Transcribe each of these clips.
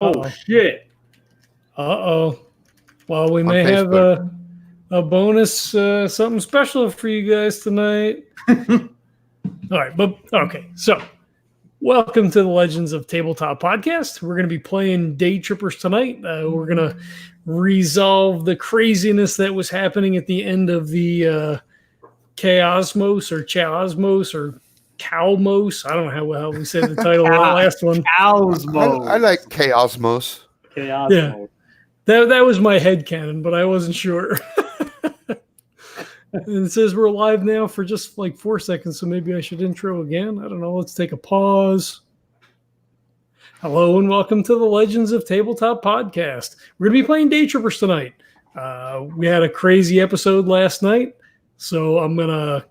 Oh, Uh-oh. shit. Uh-oh. Well, we On may have Facebook. a bonus, something special for you guys tonight. All right, but okay. So, welcome to the Legends of Tabletop podcast. We're going to be playing DayTrippers tonight. We're going to resolve the craziness that was happening at the end of the Chaosmos or Chaosmos or Calmos. I don't know how we say the title of that last one. Cosmos. I like Chaosmos. Chaos Yeah. mode. That was my headcanon, but I wasn't sure. And it says we're live now for just like 4 seconds, so maybe I should intro again. I don't know. Let's take a pause. Hello and welcome to the Legends of Tabletop podcast. We're going to be playing DayTrippers tonight. We had a crazy episode last night, so I'm going to...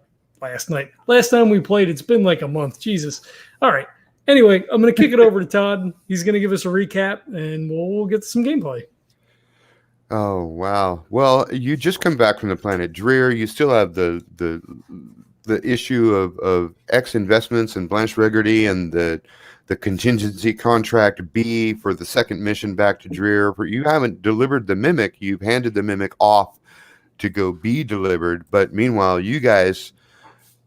Last time we played, it's been like a month. Jesus. All right. Anyway, I'm going to kick it over to Todd. He's going to give us a recap, and we'll get to some gameplay. Oh wow! Well, you just come back from the planet Dreer. You still have the issue of X investments and Blanche Regardy and the contingency contract B for the second mission back to Dreer. You haven't delivered the mimic. You've handed the mimic off to go be delivered. But meanwhile, you guys,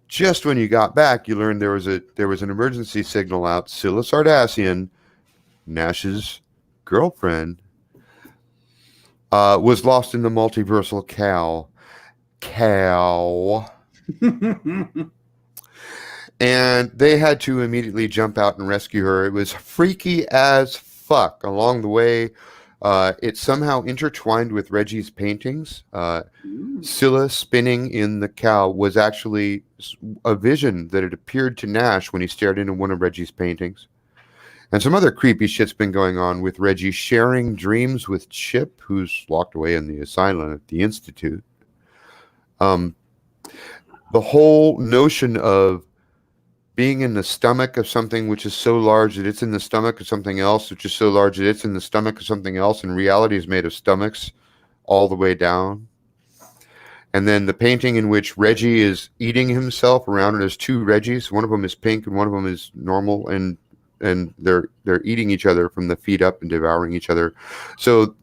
just when you got back, you learned there was an emergency signal out. Scilla Sardassian, Nash's girlfriend, was lost in the Multiversal Chao. And they had to immediately jump out and rescue her. It was freaky as fuck along the way. It somehow intertwined with Reggie's paintings. Scilla spinning in the cow was actually a vision that had appeared to Nash when he stared into one of Reggie's paintings. And some other creepy shit's been going on with Reggie sharing dreams with Chip, who's locked away in the asylum at the Institute. The whole notion of being in the stomach of something which is so large that it's in the stomach of something else, which is so large that it's in the stomach of something else, and reality is made of stomachs all the way down. And then the painting in which Reggie is eating himself around, and there's two Reggies. One of them is pink and one of them is normal, and they're eating each other from the feet up and devouring each other. So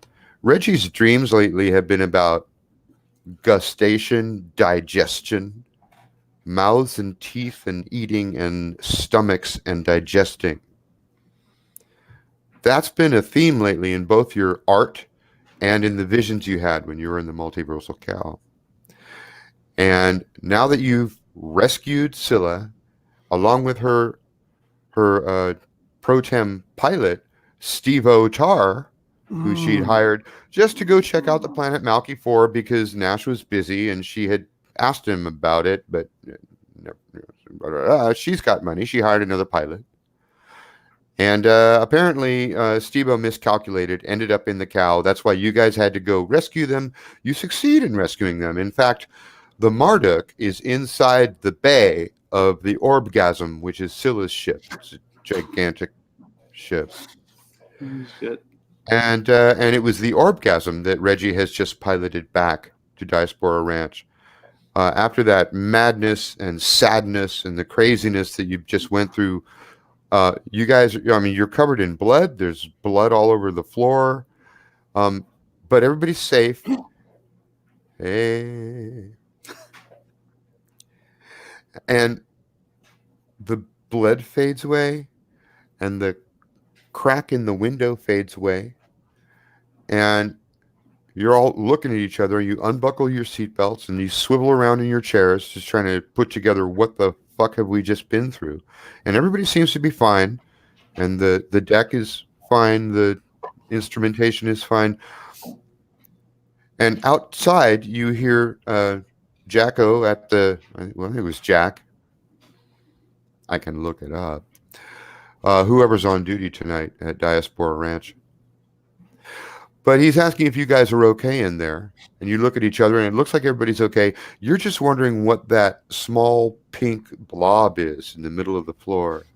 Reggie's dreams lately have been about gustation, digestion, mouths and teeth and eating and stomachs and digesting. That's been a theme lately in both your art and in the visions you had when you were in the Multiversal Chao. And now that you've rescued Scilla, along with her pro tem pilot, Steve-o, who she'd hired just to go check out the planet Malky 4 because Nash was busy and she had asked him about it, but she's got money. She hired another pilot. And apparently Steve-o miscalculated, ended up in the cow. That's why you guys had to go rescue them. You succeed in rescuing them. In fact, the Marduk is inside the bay of the Orbgasm, which is Scylla's ship. It's a gigantic ship. Shit. And it was the Orbgasm that Reggie has just piloted back to Diaspora Ranch. After that madness and sadness and the craziness that you just went through, you guys, I mean, you're covered in blood. There's blood all over the floor. But everybody's safe. Hey. And the blood fades away, and the crack in the window fades away, and you're all looking at each other. You unbuckle your seatbelts, and you swivel around in your chairs, just trying to put together what the fuck have we just been through. And everybody seems to be fine, and the deck is fine, the instrumentation is fine. And outside, you hear Jacko at the, well, it was Jack. I can look it up. Whoever's on duty tonight at Diaspora Ranch. But he's asking if you guys are okay in there. And you look at each other, and it looks like everybody's okay. You're just wondering what that small pink blob is in the middle of the floor.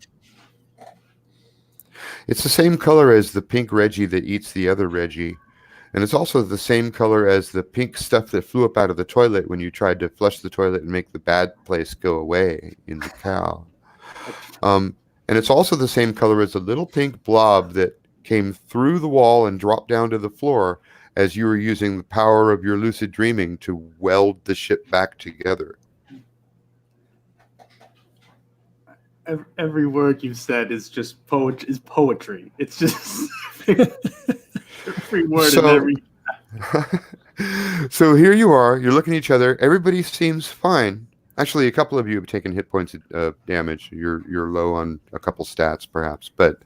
It's the same color as the pink Reggie that eats the other Reggie. And it's also the same color as the pink stuff that flew up out of the toilet when you tried to flush the toilet and make the bad place go away in the cow. And it's also the same color as a little pink blob that came through the wall and dropped down to the floor as you were using the power of your lucid dreaming to weld the ship back together. Every word you've said is just poetry. It's just every word and every. So here you are. You're looking at each other. Everybody seems fine. Actually, a couple of you have taken hit points of damage. You're low on a couple stats, perhaps, but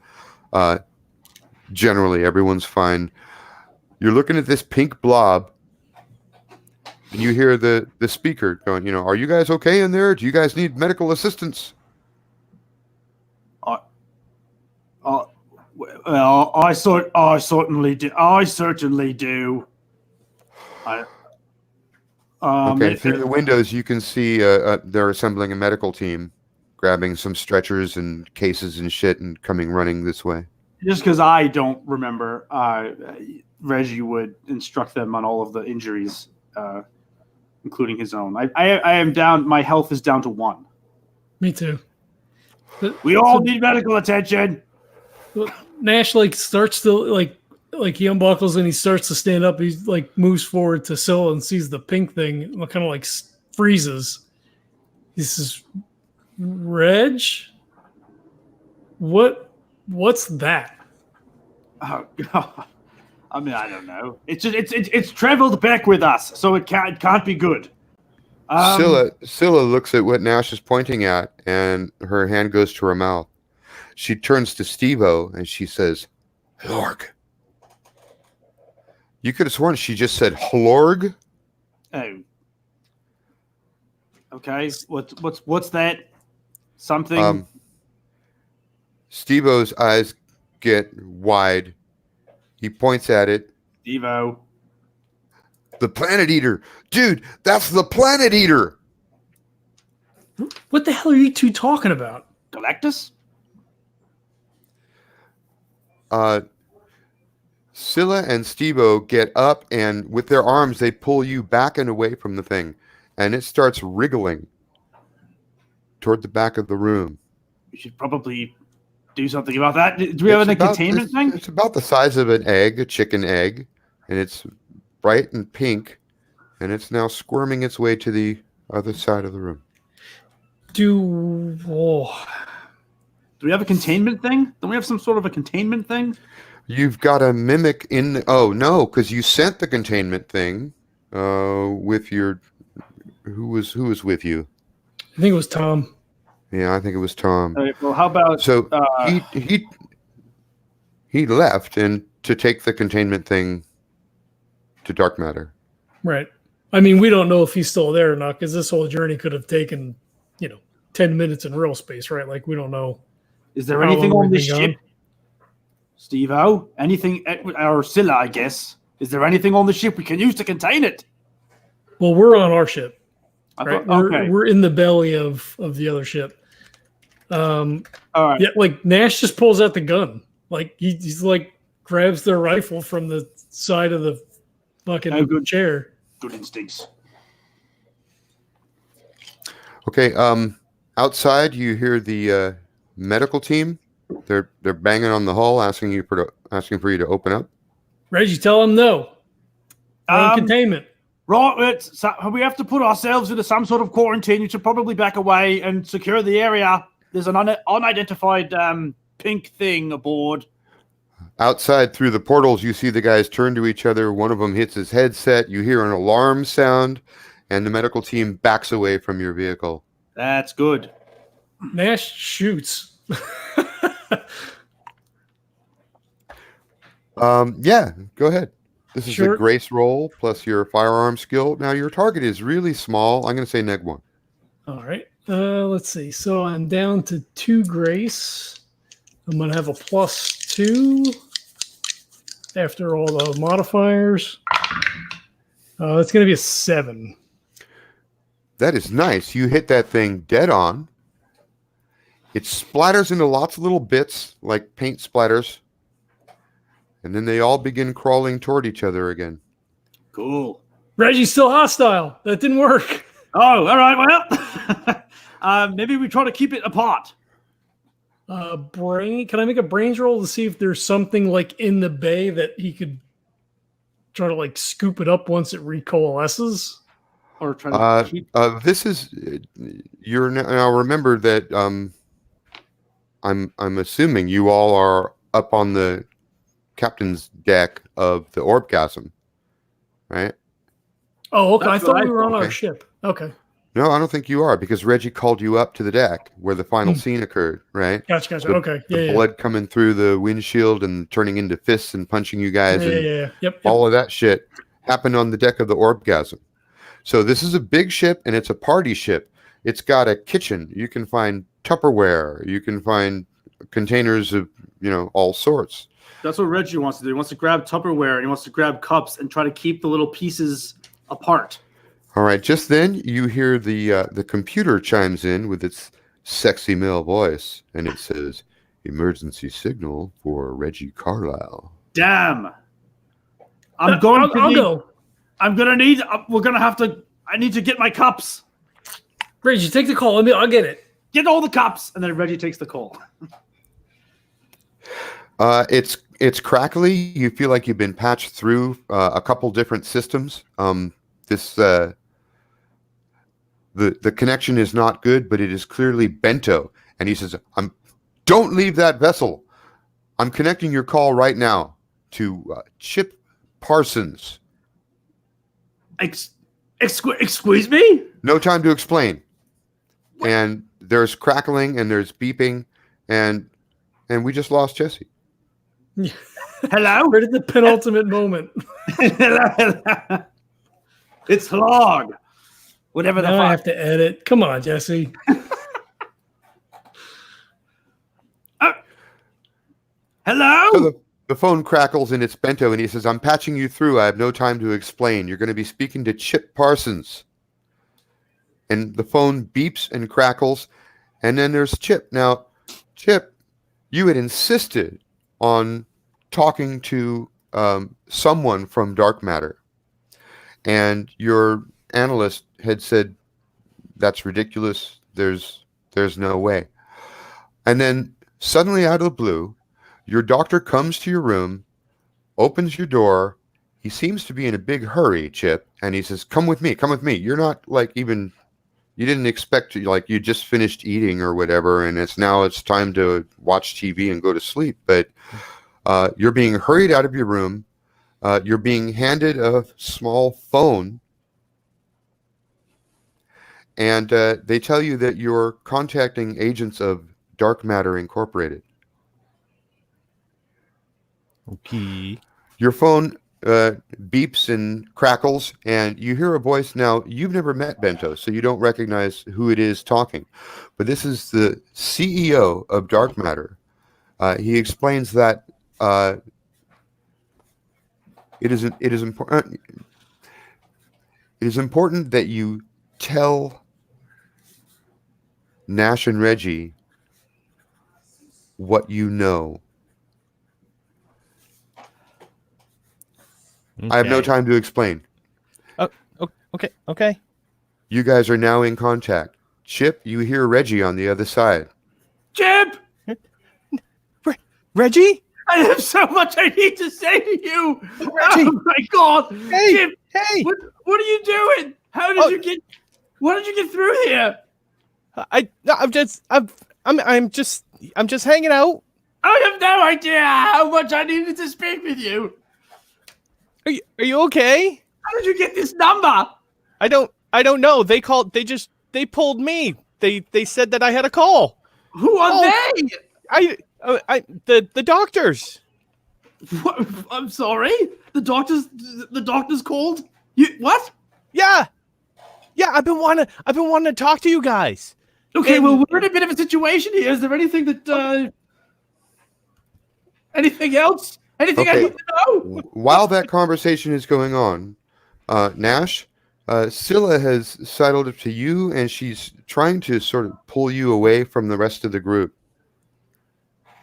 generally everyone's fine. You're looking at this pink blob, and you hear the speaker going, "Are you guys okay in there? Do you guys need medical assistance?" Well, I certainly do. Okay, through the windows you can see they're assembling a medical team, grabbing some stretchers and cases and shit and coming running this way. Just because I don't remember, Reggie would instruct them on all of the injuries, including his own. I am down. My health is down to 1. Me too. We all need medical attention. Nash starts to he unbuckles and he starts to stand up. He moves forward to Scilla and sees the pink thing and kind of freezes. He says, "Reg, what's that?" Oh God. I mean, I don't know. It's traveled back with us, so it can't be good. Scilla looks at what Nash is pointing at, and her hand goes to her mouth. She turns to Steve-o and she says, "Hlorg." You could have sworn she just said Hlorg. Oh. Okay. What's that? Something. Steve-o's eyes get wide. He points at it. Steve-o. The Planet Eater. Dude, that's the Planet Eater. What the hell are you two talking about? Galactus? Scilla and Steve-o get up, and with their arms, they pull you back and away from the thing, and it starts wriggling toward the back of the room. We should probably do something about that. Do we have a containment thing? It's about the size of an egg, a chicken egg, and it's bright and pink, and it's now squirming its way to the other side of the room. Do we have a containment thing? Don't we have some sort of a containment thing? You've got a mimic in. Oh no, because you sent the containment thing with your. Who was with you? I think it was Tom. Yeah, I think it was Tom. All right, well, how about so he left and to take the containment thing to dark matter. Right. I mean, we don't know if he's still there or not because this whole journey could have taken 10 minutes in real space, right? We don't know. Is there anything on this ship? Steve-o, anything, or Scilla, I guess. Is there anything on the ship we can use to contain it? Well, we're on our ship. Right? Okay. We're in the belly of the other ship. All right. Yeah, Nash just pulls out the gun. He's grabs their rifle from the side of the fucking chair. Good instincts. Okay. Outside, you hear the medical team. They're banging on the hull, asking for you to open up. Reggie, tell them no. We're in containment. Right, so we have to put ourselves into some sort of quarantine. You should probably back away and secure the area. There's an unidentified pink thing aboard. Outside, through the portals, you see the guys turn to each other. One of them hits his headset. You hear an alarm sound, and the medical team backs away from your vehicle. That's good. Nash shoots. Yeah, go ahead. This is Sure. a grace roll plus your firearm skill. Now your target is really small. I'm going to say -1. All right. Let's see. So I'm down to 2 grace. I'm going to have a +2 after all the modifiers. It's going to be a 7. That is nice. You hit that thing dead on. It splatters into lots of little bits, like paint splatters. And then they all begin crawling toward each other again. Cool. Reggie's still hostile. That didn't work. Oh, all right. Well, maybe we try to keep it apart. Brain. Can I make a brains roll to see if there's something like in the bay that he could try to like scoop it up once it recoalesces? Or try to keep. This is you're now remember that I'm assuming you all are up on the captain's deck of the Orbgasm, right? Oh, okay. That's I what thought I we were on thought. our ship. Okay. No, I don't think you are because Reggie called you up to the deck where the final scene occurred, right? Gotcha. The- Okay. The blood coming through the windshield and turning into fists and punching you guys and Yep. all of that shit happened on the deck of the Orbgasm. So this is a big ship and it's a party ship. It's got a kitchen. You can find Tupperware. You can find containers of, all sorts. That's what Reggie wants to do. He wants to grab Tupperware and he wants to grab cups and try to keep the little pieces apart. All right. Just then you hear the computer chimes in with its sexy male voice and it says, "Emergency signal for Reggie Carlisle." Damn. I'll go. I'm gonna need. We're gonna have to. I need to get my cups. Reggie, take the call. I'll get it. Get all the cups, and then Reggie takes the call. It's crackly. You feel like you've been patched through a couple different systems. The connection is not good, but it is clearly bento. And he says, "Don't leave that vessel. I'm connecting your call right now to Chip Parsons." Excuse me? No time to explain. What? And there's crackling and there's beeping, and we just lost Jesse. Hello? Right at the penultimate moment. Hello. It's Hlorg. Whatever the now fuck. I have to edit. Come on, Jesse. Hello? So the phone crackles and it's bento, and he says, "I'm patching you through. I have no time to explain. You're going to be speaking to Chip Parsons." And the phone beeps and crackles, and then there's Chip. Now, Chip, you had insisted on talking to someone from Dark Matter, and your analyst had said, "That's ridiculous. There's no way." And then suddenly out of the blue, your doctor comes to your room, opens your door. He seems to be in a big hurry, Chip, and he says, come with me. You're not you didn't expect to, you just finished eating or whatever, and it's time to watch TV and go to sleep. But you're being hurried out of your room. You're being handed a small phone, and they tell you that you're contacting agents of Dark Matter Incorporated. Okay. Your phone beeps and crackles, and you hear a voice. Now, you've never met Bento, so you don't recognize who it is talking. But this is the CEO of Dark Matter. He explains that it is important that you tell Nash and Reggie what you know. Okay. I have no time to explain. Oh, okay. You guys are now in contact. Chip, you hear Reggie on the other side. Chip! Reggie? I have so much I need to say to you. Reggie! Oh my god! Hey! Chip, Hey! what are you doing? How did you get? What did you get through here? I'm just hanging out. I have no idea how much I needed to speak with you. Are you okay? How did you get this number? I don't know. They pulled me. They said that I had a call. Who are they? The doctors. What? I'm sorry. The doctors called you. What? Yeah. I've been wanting to talk to you guys. Okay, well, we're in a bit of a situation here. Is there anything that anything else? Anything I need to know? While that conversation is going on, Nash, Scilla has sidled up to you, and she's trying to sort of pull you away from the rest of the group.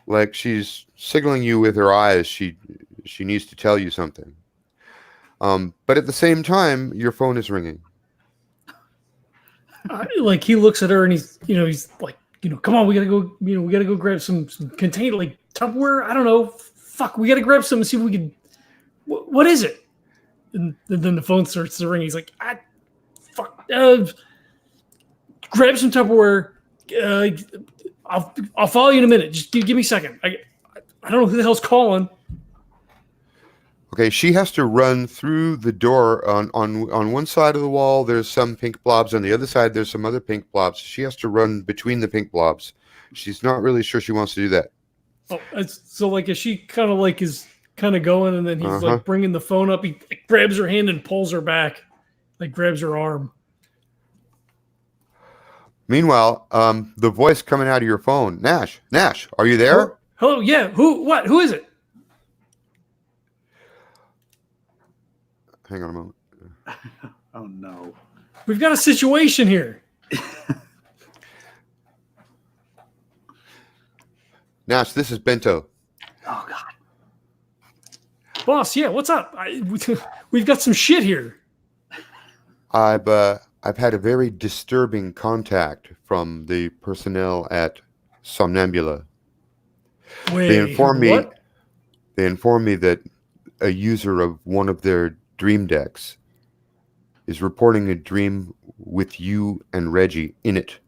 Like she's signaling you with her eyes. She needs to tell you something. But at the same time, your phone is ringing. Like he looks at her and he's like come on, we gotta go. We gotta go grab some container, like Tupperware. I don't know. Fuck, we gotta grab some and see if we can. What is it? And then the phone starts to ring. He's like, fuck. Grab some Tupperware. I'll follow you in a minute. Just give me a second. I don't know who the hell's calling. Okay, she has to run through the door. On one side of the wall, there's some pink blobs. On the other side, there's some other pink blobs. She has to run between the pink blobs. She's not really sure she wants to do that. Oh, so like, is she kind of like is kind of going, and then he's like bringing the phone up. He grabs her hand and pulls her back, like grabs her arm. Meanwhile, the voice coming out of your phone, Nash, are you there? Hello, yeah. Who is it? Hang on a moment. Oh no. We've got a situation here. Nash, this is Bento. Oh god. Boss, yeah, what's up? We've got some shit here. I've had a very disturbing contact from the personnel at Somnambula. Wait, They informed what? me that a user of one of their dream decks is reporting a dream with you and Reggie in it.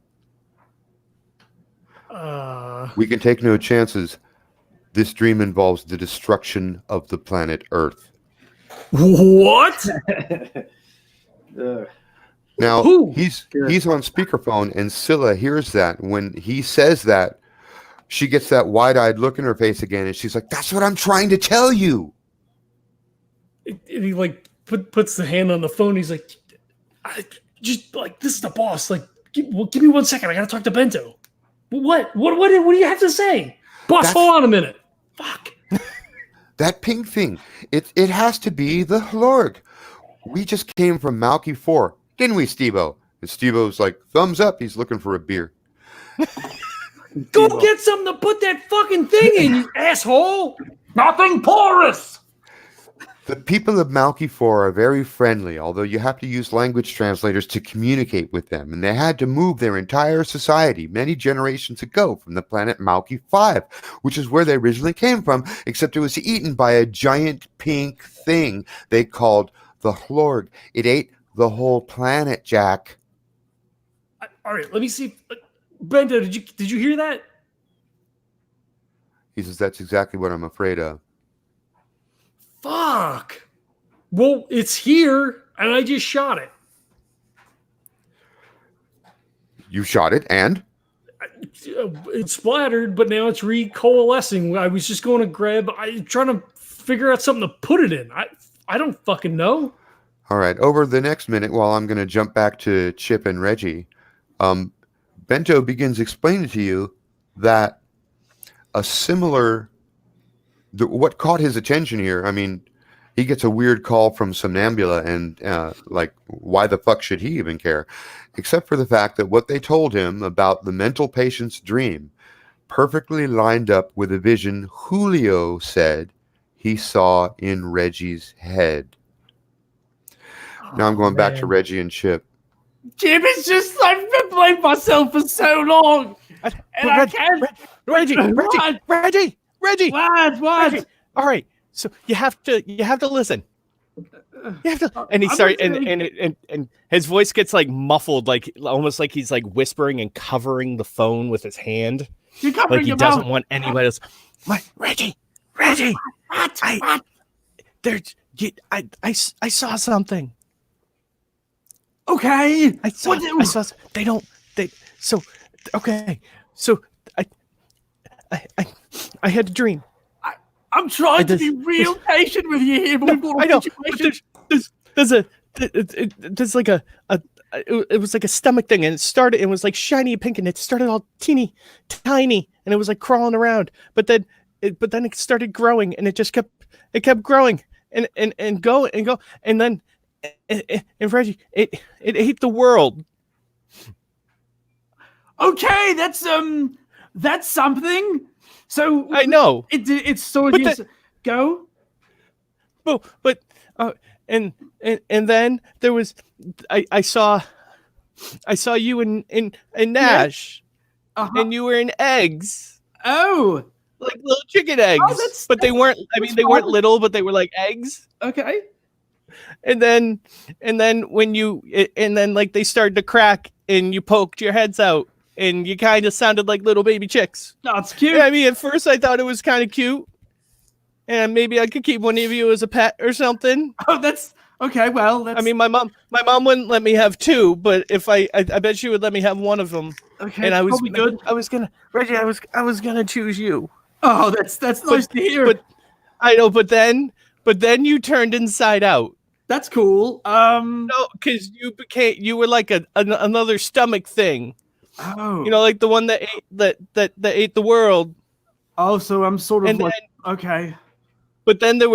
We can take no chances. This dream involves the destruction of the planet Earth. What? Now, Who? he's on speakerphone, and Scilla hears that. When he says that, she gets that wide-eyed look in her face again, and she's like, "That's what I'm trying to tell you." And he like puts the hand on the phone. He's like, just like, this is the boss. Like, give me 1 second. I gotta talk to Bento. What do you have to say, boss? Hold on a minute. Fuck. That pink thing. It has to be the Hlorg. We just came from Malky 4, didn't we, Steve-o? And Steve-o's like, thumbs up. He's looking for a beer. Go get something to put that fucking thing in, you asshole. Nothing porous. The people of Malky 4 are very friendly, although you have to use language translators to communicate with them, and they had to move their entire society many generations ago from the planet Malky 5, which is where they originally came from, except it was eaten by a giant pink thing they called the Hlorg. It ate the whole planet, Jack. All right, let me see. Bento, did you hear that? He says, that's exactly what I'm afraid of. Fuck. Well, it's here, and I just shot it. You shot it, and? It splattered, but now it's recoalescing. I was just going to I'm trying to figure out something to put it in. I don't fucking know. All right, over the next minute, while I'm going to jump back to Chip and Reggie, Bento begins explaining to you that a similar... what caught his attention here, I mean, he gets a weird call from Somnambula, and like, why the fuck should he even care? Except for the fact that what they told him about the mental patient's dream perfectly lined up with a vision Julio said he saw in Reggie's head. Now I'm going back to Reggie and Chip. Chip, it's just I've been playing myself for so long. And I can't. Reggie. What? Reggie. All right. So you have to listen. You have to, and he started, and his voice gets like muffled, like almost like he's like whispering and covering the phone with his hand, like he doesn't want anybody else. What, Reggie? What? I saw something. Okay. I saw. So I had a dream. I'm trying to be real patient with you here, but we've got a situation. There's like it was like a stomach thing, and it was like shiny and pink, and it started all teeny tiny, and it was like crawling around, but then it started growing, and it kept growing and go, and then and Reggie, it ate the world. Okay, that's something. So I know it's so go. But and then there was I saw you and Nash. and you were in eggs, Oh, like little chicken eggs. that's- but they weren't. I mean, they weren't little, but they were like eggs. okay. And then when you and then like they started to crack, and you poked your heads out, and you kind of sounded like little baby chicks. That's cute. Yeah, I mean, at first I thought it was kind of cute, and maybe I could keep one of you as a pet or something. Oh, that's okay. Well, that's I mean, my mom wouldn't let me have two, but if I bet she would let me have one of them. okay. And I was probably good. I was gonna Reggie. I was gonna choose you. Oh, that's nice to hear. But I know, but then you turned inside out. That's cool. No, because you were like another stomach thing. Oh, You know, like the one that ate the world. Oh, so I'm sort of And like okay. But then there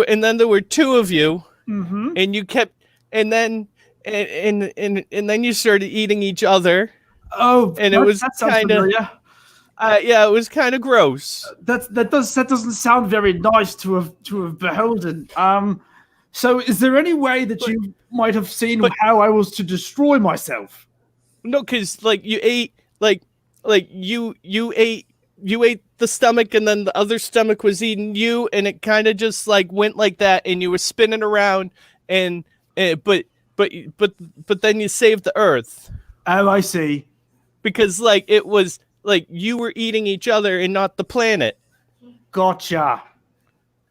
were two of you, Mm-hmm. and you kept and then you started eating each other. Oh, And it was that sounds kinda- familiar. Yeah, it was kind of gross. That doesn't sound very nice to have beholden. So is there any way that you might have seen how I was to destroy myself? No, because like you ate you ate the stomach, and then the other stomach was eating you, and it kind of just like went like that, and you were spinning around, and but then you saved the earth Oh, I see. because like it was like you were eating each other and not the planet. Gotcha.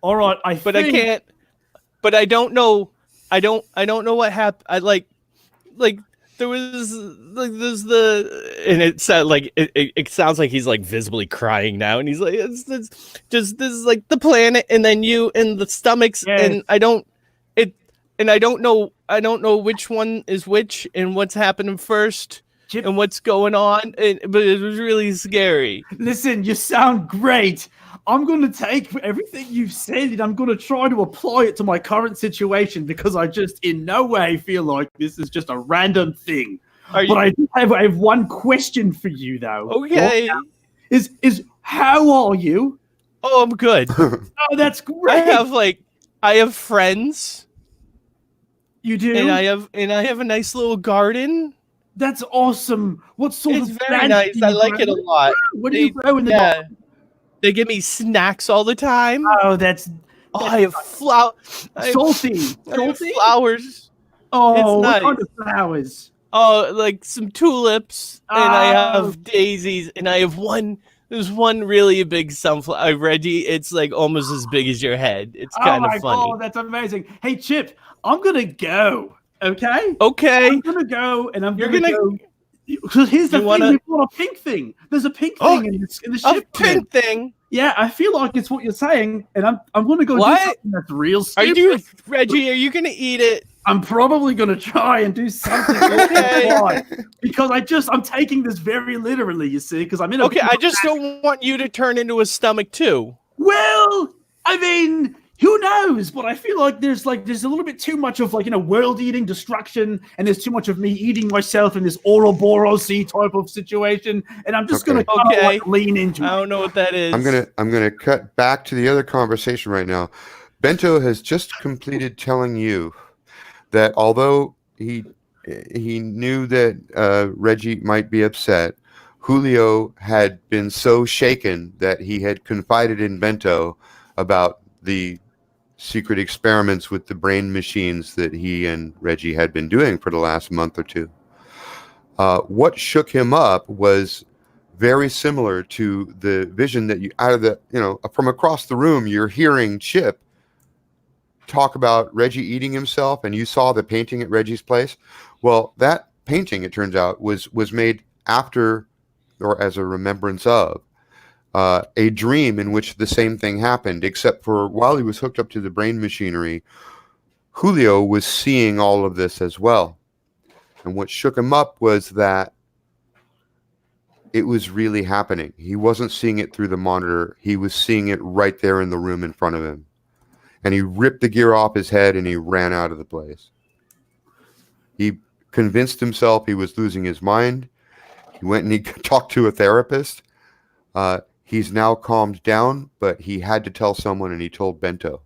All right, But I can't. But I don't know. I don't know what happened. I like there was like there's and it sounded like it sounds like he's like visibly crying now, and he's like it's just this is like the planet, and then you and the stomachs, Yeah. and I don't know which one is which and what's happening first Chip, and what's going on, but it was really scary. listen, you sound great. I'm going to take everything you've said and I'm going to try to apply it to my current situation because I just in no way feel like this is just a random thing. But I have one question for you though. Okay? Is how are you? Oh, I'm good. Oh, that's great. I have friends. You do? And I have a nice little garden. That's awesome. What sort It's of very plants nice. do you I like grow? it a lot. What do you grow in the garden? They give me snacks all the time. Oh, that's I have salty. I have Salty? flowers. Oh, It's what nice. kind of flowers? Oh, like some tulips, and I Oh. have daisies, and I have one. There's one really big sunflower. Reggie, it's like almost as big as your head. It's kind Oh of my funny. God, that's amazing. Hey, Chip, I'm gonna go. Okay. Okay. I'm gonna go, and I'm You're gonna gonna- go. Because here's the You thing: wanna- we've got a pink thing. There's a pink Oh, thing in the A ship. pink thing. Yeah, I feel like it's what you're saying, and I'm gonna go What? do something that's real Are stupid. you, Reggie? Are you gonna eat it? I'm probably gonna try and do something Okay. right, because I'm taking this very literally. You see, because I'm in a Okay, I just don't want you to turn into a stomach too. Well, I mean, who knows? But I feel like there's a little bit too much of world-eating destruction, and there's too much of me eating myself in this Ouroboros-y type of situation, and I'm just gonna kind of Okay. lean into I it. don't know what that is. I'm gonna cut back to the other conversation right now. Bento has just completed telling you that although he knew that Reggie might be upset, Julio had been so shaken that he had confided in Bento about the secret experiments with the brain machines that he and Reggie had been doing for the last month or two. What shook him up was very similar to the vision that from across the room, you're hearing Chip talk about Reggie eating himself, and you saw the painting at Reggie's place. Well, that painting, it turns out, was made after or as a remembrance of a dream in which the same thing happened, except for while he was hooked up to the brain machinery, Julio was seeing all of this as well. And what shook him up was that it was really happening. He wasn't seeing it through the monitor. He was seeing it right there in the room in front of him. And he ripped the gear off his head and he ran out of the place. He convinced himself he was losing his mind. He went and he talked to a therapist. He's now calmed down, but he had to tell someone, and he told Bento.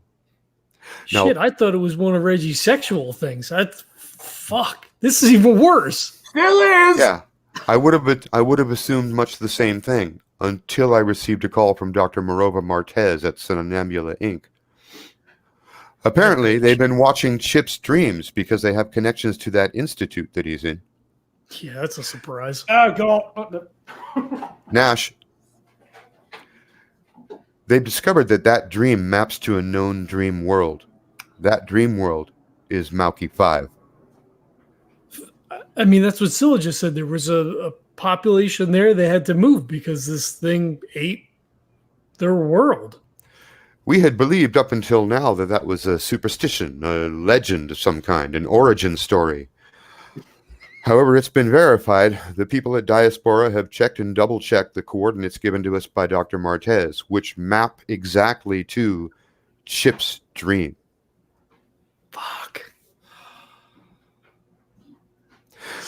Now- Shit, I thought it was one of Reggie's sexual things. Fuck. This is even worse. Still is. Yeah. I would have assumed much the same thing until I received a call from Dr. Morova Martez at Sonambula Inc. Apparently, they've been watching Chip's dreams because they have connections to that institute that he's in. Yeah, that's a surprise. Oh, God. Nash, they've discovered that dream maps to a known dream world. That dream world is Malky 5. I mean, that's what Scilla just said. There was a population there. They had to move because this thing ate their world. We had believed up until now that was a superstition, a legend of some kind, an origin story. However, it's been verified. The people at Diaspora have checked and double-checked the coordinates given to us by Dr. Martez, which map exactly to Chip's dream. Fuck.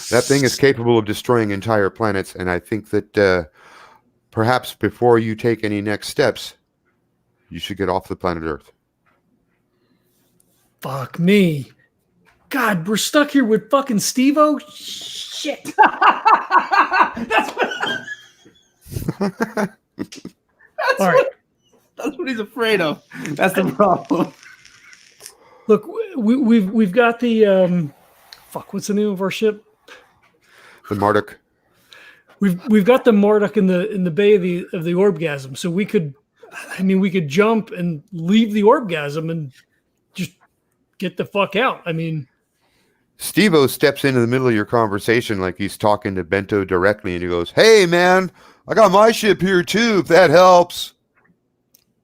That thing is capable of destroying entire planets, and I think that perhaps before you take any next steps, you should get off the planet Earth. Fuck me. God, we're stuck here with fucking Steve-o? Shit. That's what he's afraid of. That's the problem. Look, we've got the what's the name of our ship? The Marduk. We've got the Marduk in the bay of the Orbgasm, so we could jump and leave the Orbgasm and just get the fuck out. I mean, Steve-o steps into the middle of your conversation like he's talking to Bento directly, and he goes, "Hey, man, I got my ship here too. If that helps."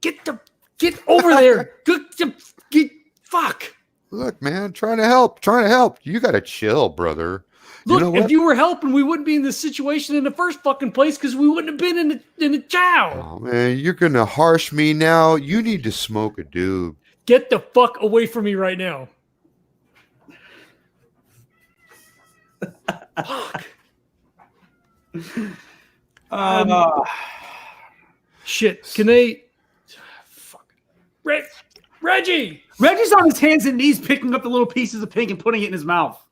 get over there. Get fuck. Look, man, trying to help. You gotta chill, brother. Look, you know if you were helping, we wouldn't be in this situation in the first fucking place because we wouldn't have been in the chow. Oh man, you're gonna harsh me now. You need to smoke a doob. Get the fuck away from me right now. Fuck. Shit. Can they? Fuck. Reggie. Reggie's on his hands and knees picking up the little pieces of pink and putting it in his mouth.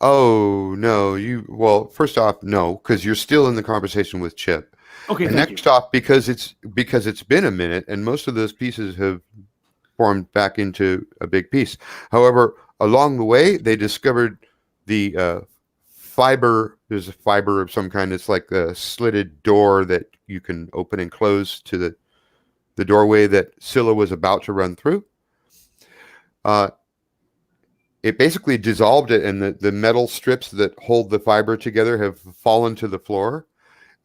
Oh no, well, first off, no, because you're still in the conversation with Chip. Okay. And next off, because it's been a minute, and most of those pieces have formed back into a big piece. However, along the way, they discovered the fiber. There's a fiber of some kind. It's like a slitted door that you can open and close to the doorway that Scilla was about to run through. It basically dissolved it, and the metal strips that hold the fiber together have fallen to the floor,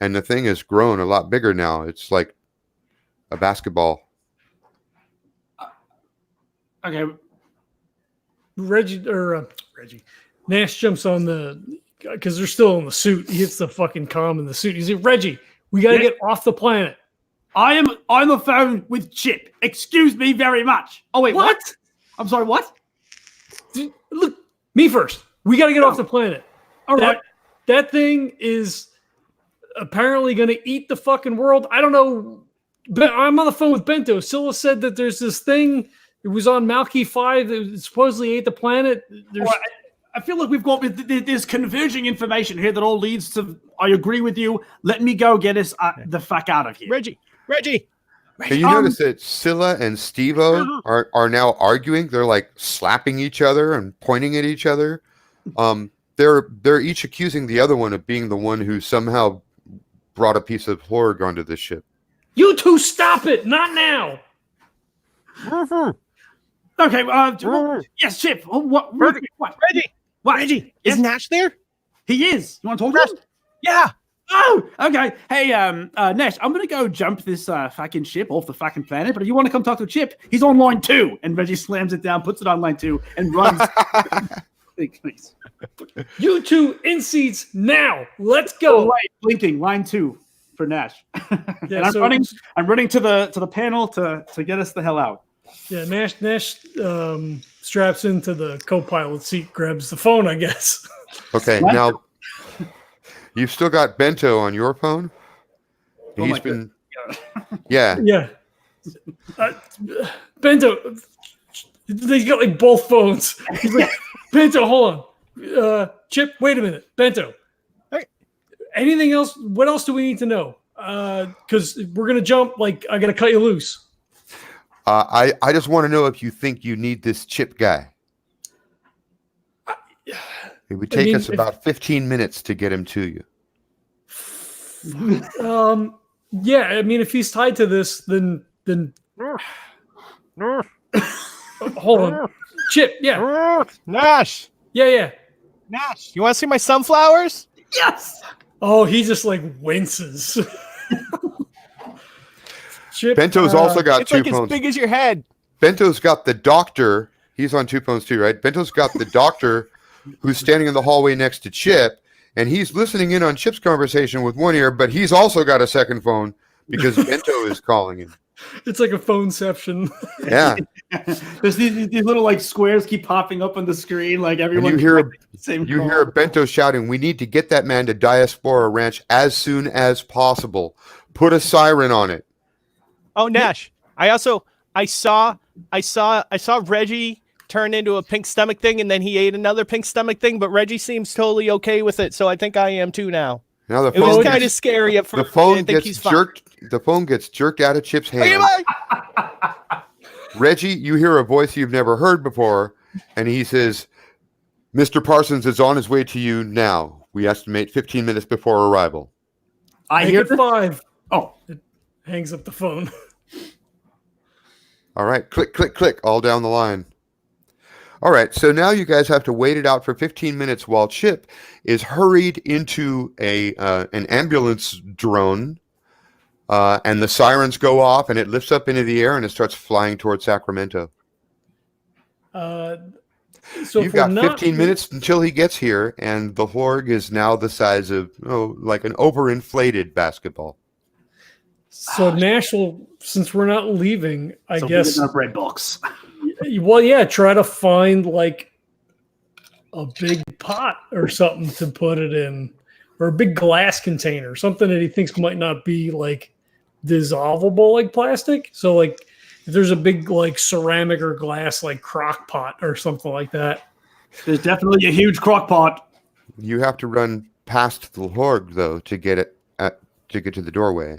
and the thing has grown a lot bigger now. It's like a basketball. Okay. Reggie. Nash jumps on because they're still in the suit. He hits the fucking comm in the suit. He's like, Reggie, we got to get off the planet. I am on the phone with Chip. Excuse me very much. Oh, wait, what? I'm sorry, what? Look, me first. We got to get off the planet. All right. That thing is apparently going to eat the fucking world. I don't know. But I'm on the phone with Bento. Scilla said that there's this thing. It was on Malky 5 that supposedly ate the planet. I feel like we've got this converging information here that all leads to, I agree with you. Let me go get us the fuck out of here. Reggie. Can you notice that Scilla and Steve-o are now arguing? They're like slapping each other and pointing at each other. They're each accusing the other one of being the one who somehow brought a piece of Hlorg onto this ship. You two stop it! Not now! Okay, yes, Chip. What? Reggie. What? Reggie, is Nash there? He is. You want to talk to him? Yeah. Oh, okay. Hey, Nash, I'm gonna go jump this fucking ship off the fucking planet. But if you want to come talk to Chip, he's on line 2. And Reggie slams it down, puts it on line 2, and runs. Please. You two in seats now. Let's go. Oh, right, blinking line 2 for Nash. Yeah, and I'm running to the panel to get us the hell out. Yeah, Nash straps into the co-pilot seat, grabs the phone, I guess. Okay, now you've still got Bento on your phone. He's been, yeah. Bento, they got like both phones. He's like, Bento, hold on. Chip, wait a minute. Bento. Hey, Anything else? What else do we need to know? Because we're gonna jump. Like, I gotta cut you loose. I just want to know if you think you need this chip guy. It would take us about 15 minutes to get him to you. Yeah, I mean, if he's tied to this, then hold on. Chip, yeah. Nash. Yeah. Nash, you want to see my sunflowers? Yes. Oh, he just like winces. Chip, Bento's also got It's two like as phones. big as your head. Bento's got the doctor. He's on two phones too, right? Bento's got the doctor who's standing in the hallway next to Chip, and he's listening in on Chip's conversation with one ear, but he's also got a second phone because Bento is calling him. It's like a phoneception. Yeah. There's these little like squares keep popping up on the screen, like everyone. And you same hear Bento shouting, "We need to get that man to Diaspora Ranch as soon as possible. Put a siren on it." Oh, Nash. I saw Reggie turn into a pink stomach thing, and then he ate another pink stomach thing, but Reggie seems totally okay with it, so I think I am too now. Now the It was phone kind of scary at first. the phone I think gets he's fine. jerked. The phone gets jerked out of Chip's hand. Hey, Reggie, you hear a voice you've never heard before, and he says, "Mr. Parsons is on his way to you now. We estimate 15 minutes before arrival." I Make hear it 5. Oh, It hangs up the phone. All right, click, click, click, all down the line. All right, so now you guys have to wait it out for 15 minutes while Chip is hurried into an ambulance drone, and the sirens go off, and it lifts up into the air, and it starts flying towards Sacramento. So You've got 15 minutes until he gets here, and the Hlorg is now the size of, like an overinflated basketball. So Nash will, since we're not leaving, I guess. our bread box. Well, yeah, try to find like a big pot or something to put it in, or a big glass container, something that he thinks might not be like dissolvable like plastic. So like if there's a big like ceramic or glass like crock pot or something like that. There's definitely a huge crock pot. You have to run past the Hlorg, though, to get to the doorway.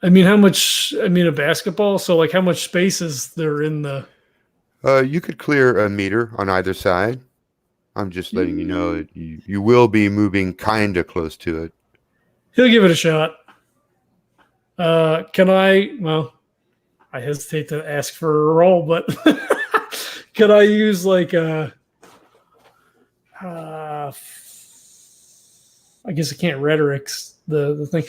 I mean, a basketball. So like how much space is there in the... You could clear a meter on either side. I'm just letting you know you will be moving kind of close to it. He'll give it a shot. Can I... Well, I hesitate to ask for a roll, but can I use like a... I guess I can't rhetorics the thing.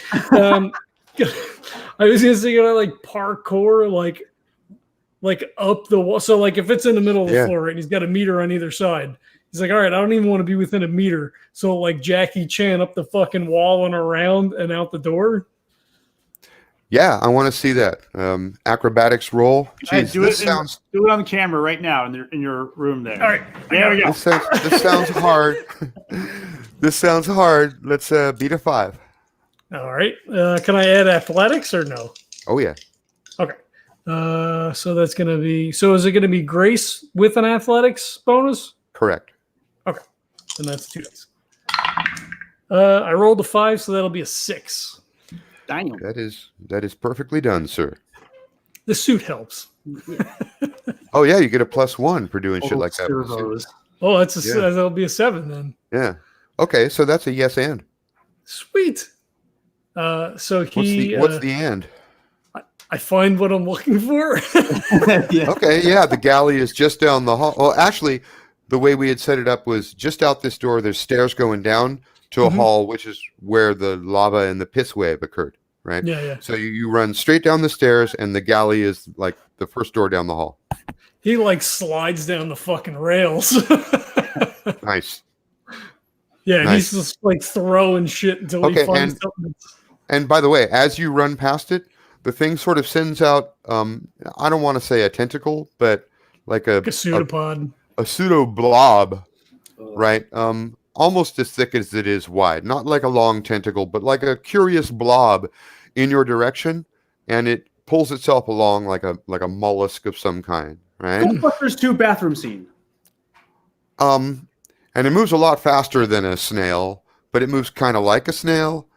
I was gonna say, like parkour, like up the wall. So like if it's in the middle of the floor, right, and he's got a meter on either side, he's like, all right, I don't even want to be within a meter. So like Jackie Chan up the fucking wall and around and out the door. Yeah, I want to see that acrobatics roll. Hey, Jeez, do it on camera right now in your room there. All right, there we go. This sounds hard. This sounds hard. Let's beat a 5. all right. Can I add athletics or no? Oh yeah. Okay. So that's gonna be. So is it gonna be grace with an athletics bonus? Correct. Okay, then that's 2 dice. I rolled a 5, so that'll be a 6. Daniel. That is perfectly done, sir. The suit helps. Oh yeah, you get a +1 for doing shit like that. Servos. Oh, that's Yeah. that'll be a 7 then. Yeah. Okay, so that's a yes and. Sweet. So What's the and? I find what I'm looking for. Yeah. Okay, yeah, the galley is just down the hall. Well, actually, the way we had set it up was just out this door. There's stairs going down to a hall, which is where the lava and the piss wave occurred, right? Yeah. So you run straight down the stairs, and the galley is like the first door down the hall. He like slides down the fucking rails. Nice. Yeah, Nice. he's just like throwing shit until he Okay, finds something. And by the way, as you run past it, the thing sort of sends out, I don't want to say a tentacle, but like a pseudopod. a pseudo blob, right? Almost as thick as it is wide. Not like a long tentacle, but like a curious blob in your direction, and it pulls itself along like a mollusk of some kind, right? Ghostbusters 2 bathroom scene. And it moves a lot faster than a snail, but it moves kind of like a snail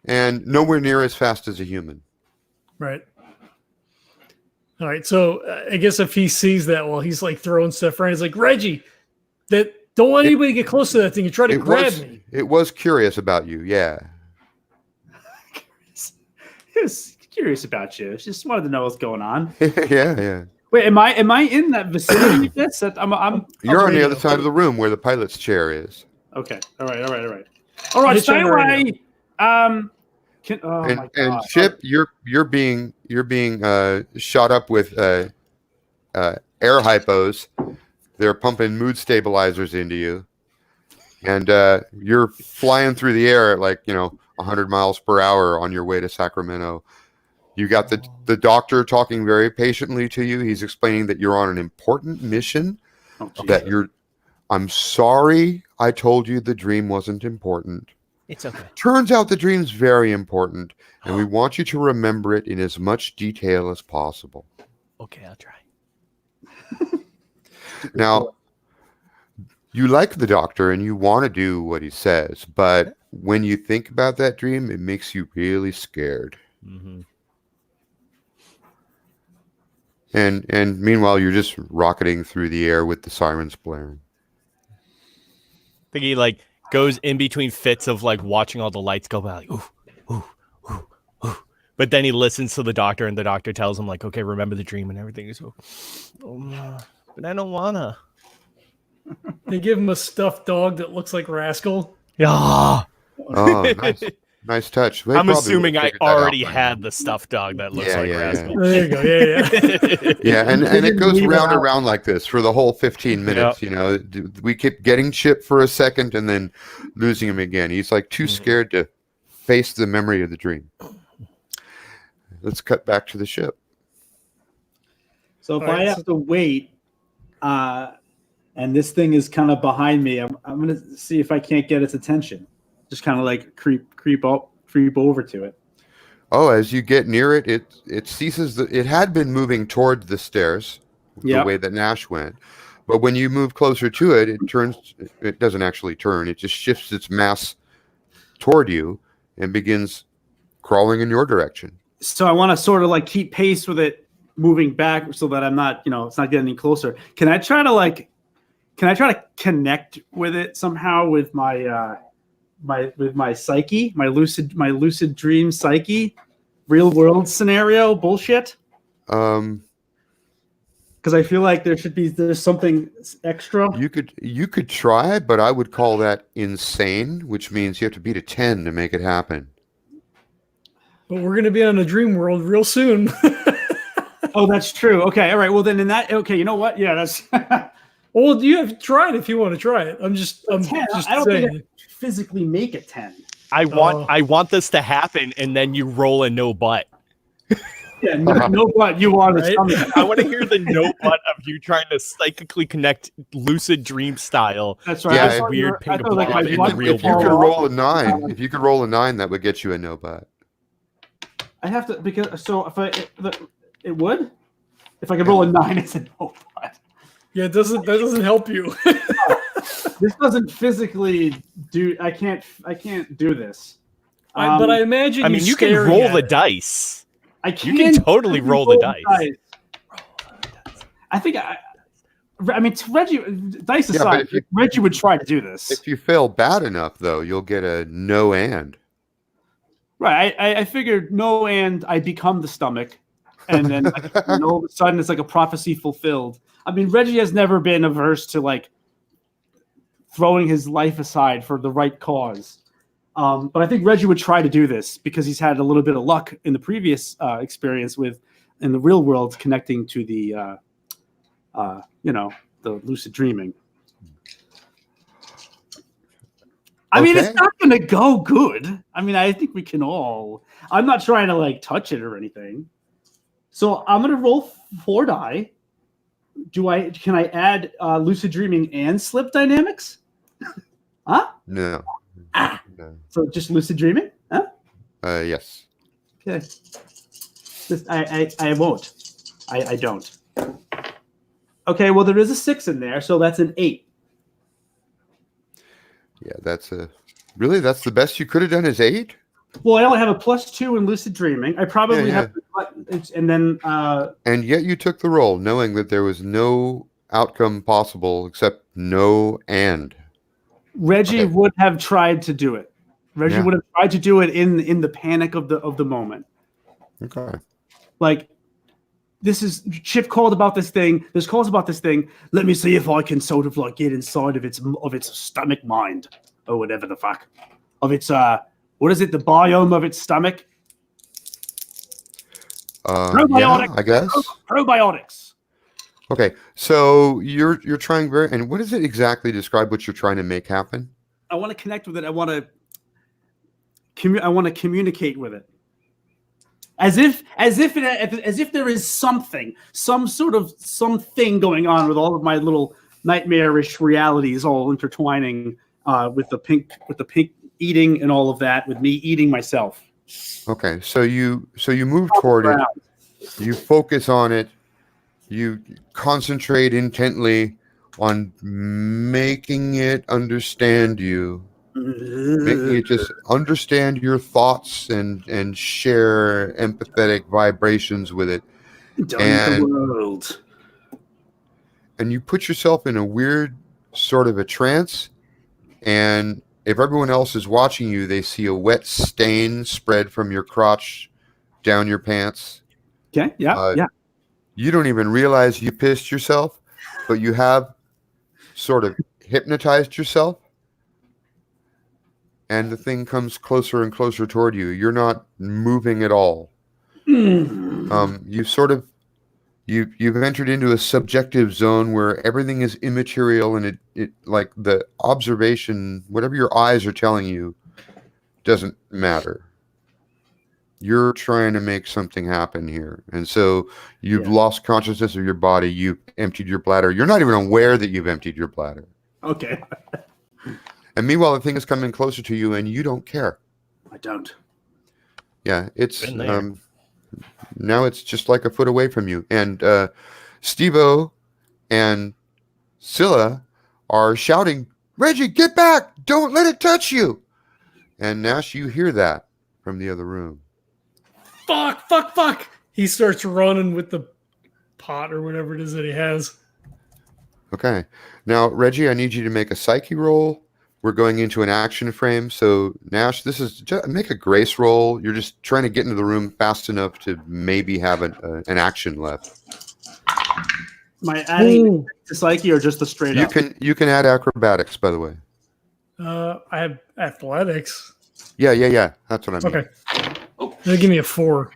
and nowhere near as fast as a human. Right. All right. So I guess if he sees that while he's like throwing stuff around, he's like, Reggie, don't let anybody get close to that thing and try to grab me. It was curious about you, yeah. He was curious about you. Just wanted to know what's going on. Yeah. Wait, am I in that vicinity of this? You're on the other side of the room where the pilot's chair is. Okay. All right. Stay away. And Chip, you're being shot up with air hypos. They're pumping mood stabilizers into you, and you're flying through the air at 100 miles per hour on your way to Sacramento. You got the doctor talking very patiently to you. He's explaining that you're on an important mission. I'm sorry I told you the dream wasn't important. It's okay. Turns out the dream's very important, and we want you to remember it in as much detail as possible. Okay, I'll try. Now, you like the doctor and you want to do what he says, but when you think about that dream, it makes you really scared. Mm-hmm. And meanwhile, you're just rocketing through the air with the sirens blaring. I think he goes in between fits of watching all the lights go by, ooh, ooh, ooh, ooh. But then he listens to the doctor, and the doctor tells him okay, remember the dream and everything. So, but I don't wanna. They give him a stuffed dog that looks like Rascal. Yeah. Oh, nice touch. I'm assuming I already had the stuffed dog that looks like Rascal. Yeah. There you go. Yeah. Yeah, and it goes round and round like this for the whole 15 minutes. Yep. We keep getting Chip for a second and then losing him again. He's too scared to face the memory of the dream. Let's cut back to the ship. So if I have to wait, and this thing is kind of behind me, I'm going to see if I can't get its attention. Just kind of creep over to it. Oh, as you get near it, it ceases. It had been moving towards the stairs, the way that Nash went. But when you move closer to it, it turns. It doesn't actually turn. It just shifts its mass toward you and begins crawling in your direction. So I want to sort of keep pace with it, moving back, so that I'm not, it's not getting any closer. Can I try to connect with it somehow with my my psyche, my lucid dream psyche, real world scenario bullshit? Because I feel like there's something extra. You could try, but I would call that insane, which means you have to beat a 10 to make it happen. But we're going to be on a dream world real soon. Oh, that's true. Okay, all right. Well, then you know what? Yeah, that's. Well, you have to try it if you want to try it. I'm just I don't think I physically make a 10. I want this to happen, and then you roll a no butt. Yeah, no butt. You want right? I want to hear the no butt of you trying to psychically connect lucid dream style. That's right. Yeah, weird pink blob in the real if you could world. roll a 9, if you could roll a 9, that would get you a no butt. I have to it would. If I could roll a 9, it's a no butt. Yeah, that doesn't help you. This doesn't physically do. I can't do this. But I imagine. You can roll the dice. You can totally roll the dice. I think Reggie, dice aside, Reggie would try to do this. If you fail bad enough, though, you'll get a no and. Right. I figured no and I become the stomach. And then all of a sudden it's like a prophecy fulfilled. I mean, Reggie has never been averse to throwing his life aside for the right cause. But I think Reggie would try to do this because he's had a little bit of luck in the previous experience in the real world connecting to the lucid dreaming. I mean, it's not going to go good. I mean, I think we can all. I'm not trying to touch it or anything. So I'm going to roll 4 die. Can I add lucid dreaming and slip dynamics? Huh? No. No. So just lucid dreaming? Huh? Yes. Okay. I won't. I don't. Okay, well, there is a 6 in there, so that's an 8. Yeah, that's a Really? That's the best you could have done is 8? Well, I only have a +2 in lucid dreaming. I probably have, and then. And yet you took the roll, knowing that there was no outcome possible except no and. Reggie would have tried to do it. Reggie Yeah. would have tried to do it in the panic of the moment. Okay. Like, this is Chip called about this thing. There's calls about this thing. Let me see if I can sort of like get inside of its stomach mind or whatever the fuck of its what is it? The biome of its stomach. Yeah, I guess. Probiotics. Okay, so you're trying and what does it exactly describe what you're trying to make happen? I want to connect with it. I want to communicate with it. As if there is something going on with all of my little nightmarish realities all intertwining with the pink eating and all of that, with me eating myself. Okay, so you move toward it, you focus on it, you concentrate intently on making it understand you, making it just understand your thoughts and share empathetic vibrations with it. The world. And you put yourself in a weird sort of a trance, and if everyone else is watching you, they see a wet stain spread from your crotch down your pants. Okay, yeah. You don't even realize you pissed yourself, but you have sort of hypnotized yourself, and the thing comes closer and closer toward you. You're not moving at all. You've entered into a subjective zone where everything is immaterial, and it like the observation, whatever your eyes are telling you, doesn't matter. You're trying to make something happen here. And so you've lost consciousness of your body. You've emptied your bladder. You're not even aware that you've emptied your bladder. Okay. And meanwhile, the thing is coming closer to you, and you don't care. I don't. Yeah, it's now it's just like a foot away from you. And Steve-o and Scilla are shouting, "Reggie, get back! Don't let it touch you!" And Nash, you hear that from the other room. Fuck. He starts running with the pot or whatever it is that he has. Okay. Now, Reggie, I need you to make a psyche roll. We're going into an action frame. So, Nash, this is just make a grace roll. You're just trying to get into the room fast enough to maybe have an action left. Am I adding to psyche or just the straight up? You can add acrobatics, by the way. I have athletics. Yeah. That's what I mean. Okay. They give me a 4.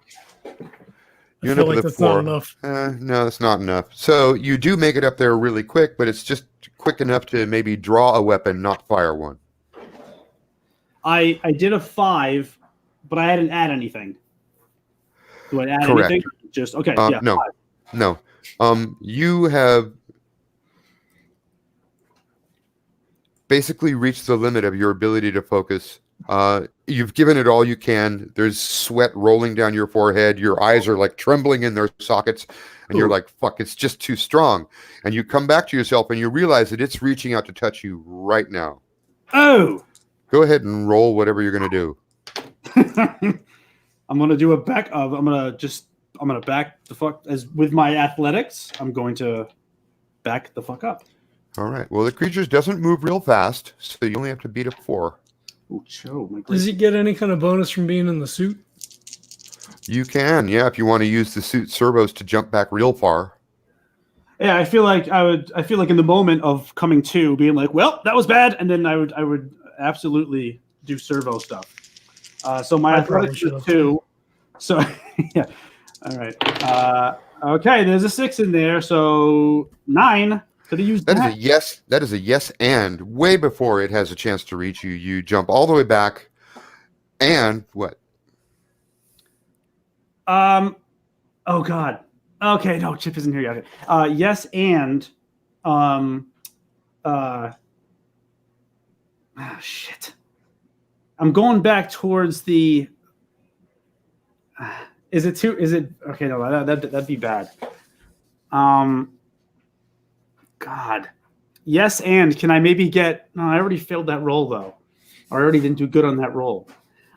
You I feel like that's 4. not enough. No, that's not enough. So you do make it up there really quick, but it's just quick enough to maybe draw a weapon, not fire one. I did a 5, but I didn't add anything. Do I add Correct. anything? Just okay. No, 5. no. You have basically reached the limit of your ability to focus. You've given it all you can. There's sweat rolling down your forehead. Your eyes are like trembling in their sockets, and you're like, fuck, it's just too strong. And you come back to yourself and you realize that it's reaching out to touch you right now. Oh. Go ahead and roll whatever you're going to do. I'm going to do a back of, I'm going to back the fuck as with my athletics. I'm going to back the fuck up. All right. Well, the creature doesn't move real fast, so you only have to beat a 4. Oh, Joe, my Does he get any kind of bonus from being in the suit? You can, yeah, if you want to use the suit servos to jump back real far. Yeah, I feel like in the moment of coming to, being like, well, that was bad, and then I would absolutely do servo stuff. So my athletics is 2. So yeah, all right. Okay, there's a 6 in there, so 9. Could have used that. That is a yes. That is a yes, and way before it has a chance to reach you, you jump all the way back, and what? Oh God. Okay, no, Chip isn't here yet. Yes, and shit. I'm going back towards the. Is it too? Is it okay? No, that'd be bad. God. Yes, and can I maybe get? No, I already failed that roll though. I already didn't do good on that roll.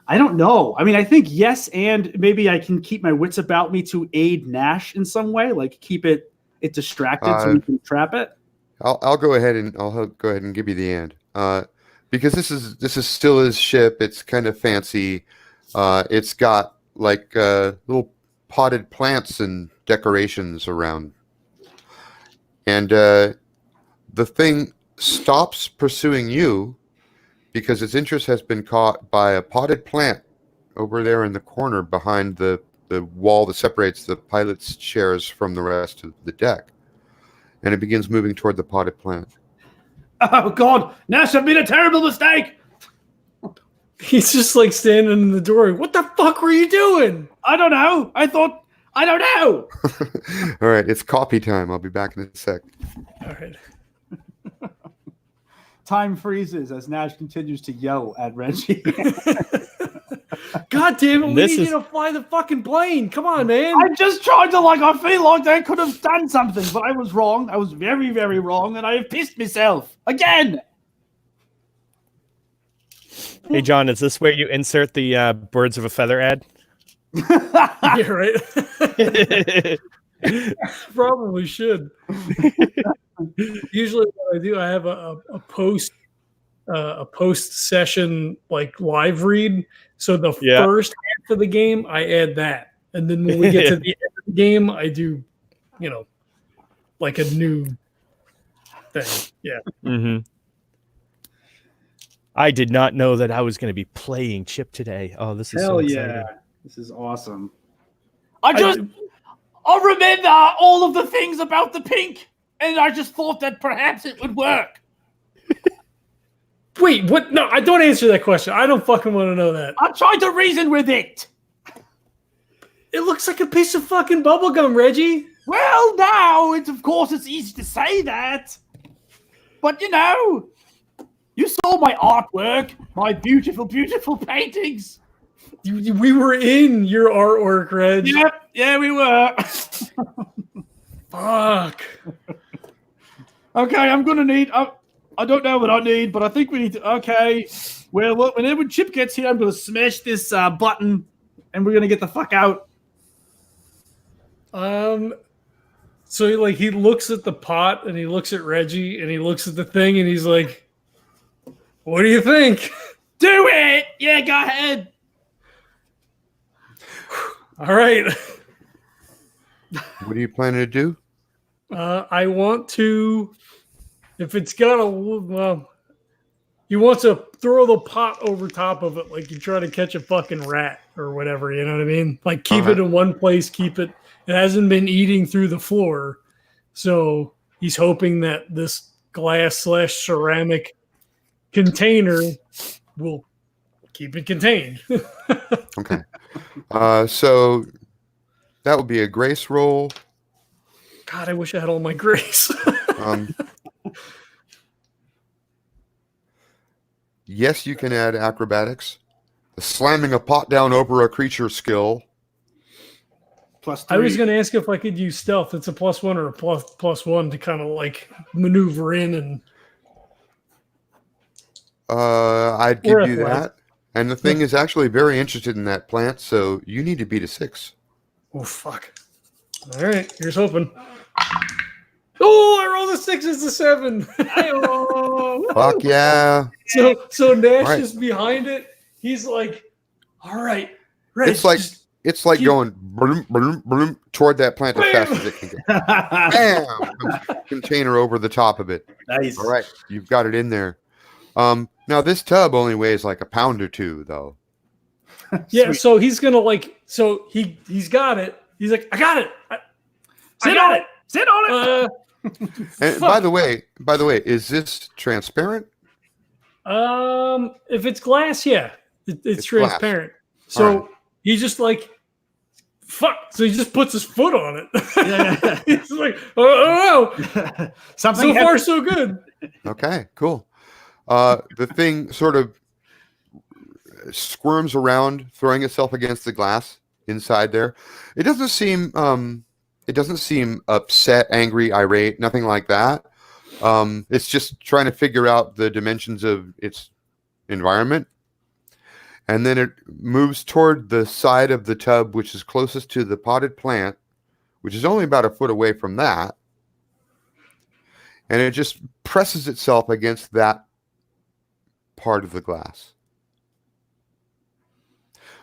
I don't know. I mean, I think yes, and maybe I can keep my wits about me to aid Nash in some way, like keep it distracted so we can trap it. I'll go ahead and give you the end. Because this is still his ship. It's kind of fancy. It's got like little potted plants and decorations around. And the thing stops pursuing you because its interest has been caught by a potted plant over there in the corner behind the wall that separates the pilot's chairs from the rest of the deck. And it begins moving toward the potted plant. Oh, God. Nash, I've made a terrible mistake. He's just like standing in the doorway. What the fuck were you doing? I don't know. I don't know. All right, it's coffee time. I'll be back in a sec. All right. Time freezes as Nash continues to yell at Reggie. God damn it, we need you to fly the fucking plane. Come on, man. I'm just trying to, I feel like they could have done something, but I was wrong. I was very, very wrong, and I have pissed myself. Again! Hey, John, is this where you insert the birds of a feather ad? Yeah, right? Probably should. Usually what I do, I have a post session live read. So the first half of the game, I add that, and then when we get to the end of the game, I do, like a new thing. Yeah. Mm-hmm. I did not know that I was going to be playing Chip today. Oh, this is so exciting. This is awesome. I remember all of the things about the pink, and I just thought that perhaps it would work. Wait, what? No, I don't answer that question. I don't fucking want to know that. I'm trying to reason with it. It looks like a piece of fucking bubblegum, Reggie. Well, now, of course, it's easy to say that. But, you saw my artwork, my beautiful, beautiful paintings. We were in your artwork, Reg. Yep, yeah, we were. Fuck. Okay, I'm going to need... I don't know what I need, but I think we need to... Okay. Well, whenever Chip gets here, I'm going to smash this button, and we're going to get the fuck out. So, he looks at the pot, and he looks at Reggie, and he looks at the thing, and he's like, what do you think? Do it! Yeah, go ahead. All right. What are you planning to do? I want to... If it's got he wants to throw the pot over top of it like you try to catch a fucking rat or whatever, you know what I mean? Like keep it in one place, it hasn't been eating through the floor. So he's hoping that this glass/ceramic container will keep it contained. Okay. So that would be a grace roll. God, I wish I had all my grace. Yes, you can add acrobatics. The slamming a pot down over a creature skill. +3. I was going to ask if I could use stealth. It's a +1 or a +1 to kind of maneuver in and. I'd give you that. And the thing is actually very interested in that plant, so you need to beat a 6. Oh, fuck. All right, here's hoping. Oh, I rolled a 6 as a 7. Fuck yeah. So Nash is behind it. He's like, all right. Reg, it's like going broom, broom, broom toward that plant as fast as it can go. Bam! Container over the top of it. Nice. All right, you've got it in there. Now this tub only weighs like a pound or two, though. Yeah, so he's gonna he's got it. He's like, I got it. Sit on it. Sit on it. And by the way, is this transparent? If it's glass, yeah, it's transparent. Glass. So he just fuck. So he just puts his foot on it. Yeah. He's like, oh, Something so far so good. Okay, cool. The thing sort of squirms around, throwing itself against the glass inside there. It doesn't seem upset, angry, irate, nothing like that. It's just trying to figure out the dimensions of its environment. And then it moves toward the side of the tub, which is closest to the potted plant, which is only about a foot away from that. And it just presses itself against that part of the glass.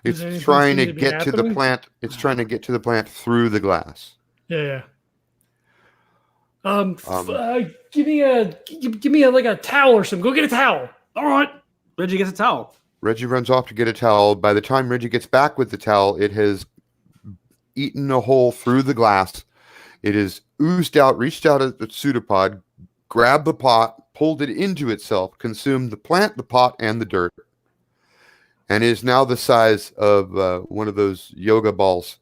Does It's anything trying seem to be get to the happening? plant. It's trying to get to the plant through the glass. Yeah. Give me a towel or something. Go get a towel. All right. Reggie gets a towel. Reggie runs off to get a towel. By the time Reggie gets back with the towel, it has eaten a hole through the glass. It has oozed out, reached out at the pseudopod, grabbed the pot, pulled it into itself, consumed the plant, the pot, and the dirt, and is now the size of one of those yoga balls.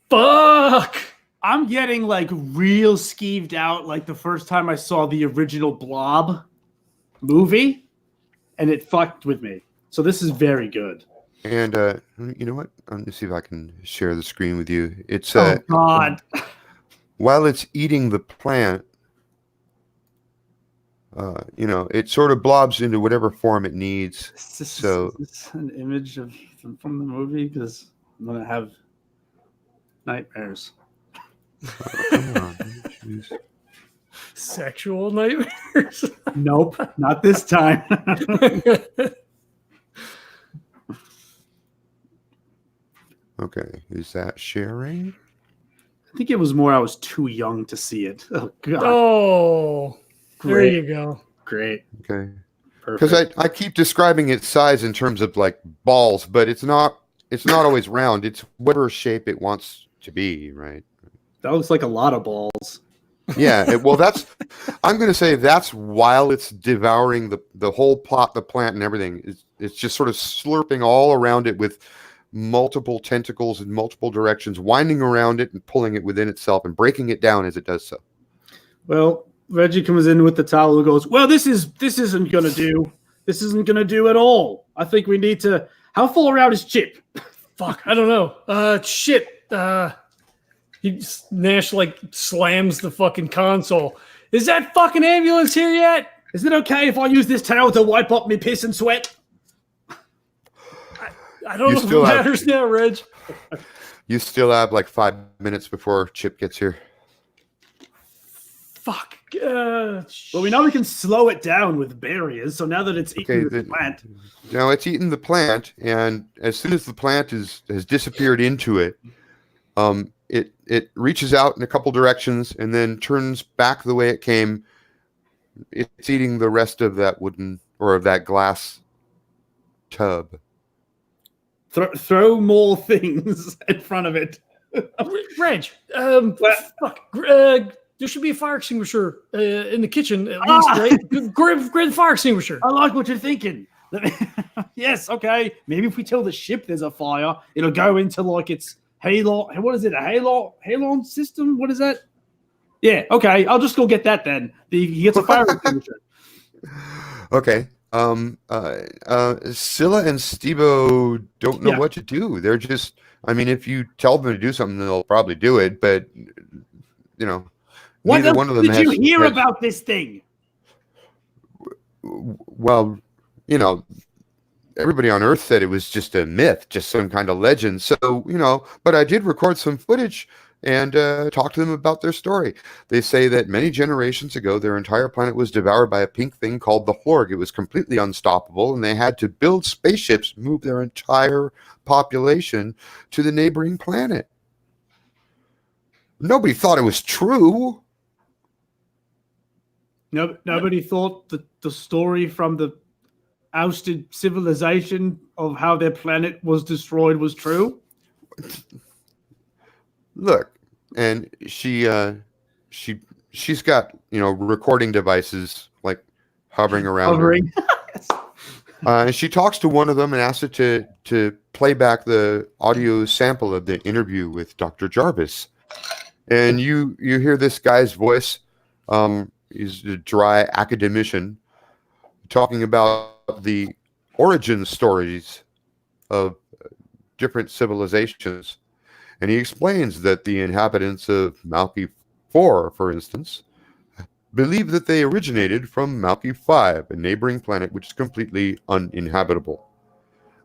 Fuck. I'm getting like real skeeved out like the first time I saw the original Blob movie, and it fucked with me. So this is very good. And you know what? I'm going to see if I can share the screen with you. It's Oh, God. while it's eating the plant, it sort of blobs into whatever form it needs. Is this an image from the movie? Because I'm going to have nightmares. Come on. Jeez. Sexual nightmares. Nope, not this time. Okay, is that sharing? I think it was more I was too young to see it. Oh, God. Oh, there Great. you go. Great. Okay. Perfect. Because I keep describing its size in terms of like balls, but it's not always round. It's whatever shape it wants to be, right? That looks like a lot of balls. Yeah. I'm going to say that's while it's devouring the whole plot, the plant and everything. It's just sort of slurping all around it with multiple tentacles in multiple directions, winding around it and pulling it within itself and breaking it down as it does so. Well, Reggie comes in with the towel and goes, well, this isn't going to do. This isn't going to do at all. I think we need to... How far out is Chip? Fuck, I don't know. Shit. Nash like slams the fucking console. Is that fucking ambulance here yet? Is it okay if I use this towel to wipe up me piss and sweat? I don't know if it matters now, Reg. You still have like 5 minutes before Chip gets here. Fuck. Well, we know we can slow it down with barriers, so now that it's eating the plant... Now it's eaten the plant, and as soon as the plant has disappeared into it, it reaches out in a couple directions and then turns back the way it came. It's eating the rest of that wooden or of that glass tub. Throw more things in front of it. Reg, fuck. There should be a fire extinguisher in the kitchen at least, right? Grab the fire extinguisher. I like what you're thinking. Yes, okay. Maybe if we tell the ship there's a fire, it'll go into like its halo. What is it? A halon system? What is that? Yeah, okay. I'll just go get that then. He gets a fire extinguisher. Okay. Scilla and Steve-o don't know what to do. They're just, I mean, if you tell them to do something, they'll probably do it, but, What neither one of them did you hear about this thing? Well, everybody on Earth said it was just a myth, just some kind of legend. So, but I did record some footage and talk to them about their story. They say that many generations ago, their entire planet was devoured by a pink thing called the Hlorg. It was completely unstoppable, and they had to build spaceships, move their entire population to the neighboring planet. Nobody thought it was true. No, nobody thought that the story from the ousted civilization of how their planet was destroyed was true. Look, and she's got recording devices like hovering around her. And she talks to one of them and asks it to play back the audio sample of the interview with Dr. Jarvis. And you hear this guy's voice. He's a dry academician talking about the origin stories of different civilizations. And he explains that the inhabitants of Malki 4, for instance, believe that they originated from Malki 5, a neighboring planet which is completely uninhabitable.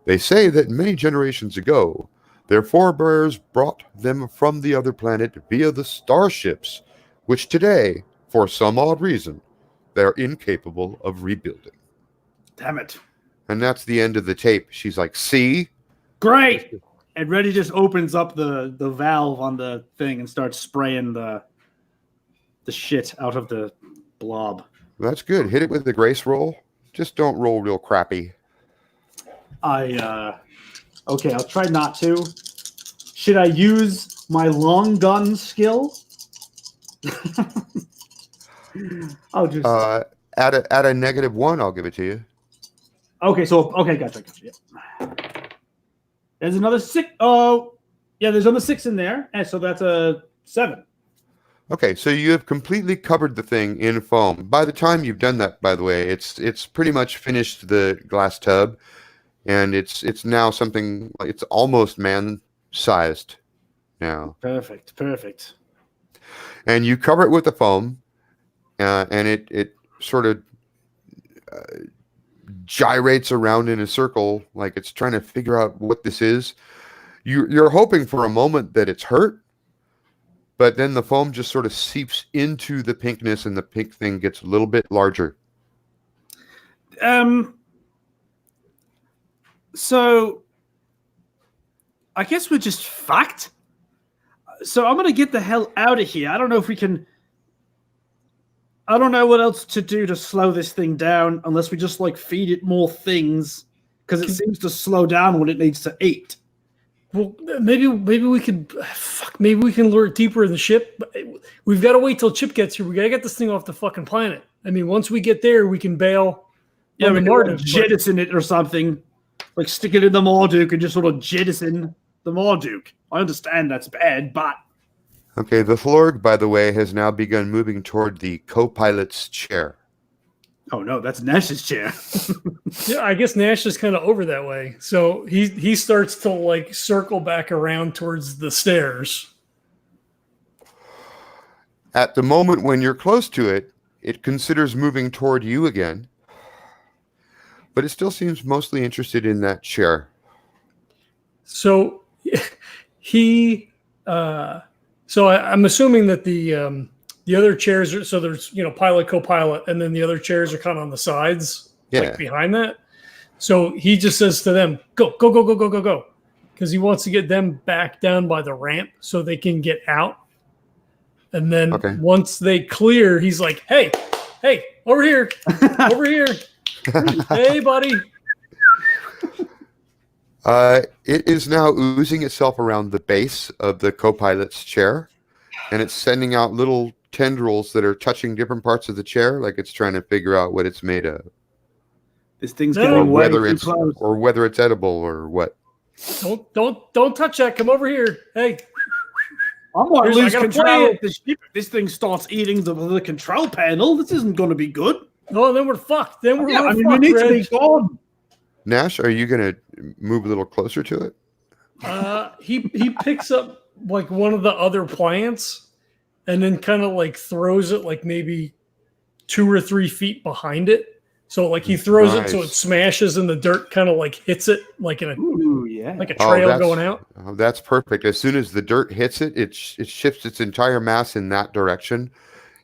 They say that many generations ago, their forebears brought them from the other planet via the starships, which today, for some odd reason, they're incapable of rebuilding. Damn it. And that's the end of the tape. She's like, see? Great. And Reggie just opens up the valve on the thing and starts spraying the shit out of the blob. That's good. Hit it with the grace roll. Just don't roll real crappy. Okay, I'll try not to. Should I use my long gun skill? I'll just At a -1, I'll give it to you. Okay, gotcha. Yeah. There's another 6. Oh, yeah, there's another 6 in there, and so that's a 7. Okay, so you have completely covered the thing in foam. By the time you've done that, by the way, it's pretty much finished the glass tub, and it's now something like it's almost man-sized now. Perfect. And you cover it with the foam, and it sort of gyrates around in a circle like it's trying to figure out what this is. You're hoping for a moment that it's hurt, but then the foam just sort of seeps into the pinkness, and the pink thing gets a little bit larger. So I guess we're just fucked. So I'm gonna get the hell out of here. I don't know if we can. I don't know what else to do to slow this thing down unless we just like feed it more things, because it seems to slow down when it needs to eat. Well, maybe we could. Maybe we can lure it deeper in the ship. We've got to wait till Chip gets here. We gotta get this thing off the fucking planet. I mean, once we get there, we can bail. Yeah, we can can jettison it or something, like stick it in the Marduk and just sort of jettison the Marduk. I understand that's bad, but Okay, the Hlorg, by the way, has now begun moving toward the co-pilot's chair. oh no, that's Nash's chair. Yeah, I guess Nash is kind of over that way, so he starts to like circle back around towards the stairs. At the moment when you're close to it, it considers moving toward you again, but it still seems mostly interested in that chair. So I'm assuming that the other chairs are, so there's pilot, co-pilot, and then the other chairs are kind of on the sides, like behind that. So he just says to them, go, because he wants to get them back down by the ramp so they can get out. And then once they clear, he's like, hey, over here, hey, buddy. It is now oozing itself around the base of the co-pilot's chair, and it's sending out little tendrils that are touching different parts of the chair, like it's trying to figure out what it's made of. This thing's getting way too close. Or whether it's edible or what. Don't touch that. Come over here. Hey. I might lose control of the ship if this thing starts eating the control panel. This isn't going to be good. No, then we're fucked. We need to be gone. Nash, are you going to move a little closer to it? He picks up like one of the other plants and then kind of like throws it like maybe 2 or 3 feet behind it. So like he throws it so it smashes and the dirt kind of like hits it like in like a trail going out. Oh, that's perfect. As soon as the dirt hits it, it shifts its entire mass in that direction,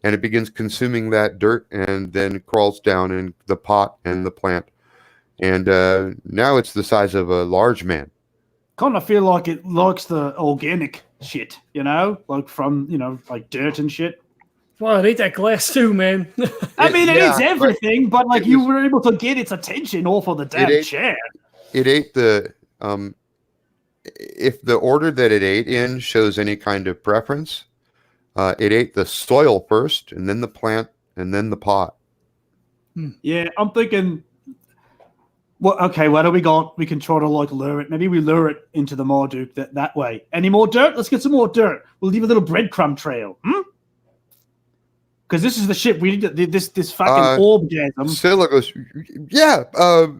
and it begins consuming that dirt and then crawls down in the pot and the plant. And now it's the size of a large man. Kind of feel like it likes the organic shit, like from, like dirt and shit. Well, it ate that glass too, man. I mean, it eats everything, but like you were able to get its attention off of the damn chair. It ate the, if the order that it ate in shows any kind of preference, it ate the soil first, and then the plant, and then the pot. Yeah, I'm thinking, well, okay, what do we got? We can try to like lure it. Maybe we lure it into the Marduk that way. Any more dirt? Let's get some more dirt. We'll leave a little breadcrumb trail. Because this is the ship. We need this fucking orgasm. Scilla goes, yeah,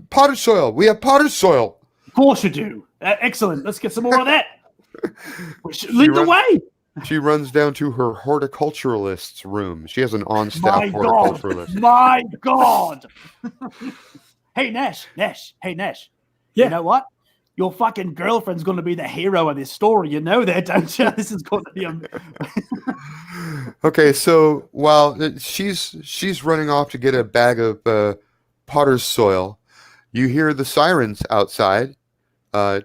potter's soil. We have potter's soil. Of course you do. Excellent. Let's get some more of that. Lead the way. She runs down to her horticulturalist's room. She has an on-staff My God. horticulturalist. My God. Hey, Nash. Hey, Nash. Yeah. You know what? Your fucking girlfriend's going to be the hero of this story. You know that, don't you? This is going to be Okay, so while she's running off to get a bag of potter's soil, you hear the sirens outside.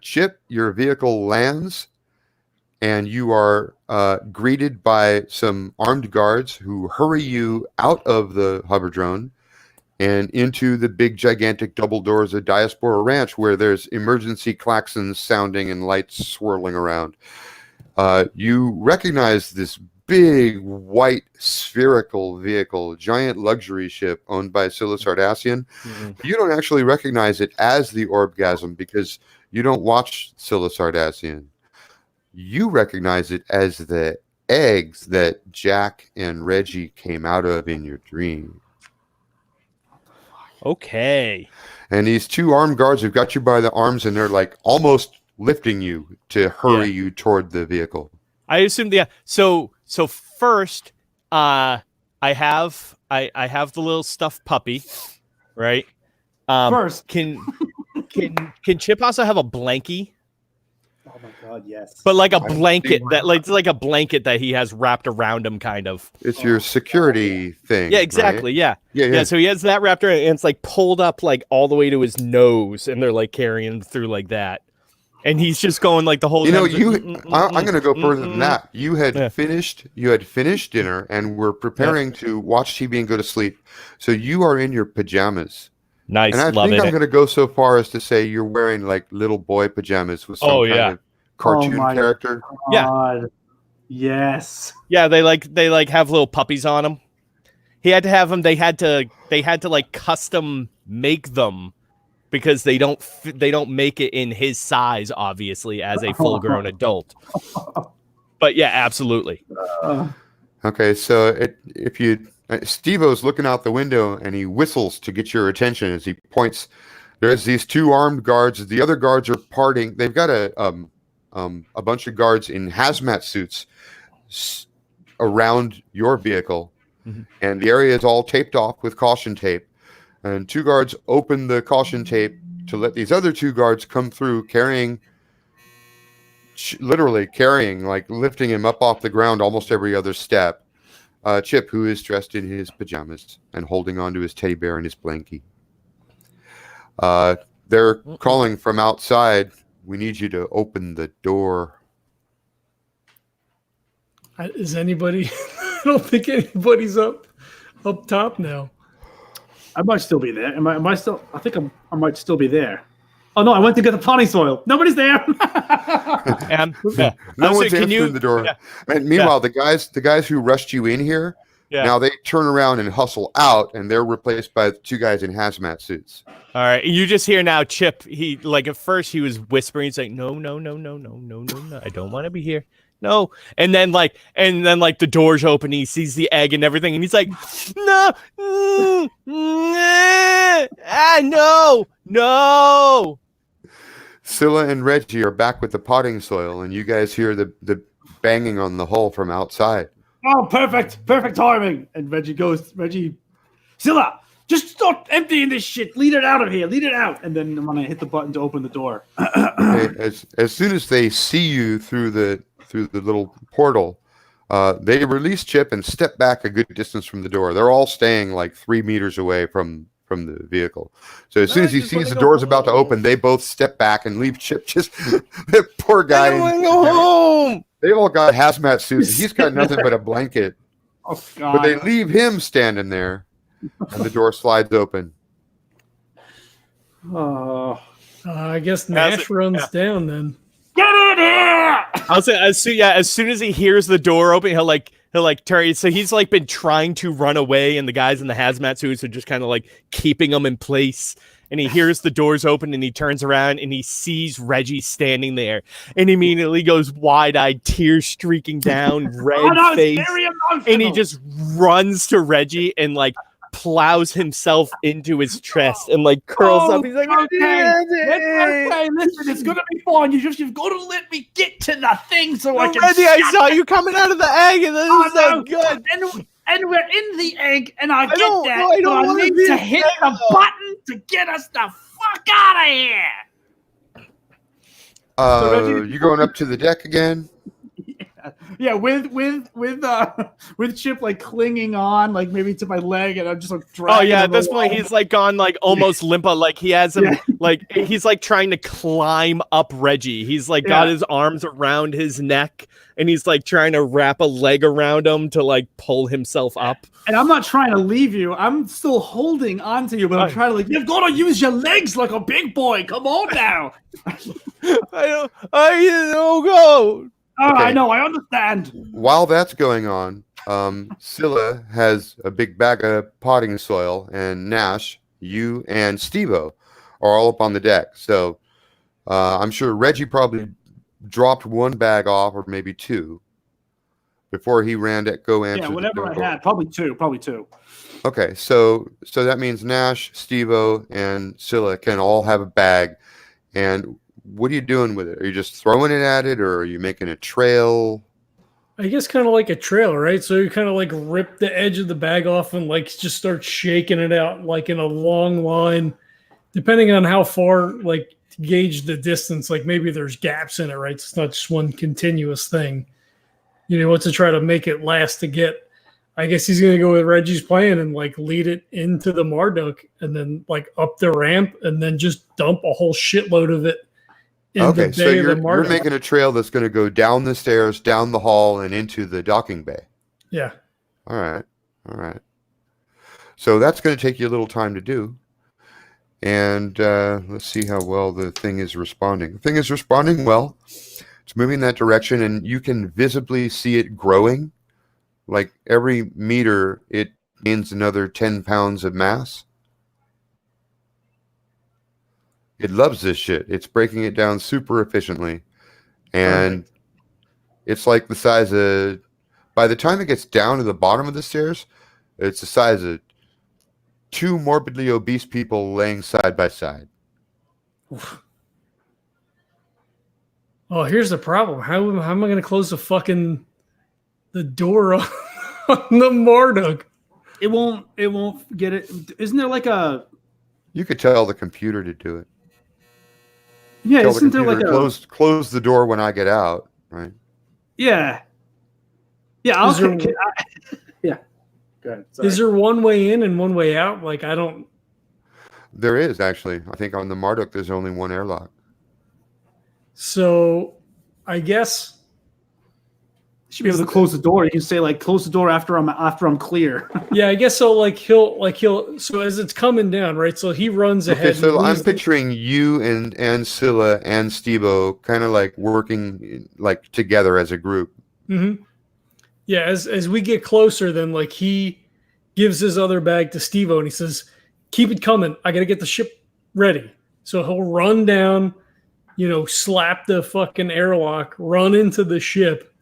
Chip, your vehicle lands, and you are greeted by some armed guards who hurry you out of the hover drone and into the big, gigantic double doors of Diaspora Ranch, where there's emergency klaxons sounding and lights swirling around. You recognize this big, white, spherical vehicle, giant luxury ship owned by Scilla Sardassian. Mhm. You don't actually recognize it as the Orbgasm because you don't watch Scilla Sardassian. You recognize it as the eggs that Jack and Reggie came out of in your dream. Okay. And these two armed guards have got you by the arms, and they're like almost lifting you to hurry you toward the vehicle. I assume So first, I have the little stuffed puppy, right? first. Can Chip also have a blankie? Oh my God, yes. But like a blanket it's like a blanket that he has wrapped around him, kind of. It's your security thing. Yeah, exactly. Right? Yeah. Yeah. So he has that wrapped around, and it's like pulled up like all the way to his nose, and they're like carrying him through like that. And he's just going like the whole You know, time. I'm going to go further than that. You had Yeah. finished dinner and were preparing to watch TV and go to sleep. So you are in your pajamas. Nice, And I love think it. I'm going to go so far as to say you're wearing like little boy pajamas with some kind of cartoon my character. Yeah. God. Yes. Yeah, they have little puppies on them. He had to have them. They had to like custom make them because they don't make it in his size, obviously, as a full grown adult. But yeah, absolutely. Okay, so Steve-o's looking out the window and he whistles to get your attention as he points. There's these two armed guards. The other guards are parting. They've got a bunch of guards in hazmat suits around your vehicle, and the area is all taped off with caution tape. And two guards open the caution tape to let these other two guards come through, literally carrying, like lifting him up off the ground almost every other step. Chip, who is dressed in his pajamas and holding onto his teddy bear and his blankie. They're calling from outside. We need you to open the door. Is anybody? I don't think anybody's up top now. I might still be there. Am I still? I think I might still be there. Oh no! I went to get the potting soil. Nobody's there. No one's answering the door. Yeah. And meanwhile, the guys who rushed you in here, now they turn around and hustle out, and they're replaced by two guys in hazmat suits. All right, you just hear now, Chip. He like at first he was whispering, he's like, no, I don't want to be here. No, and then the doors open, he sees the egg and everything, and he's like, no, no. Scilla and Reggie are back with the potting soil, and you guys hear the banging on the hull from outside. Oh, perfect timing. And Reggie, Scilla, just start emptying this shit. Lead it out of here. Lead it out. And then I'm gonna hit the button to open the door. Okay, as soon as they see you through the little portal, they release Chip and step back a good distance from the door. They're all staying like 3 meters away from the vehicle. So as soon as he sees the door's about to open, they both step back and leave Chip just that poor guy. I want to go home. They all got hazmat suits. He's got nothing but a blanket. Oh God. But they leave him standing there, and the door slides open. Oh. I guess Nash runs down then. Get in here! I'll say as soon as he hears the door open, he'll like turn. So he's like been trying to run away, and the guys in the hazmat suits are just kind of like keeping him in place. And he hears the doors open, and he turns around, and he sees Reggie standing there, and immediately goes wide-eyed, tears streaking down, red face, very emotional. and he just runs to Reggie and like plows himself into his chest and like curls up. He's like, okay, listen, it's gonna be fine. You've got to let me get to the thing so I can. Reggie, I saw you coming out of the egg, and this is not good. And we're in the egg, and I get don't- that. no, I don't but wanna I need be to in hit the egg, the though. button to get us the fuck out of here. Reggie- You going up to the deck again? Yeah, with Chip like clinging on, like maybe to my leg, and I'm just like Oh dragging yeah, him at this point along. he's like gone like almost limpa, like he has him Yeah. like he's like trying to climb up Reggie. He's like got his arms around his neck and he's like trying to wrap a leg around him to like pull himself up. And I'm not trying to leave you. I'm still holding on to you, but I'm trying to like, you've got to use your legs like a big boy. Come on now. I don't go. Oh, Okay. I know. I understand. While that's going on, Scilla has a big bag of potting soil, and Nash, you, and Steve-o are all up on the deck. So I'm sure Reggie probably dropped one bag off, or maybe two, before he ran to go answer. Yeah, the whatever I door. had. Probably two. Okay, so that means Nash, Steve-o, and Scilla can all have a bag. And what are you doing with it? Are you just throwing it at it, or are you making a trail? I guess kind of like a trail, right? So you kind of like rip the edge of the bag off and like just start shaking it out like in a long line, depending on how far, like to gauge the distance. Like maybe there's gaps in it, right? It's not just one continuous thing. You know, to try to make it last to get. I guess he's going to go with Reggie's plan and like lead it into the Marduk and then like up the ramp and then just dump a whole shitload of it. Okay, so you're Marduk. making a trail that's going to go down the stairs, down the hall, and into the docking bay. Yeah. All right. So that's going to take you a little time to do. And let's see how well the thing is responding. The thing is responding well. It's moving in that direction, and you can visibly see it growing. Like every meter, it gains another 10 pounds of mass. It loves this shit. It's breaking it down super efficiently. And it's like the size of, by the time it gets down to the bottom of the stairs, it's the size of two morbidly obese people laying side by side. Oh, here's the problem. How am I going to close the door on the Marduk? It won't get it. Isn't there like a? You could tell the computer to do it. Yeah, Tell the isn't there like computer, a? close the door when I get out, right? Yeah. Yeah. Is Okay. there- Yeah. Go ahead. Sorry. Is there one way in and one way out? Like I don't. There is actually. I think on the Marduk there's only one airlock. So, I guess. You should be able to close the door. You can say like, close the door after I'm clear. Yeah, I guess so. Like he'll. So as it's coming down, right? So he runs ahead. Okay, so he I'm leaves picturing you and Scilla and Steve-o kind of like working like together as a group. Mm-hmm. Yeah, as we get closer, then like he gives his other bag to Steve-o and he says, "Keep it coming. I got to get the ship ready." So he'll run down, slap the fucking airlock, run into the ship,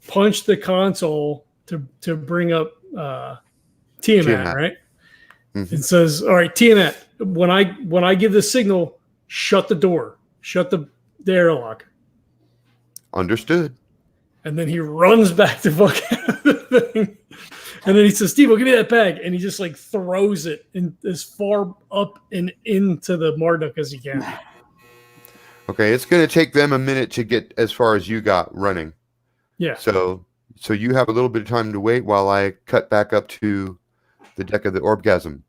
punch the console to bring up Tiamat, right? Mm-hmm. It says, "All right, Tiamat, when I give the signal, shut the door, shut the airlock." Understood. And then he runs back to fuck out of the thing. And then he says, "Steve-o, give me that bag." And he just like throws it in as far up and into the Marduk as he can. Okay, it's going to take them a minute to get as far as you got running. Yeah. So you have a little bit of time to wait while I cut back up to the deck of the Orbgasm.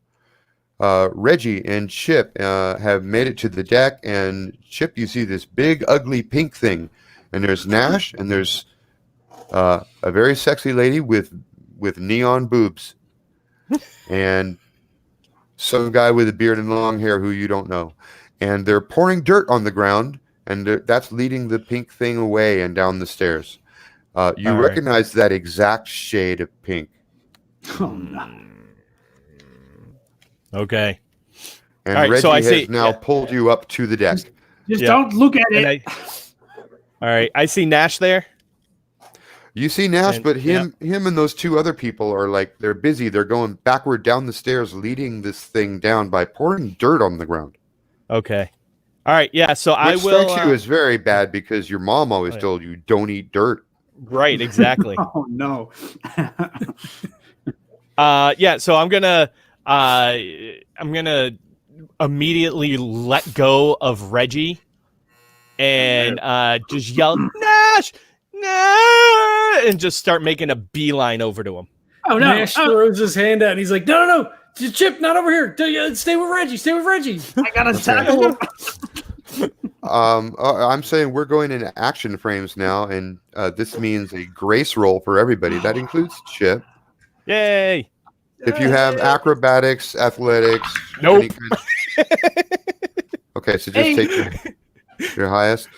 Reggie and Chip have made it to the deck, and Chip, you see this big, ugly pink thing, and there's Nash, and there's a very sexy lady with neon boobs, and some guy with a beard and long hair who you don't know, and they're pouring dirt on the ground, and that's leading the pink thing away and down the stairs. You All recognize that exact shade of pink. Oh no. Okay. And All right, Reggie so I has see- now yeah. pulled you up to the deck. Just Yeah. don't look at And it. all right, I see Nash there. You see Nash, And- but him and those two other people are like, they're busy. They're going backward down the stairs, leading this thing down by pouring dirt on the ground. Okay. All right. Yeah. So I Which will. strikes you as very bad because your mom always Oh, yeah. told you don't eat dirt. Right. Exactly. Oh no. Yeah. So I'm gonna immediately let go of Reggie and just yell Nash, Nash, and just start making a beeline over to him. Oh no. Nash throws his hand out and he's like, no. Chip, not over here. Stay with Reggie. Stay with Reggie. I gotta tackle him. I'm saying we're going into action frames now, and this means a grace roll for everybody. That includes Chip. Yay! If you have acrobatics, athletics, Nope. any kind okay, so just take your highest.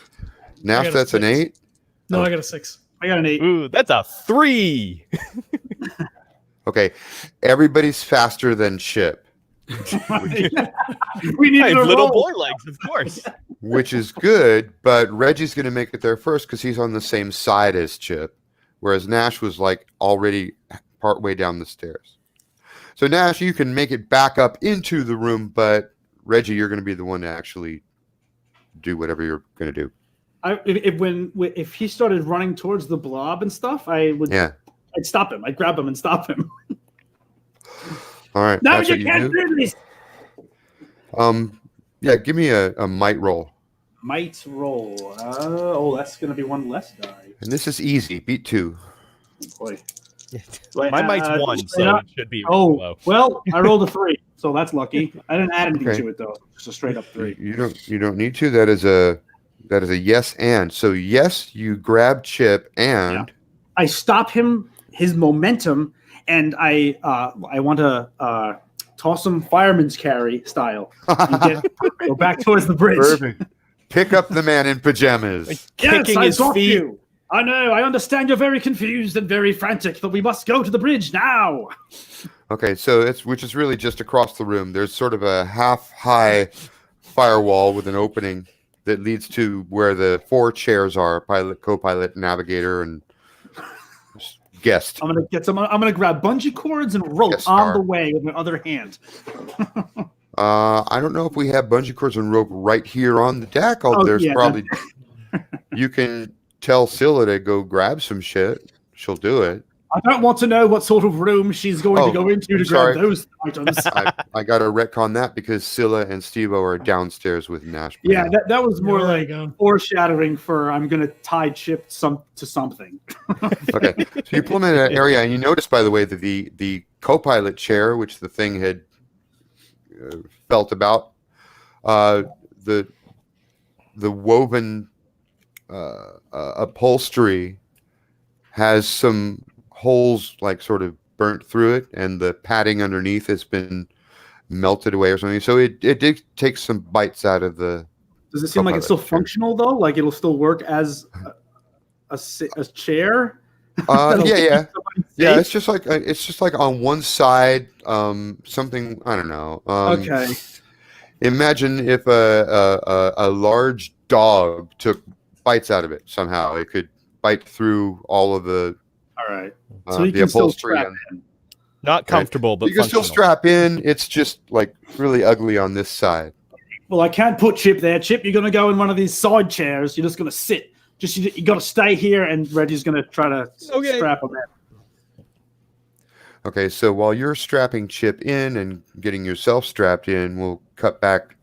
Nash, got a that's an 6. 8. No, I got a 6. I got an 8. Ooh, that's a 3. Okay, everybody's faster than Chip, We need I to have little roll. boy legs, of course. which is good, but Reggie's going to make it there first because he's on the same side as Chip, whereas Nash was like already partway down the stairs. So Nash, you can make it back up into the room, but Reggie, you're going to be the one to actually do whatever you're going to do. If he started running towards the blob and stuff, I'd stop him. I'd grab him and stop him. All right. No, that's you what can't do. do this. Yeah, give me a might roll. Might roll. That's gonna be one less die. And this is easy. Beat 2. Boy. My might's 1, so it should be low. Well, I rolled a 3, so that's lucky. I didn't add anything Okay. to it though. Just a straight up 3. You don't need to. That is a yes and. So yes, you grab Chip and I stop him, his momentum, and I want to toss him fireman's carry style. And go back towards the bridge. perfect. Pick up the man in pajamas. Yes, Kicking I his got feet. you. I know. I understand you're very confused and very frantic, but we must go to the bridge now. Okay, so which is really just across the room. There's sort of a half-high firewall with an opening that leads to where the 4 chairs are: pilot, co-pilot, navigator, and guest. I'm gonna grab bungee cords and rope Yes, on star. the way with my other hand. I don't know if we have bungee cords and rope right here on the deck. There's yeah, probably. You can tell Scilla to go grab some shit. She'll do it. I don't want to know what sort of room she's going to go into to sorry. grab those items. I got to retcon that because Scilla and Steve-o are downstairs with Nash. Yeah, that was more There you like go. foreshadowing for I'm going to tie Chip to something. Okay, so you pull them in an area, and you notice, by the way, that the co-pilot chair, which the thing had felt about, the woven upholstery has some holes like sort of burnt through it, and the padding underneath has been melted away or something. So it did take some bites out of the. Does it seem like it's still functional though? Like it'll still work as a chair? Yeah. It's just like on one side, something I don't know. Okay. Imagine if a large dog took bites out of it somehow. It could bite through all of the. All right. So you the can still upholstery. strap in. Not comfortable, but You can still functional. strap in. It's just like really ugly on this side. Well, I can't put Chip there. Chip, you're going to go in one of these side chairs. You're just going to sit. You got to stay here, and Reggie's going to try to strap him in. Okay, so while you're strapping Chip in and getting yourself strapped in, we'll cut back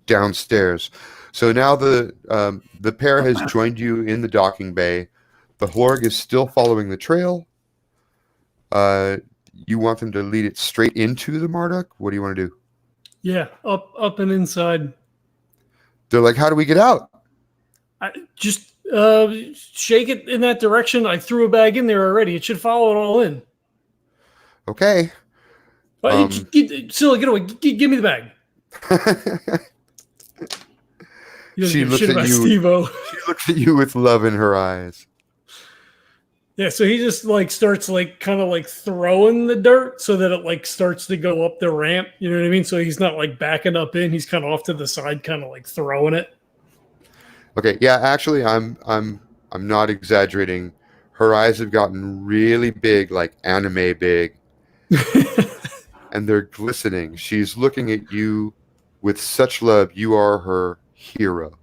downstairs. So now the pair has joined you in the docking bay. The Hlorg is still following the trail. You want them to lead it straight into the Marduk? What do you want to do? Yeah, up and inside. They're like, how do we get out? I just shake it in that direction. I threw a bag in there already. It should follow it all in. Okay. Scilla, get away. Give me the bag. She looks shit at about you. Steve-o. She looks at you with love in her eyes. Yeah, so he just starts kind of throwing the dirt so that it starts to go up the ramp. You know what I mean? So he's not backing up in. He's kind of off to the side, kind of throwing it. Okay, yeah, actually, I'm not exaggerating. Her eyes have gotten really big, like anime big, and they're glistening. She's looking at you with such love. You are her hero.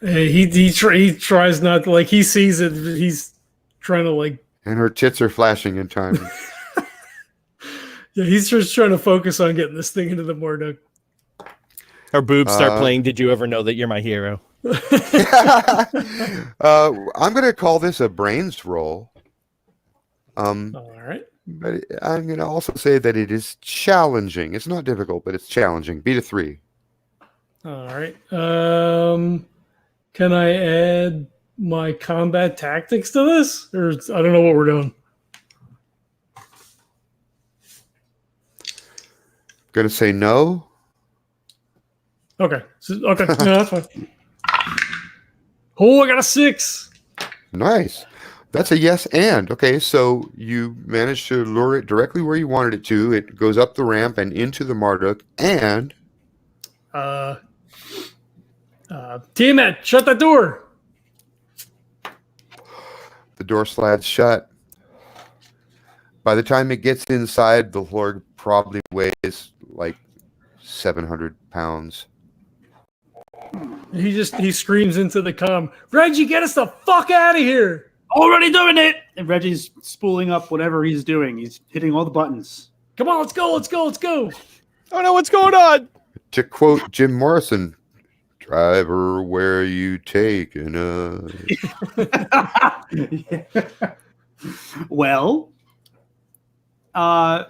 He tries not to, like, he sees it, but he's trying to, like, And her tits are flashing in time. yeah, he's just trying to focus on getting this thing into the Marduk. Her boobs start playing Did You Ever Know That You're My Hero? I'm going to call this a brains roll. All right. But I'm going to also say that it is challenging. It's not difficult, but it's challenging. Beat a 3. All right. Can I add my combat tactics to this? Or I don't know what we're doing. Going to say no. Okay. Okay. No, that's fine. Oh, I got a 6. Nice. That's a yes and. Okay, so you managed to lure it directly where you wanted it to. It goes up the ramp and into the Marduk. And Tiamat, shut that door. the door slides shut. By the time it gets inside, the Hlorg probably weighs like 700 pounds. He screams into the comm, Reggie, get us the fuck out of here. Already doing it! And Reggie's spooling up whatever he's doing. He's hitting all the buttons. Come on, let's go, let's go, let's go. Oh no, what's going on? To quote Jim Morrison, driver, where you taking us? Well, yeah,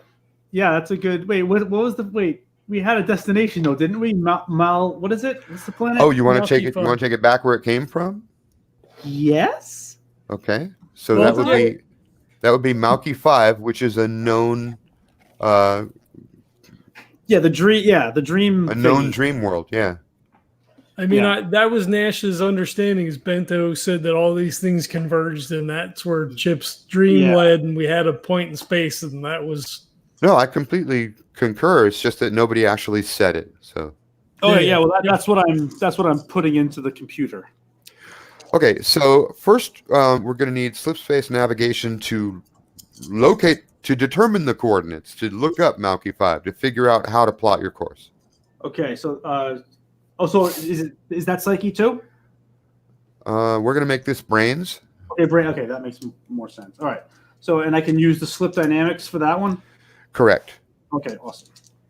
that's a good. Wait, what was the wait? We had a destination though, didn't we? What is it? What's the planet? Oh, you want to take it? You want to take it back where it came from? Yes. Okay, so Well, that would be Malky 5, which is a known, Yeah, the dream. Yeah, the dream. a known thingy. dream world. Yeah. I mean, Yeah. that was Nash's understanding. Is Bento said that all these things converged, and that's where Chip's dream Yeah. led, and we had a point in space, and that was. No, I completely concur. It's just that nobody actually said it. So. Oh Yeah. yeah, well that's what I'm putting into the computer. Okay, so first we're going to need slip space navigation to determine the coordinates, to look up Malky 5, to figure out how to plot your course. Okay, so so is that Psyche too? We're going to make this brains. Okay, brain. Okay, that makes more sense. All right. So and I can use the slip dynamics for that one. Correct. Okay, awesome.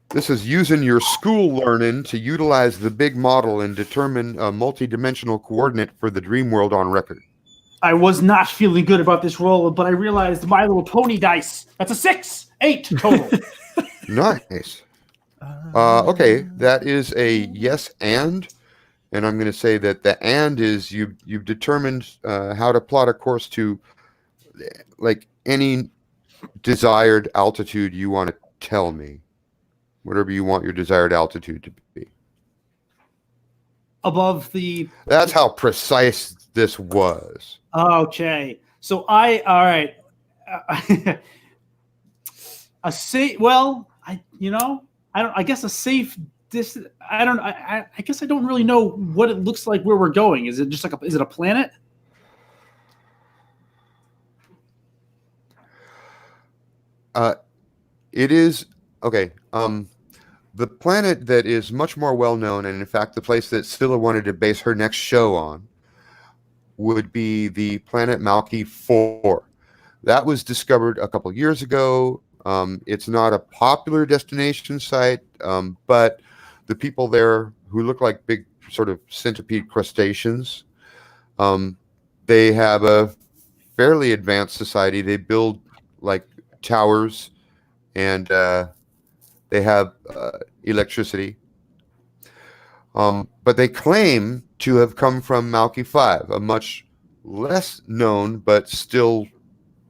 This is using your school learning to utilize the big model and determine a multi-dimensional coordinate for the dream world on record. I was not feeling good about this roll, but I realized My Little Pony dice. That's a 6, 8 total. Nice. Okay, that is a yes and I'm going to say that the and is you've determined how to plot a course to like any desired altitude you want to tell me. Whatever you want your desired altitude to be. Above the. That's how precise this was. Okay. So all right. A safe. Well, I guess a safe distance. I guess I don't really know what it looks like where we're going. Is it just like is it a planet? It is okay. The planet that is much more well known, and in fact, the place that Scilla wanted to base her next show on, would be the planet Malky 4. That was discovered a couple years ago. It's not a popular destination site, but the people there who look like big sort of centipede crustaceans, they have a fairly advanced society. They build like towers and they have electricity. But they claim to have come from Malky 5, a much less known but still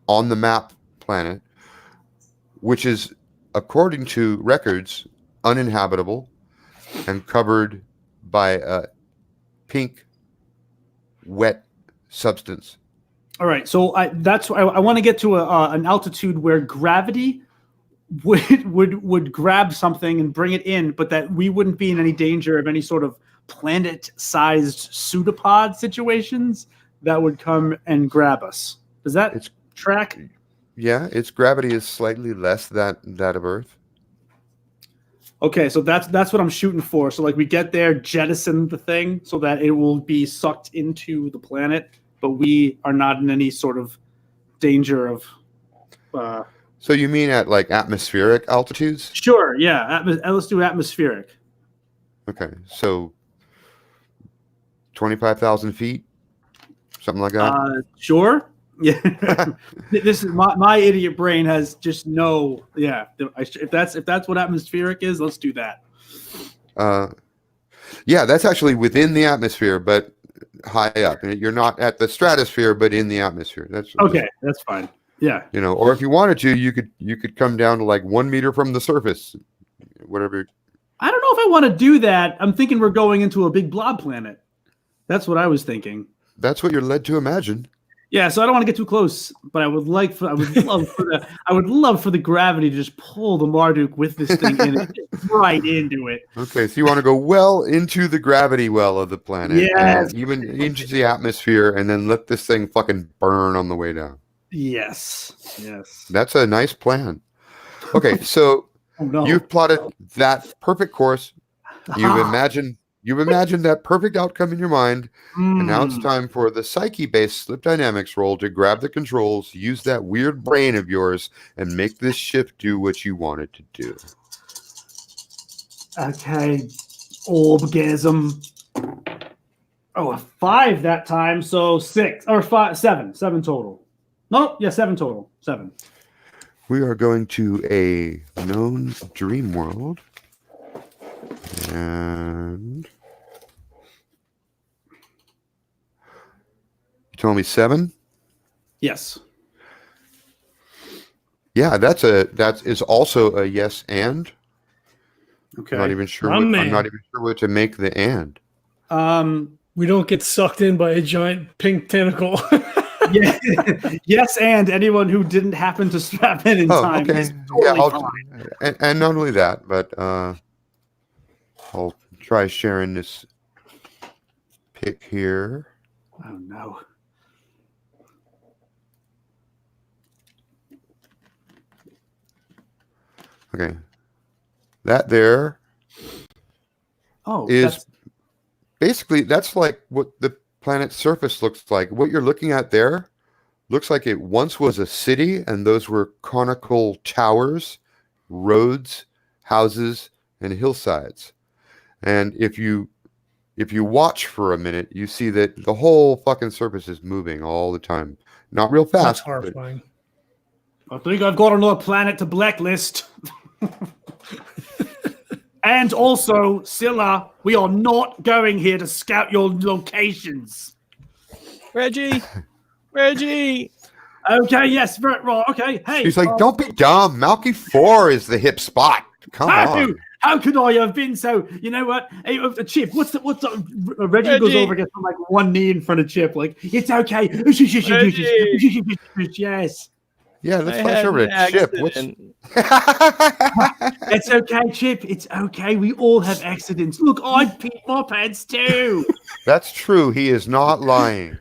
on the map planet, which is, according to records, uninhabitable and covered by a pink, wet substance. All right. So I want to get to an altitude where gravity would grab something and bring it in, but that we wouldn't be in any danger of any sort of planet-sized pseudopod situations that would come and grab us. Does that It's- track? Yeah, its gravity is slightly less than that of Earth. Okay, so that's what I'm shooting for. So like we get there, jettison the thing so that it will be sucked into the planet, but we are not in any sort of danger of. So you mean at like atmospheric altitudes? Sure, yeah. Let's do atmospheric. Okay, so 25,000 feet, something like that. Sure. Yeah. This is my idiot brain has just no. Yeah. If that's what atmospheric is, let's do that. Yeah, that's actually within the atmosphere, but high up. You're not at the stratosphere, but in the atmosphere. That's Okay. That's fine. Yeah. Or if you wanted to, you could come down to like 1 meter from the surface, whatever. I don't know if I want to do that. I'm thinking we're going into a big blob planet. That's what I was thinking. That's what you're led to imagine. Yeah, so I don't want to get too close, but I would love for the gravity to just pull the Marduk with this thing in it, right into it. Okay, so you want to go well into the gravity well of the planet, Yes. even into the atmosphere, and then let this thing fucking burn on the way down. Yes. That's a nice plan. Okay, so Oh no. you've plotted that perfect course. You've Ah. imagined that perfect outcome in your mind, and now it's Mm. time for the psyche-based slip dynamics roll to grab the controls, use that weird brain of yours, and make this ship do what you want it to do. Okay. Orbgasm. Oh, a 5 that time, so 6 or 5, 7 total. No, yeah, 7 total. 7. We are going to a known dream world. And you told me 7? Yes. Yeah, that is also a yes and. Okay. I'm not even sure. My I'm man. not even sure what to make the and. We don't get sucked in by a giant pink tentacle. Yeah. Yes, and anyone who didn't happen to strap in time. Okay. Is totally fine. And not only that, but I'll try sharing this pic here. Oh no. Okay. That there Oh, is basically that's like what the planet's surface looks like. What you're looking at there looks like it once was a city, and those were conical towers, roads, houses, and hillsides. And if you watch for a minute, you see that the whole fucking surface is moving all the time. Not real That's fast. but- horrifying. I think I've got another planet to blacklist. And also, Scilla, we are not going here to scout your locations. Reggie. Okay, yes, right, okay. Hey, He's like, don't be dumb. Malky 4 is the hip spot. Come on. how could I have been so? You know what? Hey, Chip, what's the Reggie goes Reggie. over, gets on like one knee in front of Chip, like it's okay. Yes, Yeah, let's I flash had over an to Chip. What's... accident. it's okay, Chip. It's okay. We all have accidents. Look, I peed my pants too. That's true. He is not lying.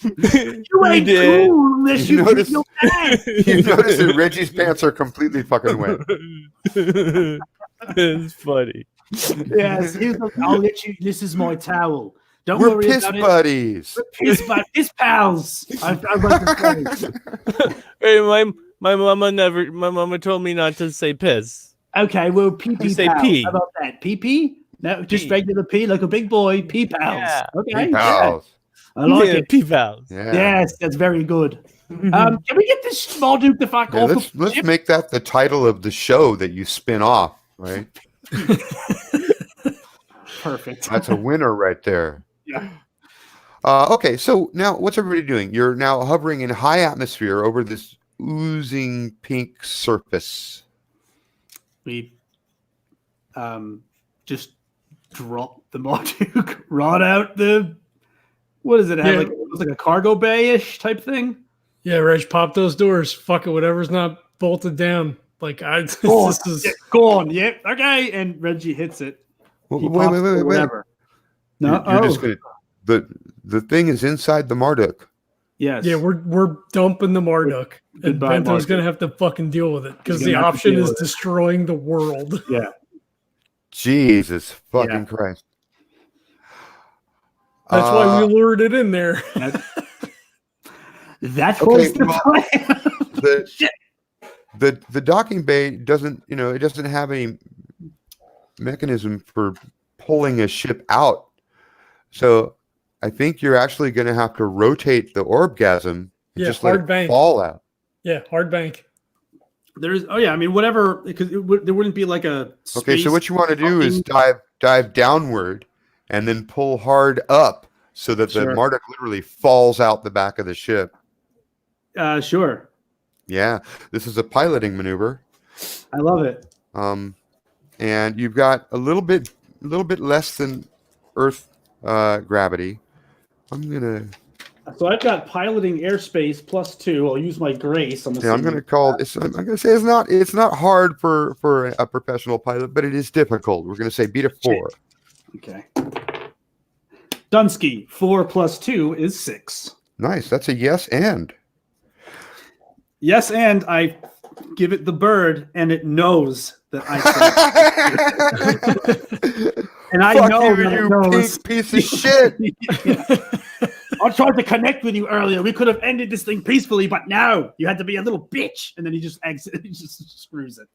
You ain't did. cool unless you notice- pee your pants. You notice that Reggie's pants are completely fucking wet. It's funny. Yes, I'll let you. This is my towel. Don't We're worry piss about it. buddies. Piss pals. I'd like to say. Hey, my mama told me not to say piss. Okay, well, pee You say pals. pee. How about that? Pee? No, just Pee. regular pee, like a big boy. Pee pals. Yeah. Okay. Hey, pals. Yeah, I like Yeah, it. pee pals. Yeah. Yes, that's very good. Can we get this small duke the fuck Yeah, off? let's make that the title of the show that you spin off, right? Perfect. That's a winner right there. Yeah. Okay, so now what's everybody doing? You're now hovering in high atmosphere over this oozing pink surface. We just drop the Marduk right out the. What does it have? Yeah. Like it's like a cargo bay-ish type thing. Yeah, Reg, pop those doors. Fuck it, whatever's not bolted down. Like Go on. this is Yeah, go on. Yep. Okay. And Reggie hits it. He Wait, pops it or wait. Whatever. No. You're just gonna The thing is inside the Marduk. Yes. Yeah, we're dumping the Marduk, and Goodbye, Bento's Marduk. going to have to fucking deal with it because He's the gonna have to option deal is with it. destroying the world. Yeah. Jesus fucking Yeah. Christ. That's why we lured it in there. That Okay, was the well, plan. the docking bay doesn't, it doesn't have any mechanism for pulling a ship out. So I think you're actually going to have to rotate the orbgasm and just let hard it bank. fall out. Yeah, hard bank. There's whatever, because there wouldn't be like a Okay, so space what you want to do is docking- dive downward and then pull hard up so that the Sure. Marduk literally falls out the back of the ship. Sure. Yeah, this is a piloting maneuver. I love it. And you've got a little bit less than Earth gravity. So I've got piloting airspace +2. I'll use my grace. I'm I'm gonna say it's not hard for a professional pilot, but it is difficult. We're gonna say beat a 4. Okay. Dunsky, 4 + 2 is 6. Nice. That's a yes and. Yes, and I give it the bird, and it knows that I said. And I Fuck know you, that it you knows. piece of shit. I tried to connect with you earlier. We could have ended this thing peacefully, but no, you had to be a little bitch. And then he just exits. He just screws it.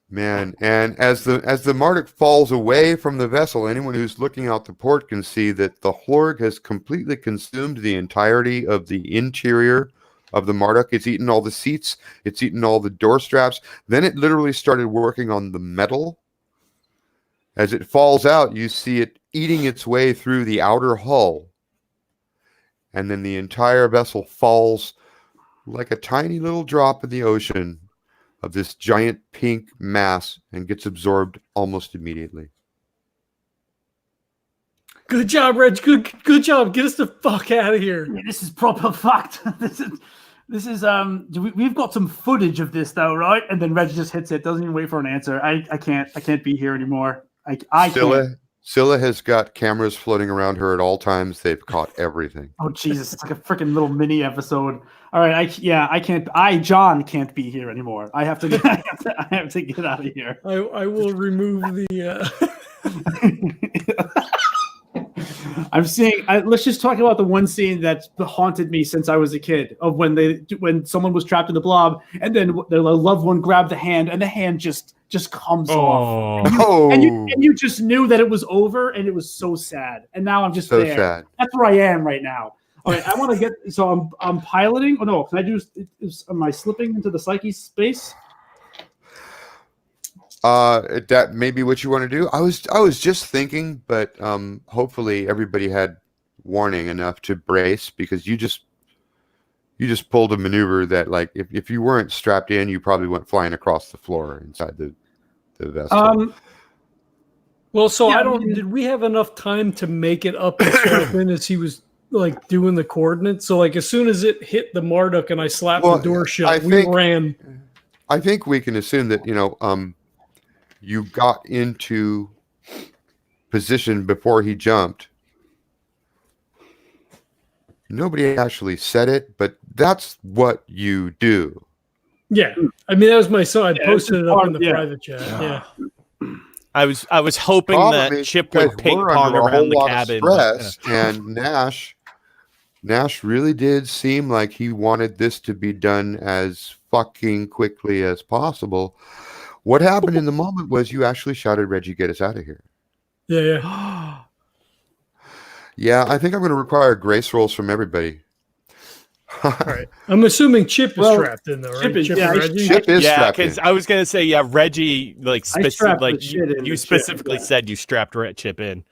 Man, and as the Marduk falls away from the vessel, anyone who's looking out the port can see that the Hlorg has completely consumed the entirety of the interior of the Marduk. It's eaten all the seats. It's eaten all the door straps. Then it literally started working on the metal. As it falls out, you see it eating its way through the outer hull. And then the entire vessel falls like a tiny little drop in the ocean of this giant pink mass and gets absorbed almost immediately. Good job, Reg. Good job. Get us the fuck out of here. Yeah, this is proper fucked. This is we've got some footage of this though, right? And then Reggie just hits it, doesn't even wait for an answer. I can't be here anymore. I can't. Scylla has got cameras floating around her at all times. They've caught everything. Oh Jesus, it's like a freaking little mini episode. All right, John can't be here anymore. I have to get out of here. I will remove the I'm seeing. Let's just talk about the one scene that's haunted me since I was a kid. Of when someone was trapped in the blob, and then their loved one grabbed the hand, and the hand just comes off. And you just knew that it was over, and it was so sad. And now I'm just So there. sad. That's where I am right now. All right, I want to get. So I'm piloting. Oh no, can I do? Am I slipping into the psyche space? That may be what you want to do. I was just thinking, but hopefully everybody had warning enough to brace, because you just pulled a maneuver that, like, if you weren't strapped in, you probably went flying across the floor inside the vessel. Well, so Yeah, did we have enough time to make it up and strap in as he was like doing the coordinates? So like as soon as it hit the Marduk and I slapped the door shut, we ran. I think we can assume that, you got into position before he jumped. Nobody actually said it, but that's what you do. Yeah. I mean, that was my son. I posted it up in the private chat. Yeah. I was hoping Problem that is Chip you would guys ping were pong under a whole around the lot of cabin. stress, and Nash really did seem like he wanted this to be done as fucking quickly as possible. What happened in the moment was you actually shouted, "Reggie, get us out of here." Yeah. Yeah, I think I'm going to require grace rolls from everybody. All right. I'm assuming Chip is strapped in though, right? Chip is- Chip yeah, and I- Reggie? Chip is Yeah, strapped in. because I was gonna say, Reggie, strapped the shit in you with Chip, specifically yeah. said you strapped Chip in.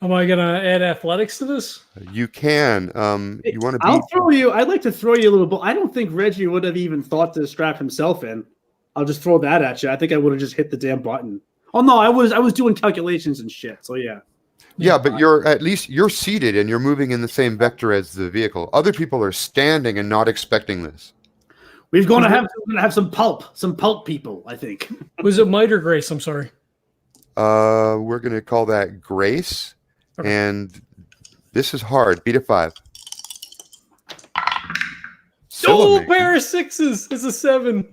Am I gonna add athletics to this? You can. You want to I'll beat? throw you. I'd like to throw you a little bit. I don't think Reggie would have even thought to strap himself in. I'll just throw that at you. I think I would have just hit the damn button. Oh no, I was doing calculations and shit. So yeah. Yeah, but you're seated and you're moving in the same vector as the vehicle. Other people are standing and not expecting this. We're gonna have some pulp people. I think. Was it Might or Grace? I'm sorry. We're gonna call that grace, Okay. and This is hard. Beat a 5. Scilla Oh, makes pair it. of 6s. It's a 7.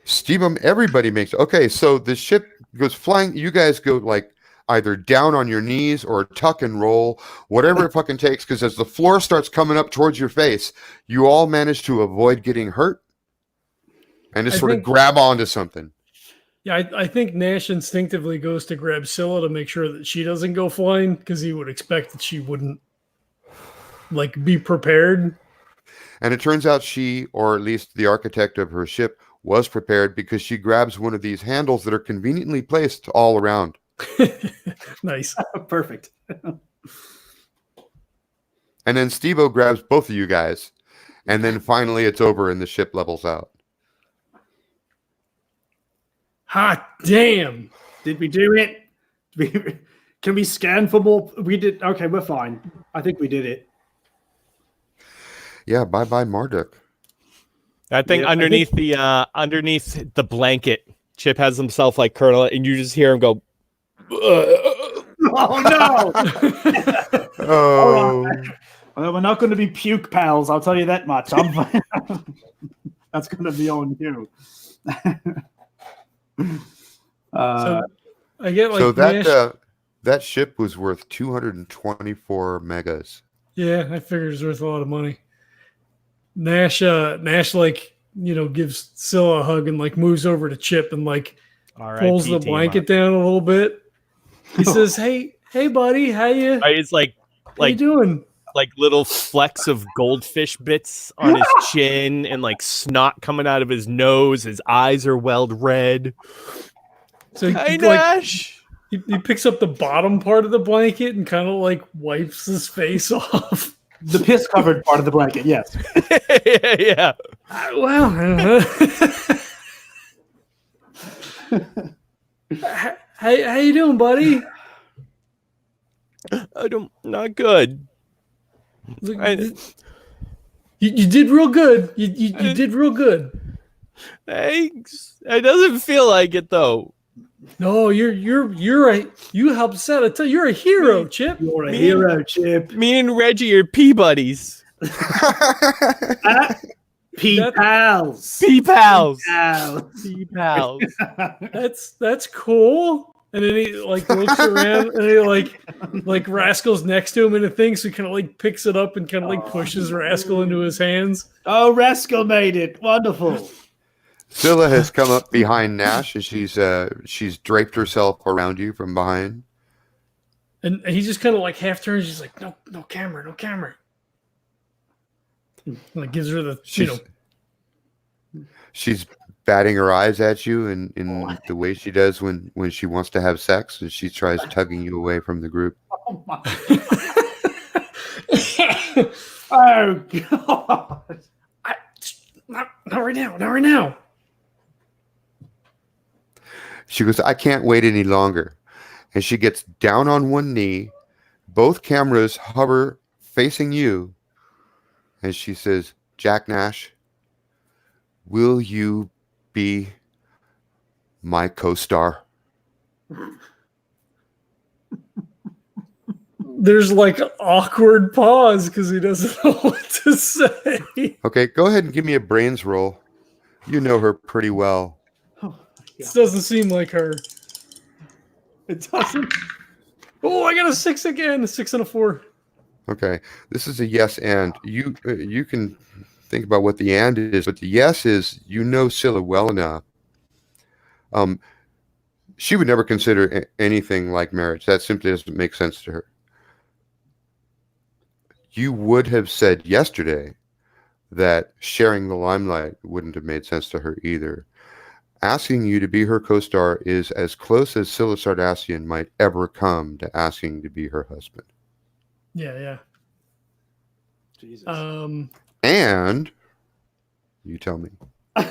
Steve, everybody makes it. Okay, so the ship goes flying. You guys go like either down on your knees or tuck and roll, whatever it fucking takes, because as the floor starts coming up towards your face, you all manage to avoid getting hurt and just sort of grab onto something. Yeah, I think Nash instinctively goes to grab Scilla to make sure that she doesn't go flying because he would expect that she wouldn't like be prepared. And it turns out she, or at least the architect of her ship, was prepared because she grabs one of these handles that are conveniently placed all around. Nice. Perfect. And then Steve-o grabs both of you guys. And then finally it's over and the ship levels out. Hot damn. Did we do it? Can we scan for more? We did. Okay, we're fine. I think we did it. Yeah, bye-bye Marduk. That thing Yeah, underneath the blanket, Chip has himself like curl it, and you just hear him go. Oh no! Oh. Well, we're not going to be puke pals. I'll tell you that much. That's going to be on you. So I get like So Nash, that ship was worth 224 megas. yeah, I figured it's worth a lot of money. Nash like, you know, gives Scilla a hug and like moves over to Chip and like pulls the blanket down a little bit. He says, "Hey, buddy, how you It's like how you doing?" like little flecks of goldfish bits on his chin and like snot coming out of his nose. His eyes are welled red. So he, Hey, like, Nash. he picks up the bottom part of the blanket and kind of like wipes his face off. The piss covered part of the blanket. Yes. Yeah. Wow. How you doing, buddy? Not good. Look, you did real good. You did real good. Thanks. It doesn't feel like it though. No, you helped us out. I tell you, you're a hero, Chip. You're a hero, Chip. Me and Reggie are pea buddies. Pea pals. Pea pals. Pals. Pea pals. That's cool. And then he like looks around and he like Rascal's next to him in a thing, so he kind of like picks it up and kind of like pushes Rascal into his hands. Oh, Rascal made it. Wonderful. Scilla has come up behind Nash and she's draped herself around you from behind. And he just kind of like half turns. She's like, no camera. And like gives her the She's batting her eyes at you in the way she does when she wants to have sex, and she tries tugging you away from the group. Oh my Oh God. not right now. She goes, I can't wait any longer. And she gets down on one knee. Both cameras hover facing you. And she says, Jack Nash, will you be my co-star? There's like an awkward pause because he doesn't know what to say. Okay, go ahead and give me a brains roll. You know her pretty well. This doesn't seem like her. It doesn't. Oh, I got a 6 again. A 6 and a 4. Okay, this is a yes and. You can think about what the and is, but the yes is you know Scilla well enough. She would never consider anything like marriage. That simply doesn't make sense to her. You would have said yesterday that sharing the limelight wouldn't have made sense to her either. Asking you to be her co-star is as close as Scilla Sardassian might ever come to asking to be her husband. Yeah. Jesus. And you tell me. And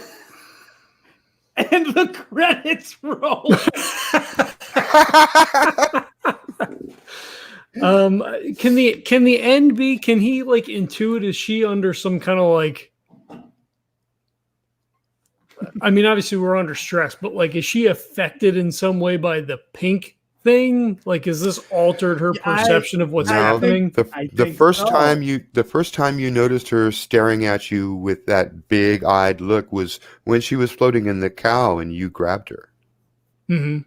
the credits roll. Can the end be? Can he like intuit? Is she under some kind of like? I mean, obviously we're under stress, but like, is she affected in some way by the pink thing? Like, has this altered her perception of what's happening? The first time you noticed her staring at you with that big-eyed look was when she was floating in the cow and you grabbed her. Mm-hmm.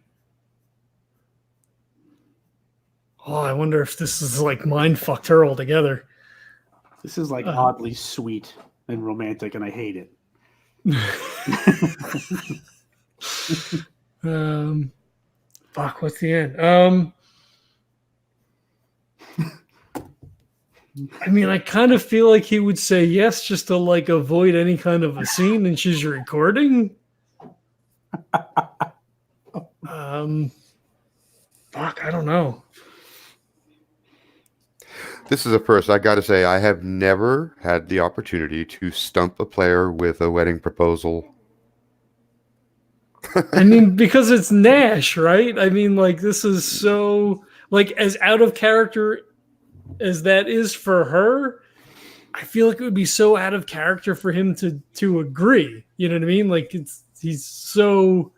Oh, I wonder if this is like mind fucked her altogether. This is like oddly sweet and romantic, and I hate it. Fuck, what's the end? I mean, I kind of feel like he would say yes just to like avoid any kind of a scene, and she's recording. Fuck, I don't know. This is a first. I got to say, I have never had the opportunity to stump a player with a wedding proposal. I mean, because it's Nash, right? I mean, like, this is so, like, as out of character as that is for her, I feel like it would be so out of character for him to agree. You know what I mean? Like, he's so,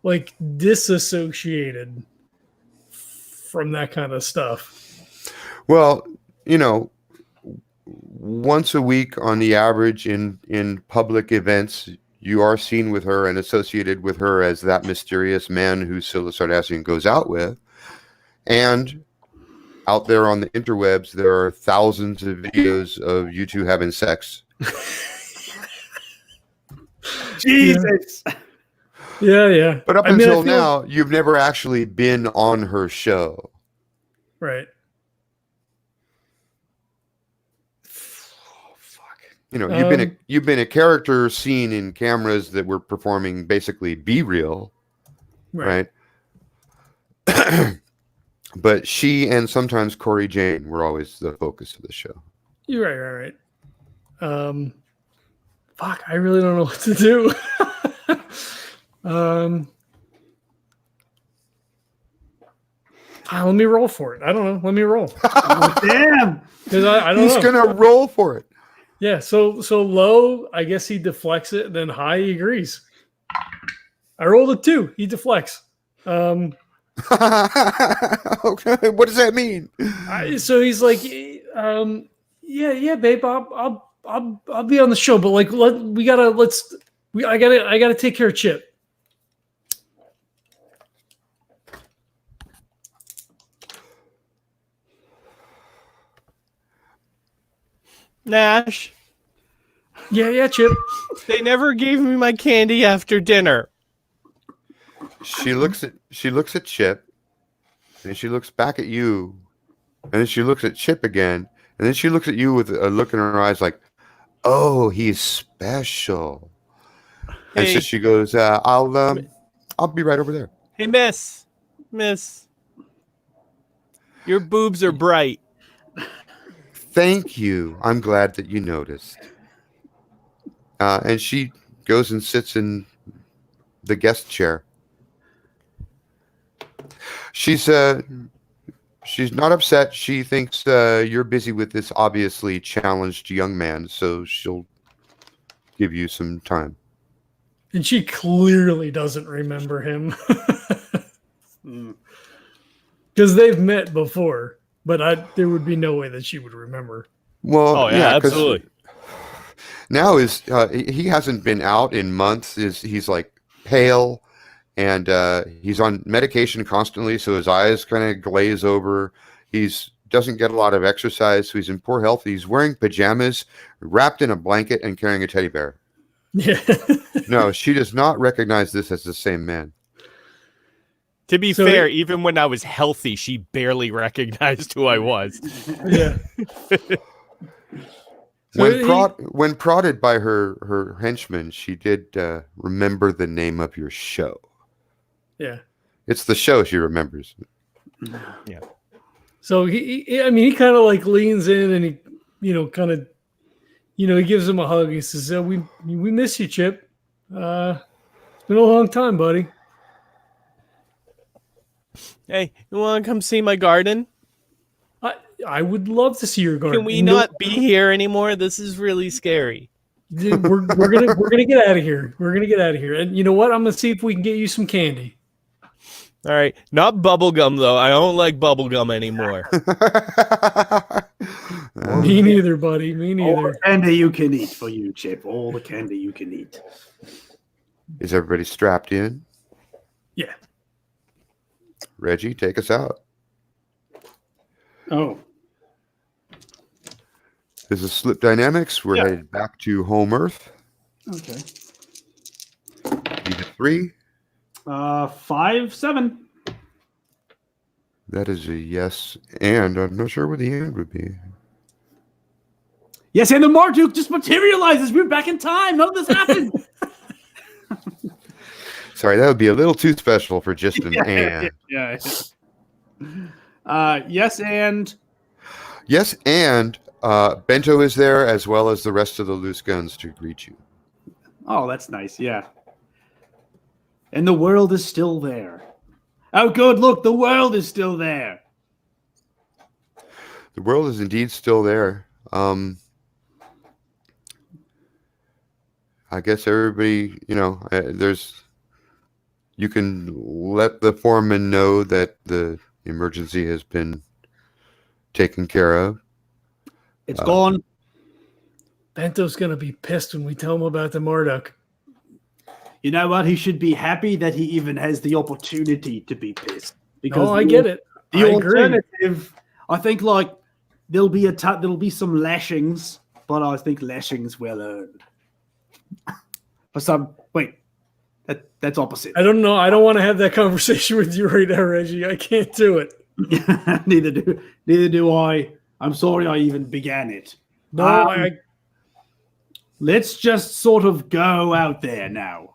like, disassociated from that kind of stuff. Well, you know, once a week on the average in public events, you are seen with her and associated with her as that mysterious man who Scilla Sardassian goes out with. And out there on the interwebs, there are thousands of videos of you two having sex. Jesus. Yeah. But up until now, you've never actually been on her show. Right. You know, you've been a character seen in cameras that were performing basically Be Real, right? But she and sometimes Corey Jane were always the focus of the show. You're right. Fuck, I really don't know what to do. Let me roll for it. I don't know. Let me roll. Damn. Because I don't know. He's gonna roll for it. Yeah, so low, I guess he deflects it, and then high, he agrees. I rolled a 2. He deflects. Okay, what does that mean? So he's like, yeah, babe, I'll be on the show, but like, I gotta take care of Chip. Nash. Yeah, Chip. They never gave me my candy after dinner. She looks at Chip, and she looks back at you, and then she looks at Chip again, and then she looks at you with a look in her eyes like, "Oh, he's special." And so she goes, "I'll be right over there." Hey, Miss, your boobs are bright. Thank you. I'm glad that you noticed. And she goes and sits in the guest chair. She's not upset. She thinks you're busy with this obviously challenged young man, so she'll give you some time. And she clearly doesn't remember him. Because they've met before. But there would be no way that she would remember. Well, yeah, absolutely. Now he hasn't been out in months. He's like pale, and he's on medication constantly, so his eyes kind of glaze over. Doesn't get a lot of exercise, so he's in poor health. He's wearing pajamas, wrapped in a blanket, and carrying a teddy bear. Yeah. No, she does not recognize this as the same man. To be fair, even when I was healthy, she barely recognized who I was. Yeah. When prodded by her henchman, she did remember the name of your show. Yeah. It's the show she remembers. Yeah. So he kind of like leans in and he, he gives him a hug. He says, "We miss you, Chip. It's been a long time, buddy. Hey, you want to come see my garden? I would love to see your garden. Can we not be here anymore? This is really scary. We're gonna get out of here. We're gonna get out of here. And you know what? I'm gonna see if we can get you some candy." All right, not bubblegum though. I don't like bubblegum anymore. Me neither, buddy. Me All neither. the candy you can eat for you, Chip. All the candy you can eat. Is everybody strapped in? Yeah. Reggie, take us out. Oh. This is Slip Dynamics. We're headed back to home Earth. Okay. Need a 3. 5, 7. That is a yes, and I'm not sure what the and would be. Yes, and the Marduk just materializes. We're back in time. None of this happened. Sorry, that would be a little too special for just an and. Yeah. Yes, and Yes, and Bento is there as well as the rest of the loose guns to greet you. oh, that's nice. Yeah. And the world is still there. Oh, good. Look, the world is still there. The world is indeed still there. I guess everybody, you can let the foreman know that the emergency has been taken care of. It's gone. Bento's going to be pissed when we tell him about the Marduk. You know what? He should be happy that he even has the opportunity to be pissed. Because I get it. The I agree. alternative, I think, there'll be some lashings, but I think lashings well earned. That's opposite. I don't know. I don't want to have that conversation with you right now, Reggie. I can't do it. Neither do I. I'm sorry I even began it. No, Let's just sort of go out there now.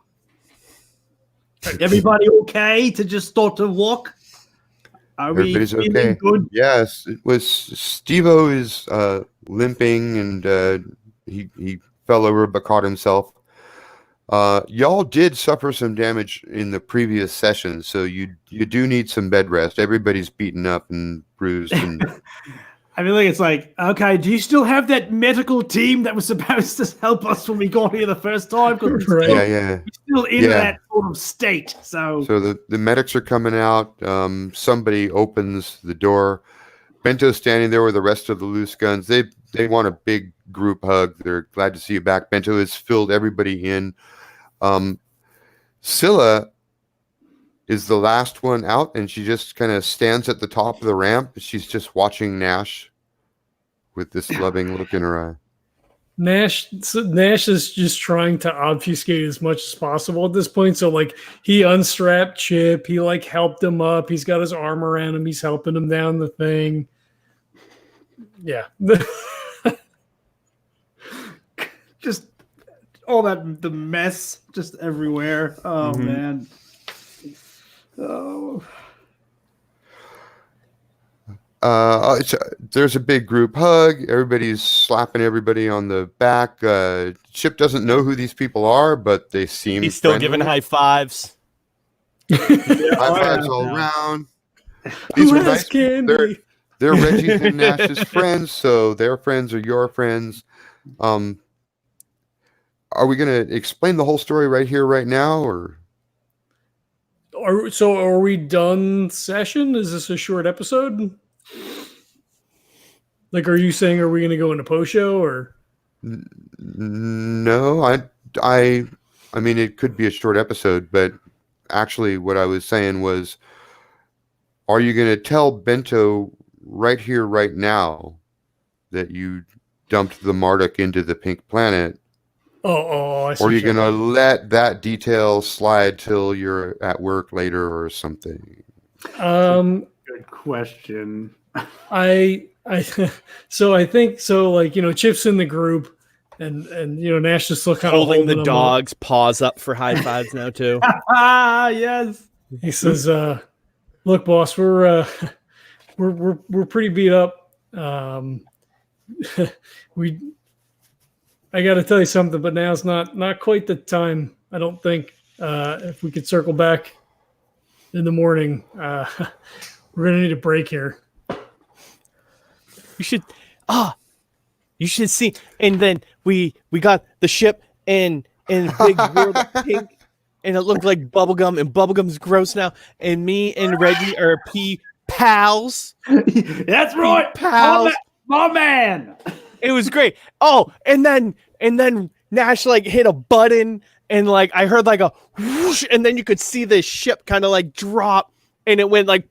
Everybody okay to just start to walk? Are we Everybody's feeling okay. good? Yes, it was Steve-o is limping and he fell over but caught himself. Y'all did suffer some damage in the previous session, so you do need some bed rest. Everybody's beaten up and bruised. And I feel like it's like, okay, do you still have that medical team that was supposed to help us when we got here the first time? Because Right. yeah. we're still in that sort of state. So the medics are coming out. Somebody opens the door. Bento's standing there with the rest of the loose guns. They want a big group hug. They're glad to see you back. Bento has filled everybody in. Scilla is the last one out, and she just kind of stands at the top of the ramp. She's just watching Nash with this loving look in her eye. Nash is just trying to obfuscate as much as possible at this point. So he unstrapped Chip, he helped him up, he's got his arm around him, he's helping him down the thing. Yeah. just all the mess just everywhere. Oh man. Oh. There's a big group hug. Everybody's slapping everybody on the back. Chip doesn't know who these people are, but they seem He's still friendly. giving high fives. High fives all around. These Who are has nice. candy? They're Reggie's and Nash's friends, so their friends are your friends. Are we going to explain the whole story right here, right now, or? Are we done session? Is this a short episode? Are you saying, are we going to go into post show or? No, I mean, it could be a short episode, but actually what I was saying was, are you going to tell Bento right here, right now that you dumped the Marduk into the pink planet? I see. Or are you going to let that detail slide till you're at work later or something? Good question. I think so. Chip's in the group, and Nash just kind of Holding the them dog's paws up for high fives now too. Yes. He says, "Look, boss, we're pretty beat up. I got to tell you something, but now's not quite the time. I don't think. If we could circle back in the morning, we're gonna need a break here." You should see. And then we got the ship and big world of pink, and it looked like bubblegum, and bubblegum's gross now, and me and Reggie are pee pals. That's right, Pals. my man. It was great. Oh, and then Nash like hit a button, and like I heard like a whoosh, and then you could see the ship kind of like drop, and it went like,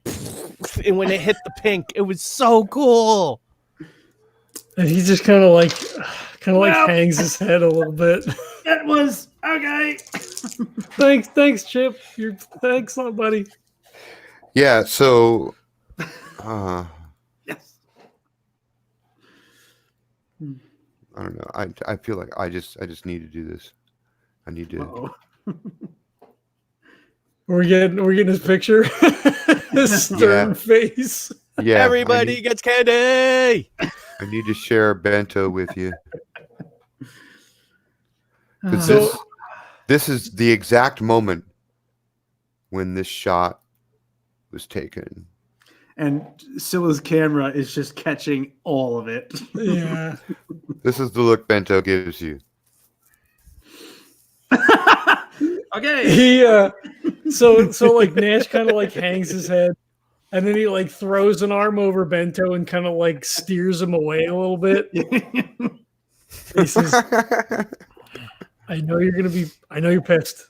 and when it hit the pink, it was so cool. And he just kind of like hangs his head a little bit. That was okay. Thanks, Chip. Thanks, a lot, buddy. Yeah. So, Yes. I don't know. I feel like I just need to do this. I need to. Uh-oh. We're getting his picture. His stern face. Yeah. Everybody gets candy. I need to share a bento with you. Because So- this is the exact moment when this shot was taken. And Scylla's camera is just catching all of it. Yeah. This is the look bento gives you. Okay. He so like Nash kind of like hangs his head, and then he like throws an arm over Bento and kind of like steers him away a little bit. He says, I know you're pissed.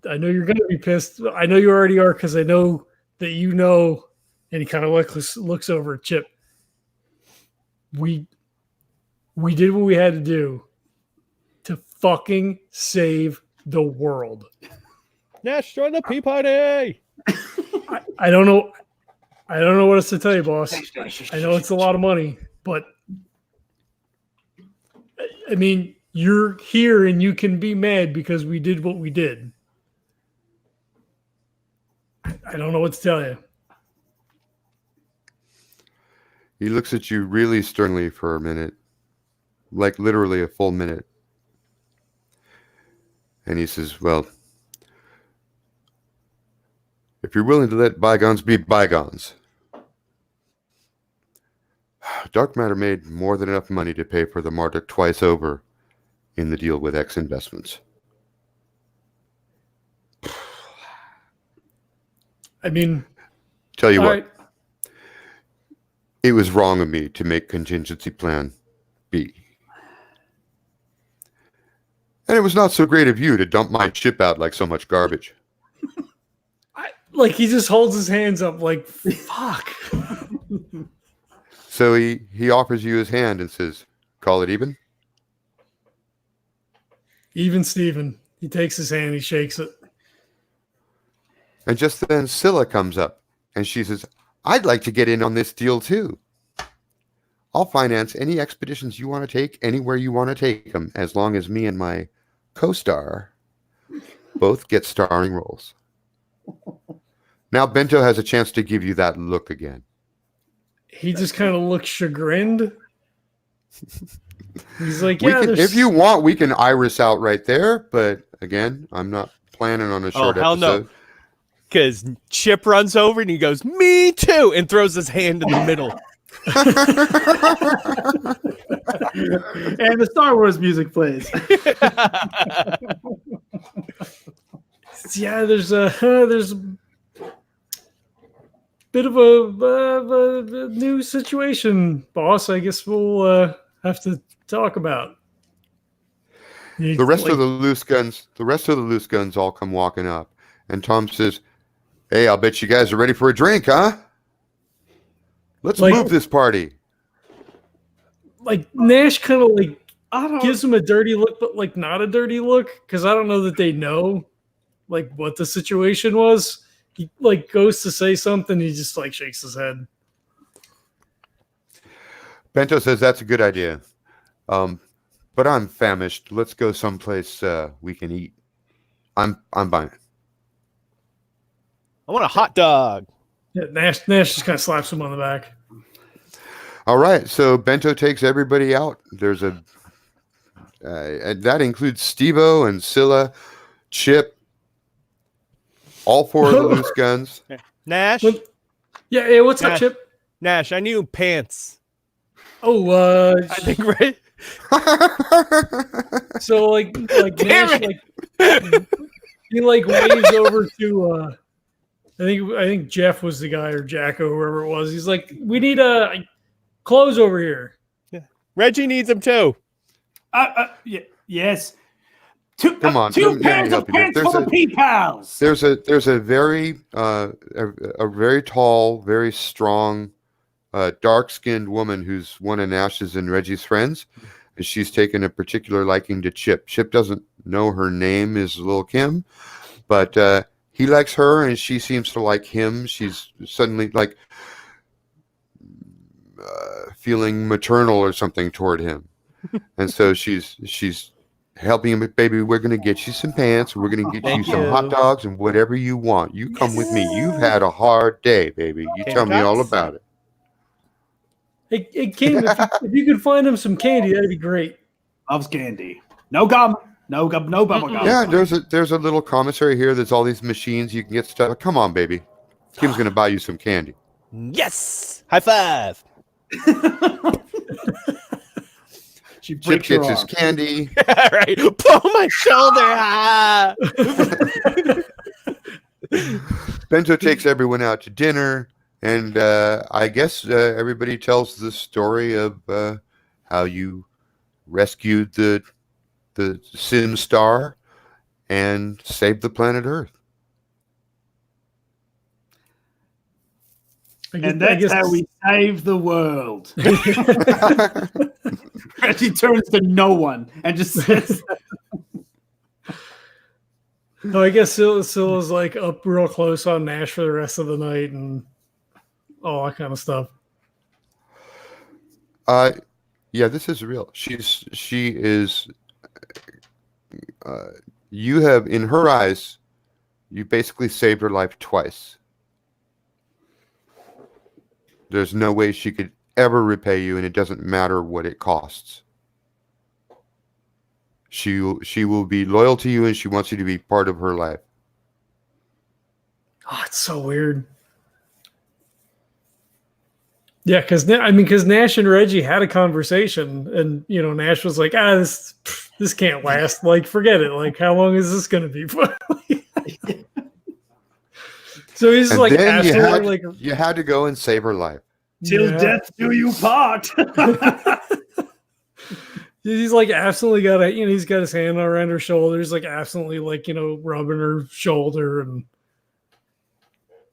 I know you're gonna be pissed. I know you already are, because I know that you know. And he kind of looks over at Chip. We did what we had to do to fucking save the world. Nash, join the pee party. I don't know what else to tell you, boss. I know it's a lot of money, but I mean, you're here and you can be mad because we did what we did. I don't know what to tell you. He looks at you really sternly for a minute, like literally a full minute. And he says, well, if you're willing to let bygones be bygones, Dark Matter made more than enough money to pay for the Marduk twice over in the deal with X Investments. I mean, Tell you all what, right. it was wrong of me to make contingency plan B. And it was not so great of you to dump my ship out like so much garbage. Like he just holds his hands up like, fuck. So he offers you his hand and says, call it even? Even Steven. He takes his hand, he shakes it. And just then Scilla comes up and she says, I'd like to get in on this deal too. I'll finance any expeditions you want to take, anywhere you want to take them, as long as me and my co-star both get starring roles. Now Bento has a chance to give you that look again. He just kind of looks chagrined. He's like, yeah, If you want, we can iris out right there. But again, I'm not planning on a short hell no. episode. Because Chip runs over and he goes, me too, and throws his hand in the middle. And the Star Wars music plays. Yeah, there's a bit of a new situation, boss. I guess we'll have to talk about. The rest of the loose guns all come walking up, and Tom says, "Hey, I'll bet you guys are ready for a drink, huh? Let's move this party." Like Nash kind of like gives him a dirty look, but like not a dirty look, because I don't know that they know like what the situation was. He like goes to say something, he just like shakes his head. Bento says that's a good idea, but I'm famished. Let's go someplace we can eat. I'm buying. I want a hot dog. Yeah, Nash just kind of slaps him on the back. All right, so Bento takes everybody out. There's that includes Steve-o and Scilla, Chip, all four of the loose guns. Nash? Yeah, what's up, Chip? Nash, I need pants. Oh, I think, right? so like Damn Nash, it. like He like waves over to I think Jeff was the guy, or Jacko, whoever it was. He's like, we need clothes over here. Yeah. Reggie needs them too. Yes. Come on, two let me pairs help of you. pants for the pee-pals. There's a very a very tall, very strong, dark-skinned woman who's one of Nash's and Reggie's friends, and she's taken a particular liking to Chip. Chip doesn't know her name is Lil Kim, but he likes her, and she seems to like him. She's suddenly like feeling maternal or something toward him, and so she's helping him. Baby, we're gonna get you some pants. We're gonna get you some hot dogs and whatever you want. You come with me. You've had a hard day, baby. You tell me all about it. Hey, Kim, if you could find him some candy, that'd be great. Loves candy. No gum. No bubble gum. Yeah, there's a little commissary here. There's all these machines you can get stuff. Come on, baby. Kim's gonna buy you some candy. Yes. High five. She Chip gets his candy. Right. Pull my shoulder. Ah. Bento takes everyone out to dinner, and I guess everybody tells the story of how you rescued the Sim Star and saved the planet Earth. And that's how we save the world. Reggie turns to no one and just says, No, I guess Scylla's like up real close on Nash for the rest of the night and all that kind of stuff. Yeah, this is real. She is. You have, in her eyes, you basically saved her life twice. There's no way she could ever repay you, and it doesn't matter what it costs. She will be loyal to you, and she wants you to be part of her life. Oh, it's so weird. Yeah, because Nash and Reggie had a conversation, and Nash was like, this can't last. Like, forget it. Like, how long is this going to be for? So he's And like, then absolutely, you had to go and save her life. till death do you part. He's like absolutely got he's got his hand around her shoulder. He's like absolutely like, rubbing her shoulder, and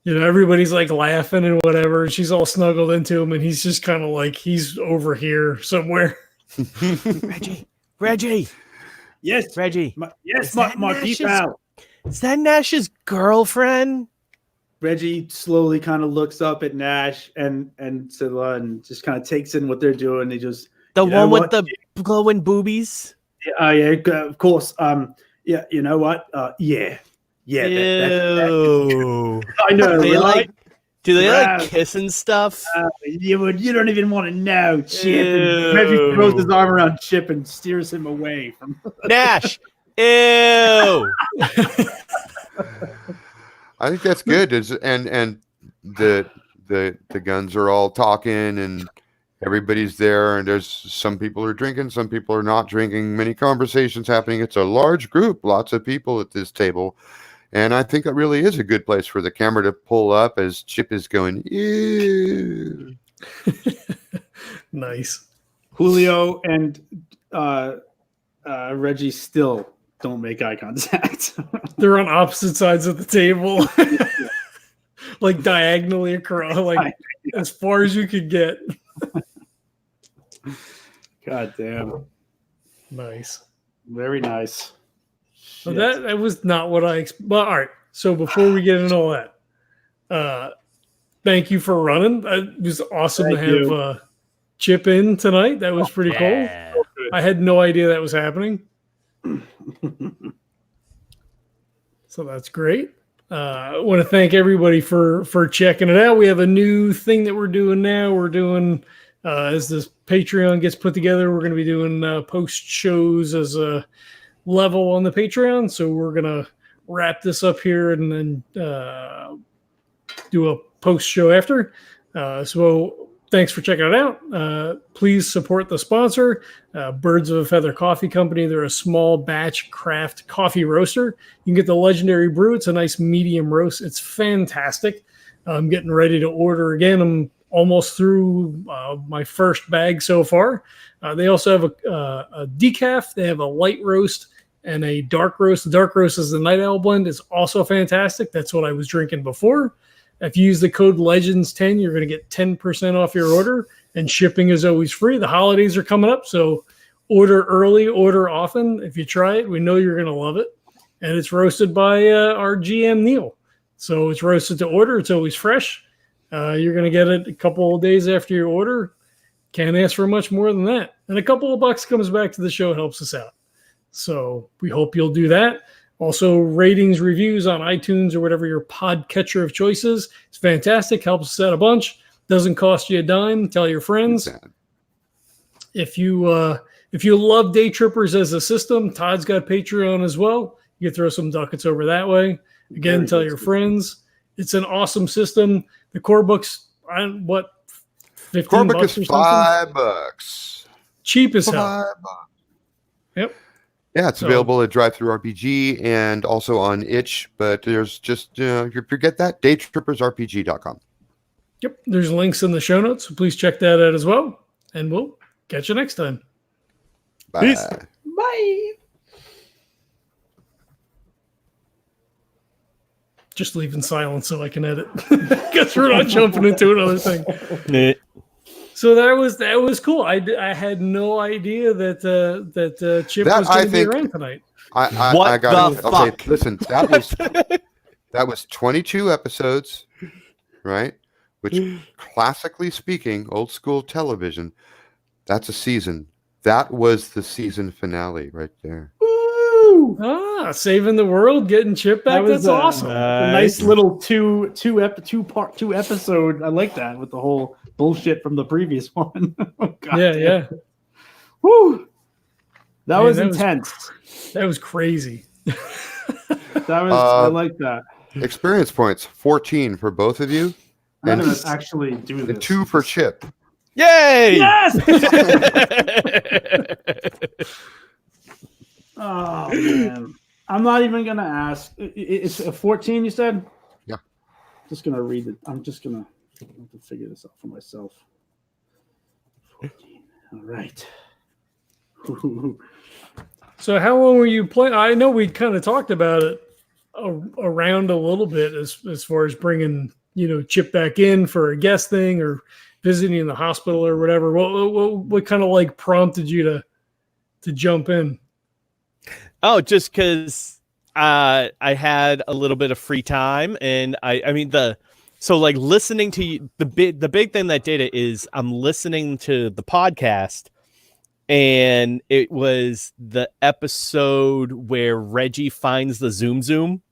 everybody's like laughing and whatever. And she's all snuggled into him, and he's just kind of like he's over here somewhere. Reggie. Yes, Reggie. my Nash's- pee-pal. Is that Nash's girlfriend? Reggie slowly kind of looks up at Nash and Scilla and just kind of takes in what they're doing. He just The you know one what? with the glowing boobies? yeah, of course. Yeah, you know what? Yeah. Ew. I know, Do they right? do they Right. like kiss and stuff? You don't even want to know, Chip. And Ew. Reggie throws his arm around Chip and steers him away from. Nash. Ew. I think that's good. And the guns are all talking, and everybody's there, and there's some people are drinking, some people are not drinking, many conversations happening. It's a large group, lots of people at this table. And I think it really is a good place for the camera to pull up as Chip is going, ew. Nice. Julio and Reggie still don't make eye contact. They're on opposite sides of the table, like diagonally across, like as far as you could get. God damn. Nice. Very nice. Well, Shit. that was not what I expected. But all right. So before we get into all that, thank you for running. It was awesome Thank to have you. Chip in tonight. That was pretty cool. I had no idea that was happening. So that's great. I want to thank everybody for checking it out. We have a new thing that we're doing now. We're doing as this Patreon gets put together, we're going to be doing post shows as a level on the Patreon. So we're going to wrap this up here and then do a post show after. So thanks for checking it out. Please support the sponsor, Birds of a Feather Coffee Company. They're a small batch craft coffee roaster. You can get the legendary brew. It's a nice medium roast. It's fantastic. I'm getting ready to order again. I'm almost through my first bag so far. They also have a decaf. They have a light roast and a dark roast. The dark roast is the Night Owl blend. It's also fantastic. That's what I was drinking before. If you use the code LEGENDS10, you're going to get 10% off your order, and shipping is always free. The holidays are coming up, so order early, order often. If you try it, we know you're going to love it. And it's roasted by our GM, Neil. So it's roasted to order. It's always fresh. You're going to get it a couple of days after your order. Can't ask for much more than that. And a couple of bucks comes back to the show, helps us out. So we hope you'll do that. Also, ratings, reviews on iTunes or whatever your podcatcher of choice is. It's fantastic. Helps us out a bunch. Doesn't cost you a dime. Tell your friends. If you love Day Trippers as a system, Todd's got Patreon as well. You can throw some ducats over that way. Again, tell your friends. It's an awesome system. The core book's, what, 15 Core book bucks is or something? $5. Cheap as hell. $5. Yep. Yeah, it's available at Drive-Thru RPG and also on itch, but there's just, if you forget that, DayTrippersRPG.com. Yep. There's links in the show notes, so please check that out as well. And we'll catch you next time. Bye. Peace. Bye. Just leave in silence so I can edit. Because we're not jumping into another thing. So that was cool. I had no idea that Chip was going to be around tonight. I got it. Fuck? Okay, listen, that was 22 episodes, right? Which, classically speaking, old school television, that's a season. That was the season finale right there. Woo! Saving the world, getting Chip back. That's awesome. A nice little two episode. I like that with the whole bullshit from the previous one. God yeah, damn. yeah. Woo! That was intense. That was crazy. That was. I like that. Experience points 14 for both of you, I'm and gonna actually do this. 2 for Chip. Yay! Yes. Oh man, I'm not even gonna ask. It's a 14. You said. Yeah. Just gonna read it. I'm just gonna have to figure this out for myself. 14. All right. So how long were you playing? I know we kind of talked about it around a little bit as far as bringing Chip back in for a guest thing or visiting in the hospital or whatever. What kind of like prompted you to jump in? Oh, just because I had a little bit of free time, and so listening to the big thing that did it is I'm listening to the podcast, and it was the episode where Reggie finds the Zoom.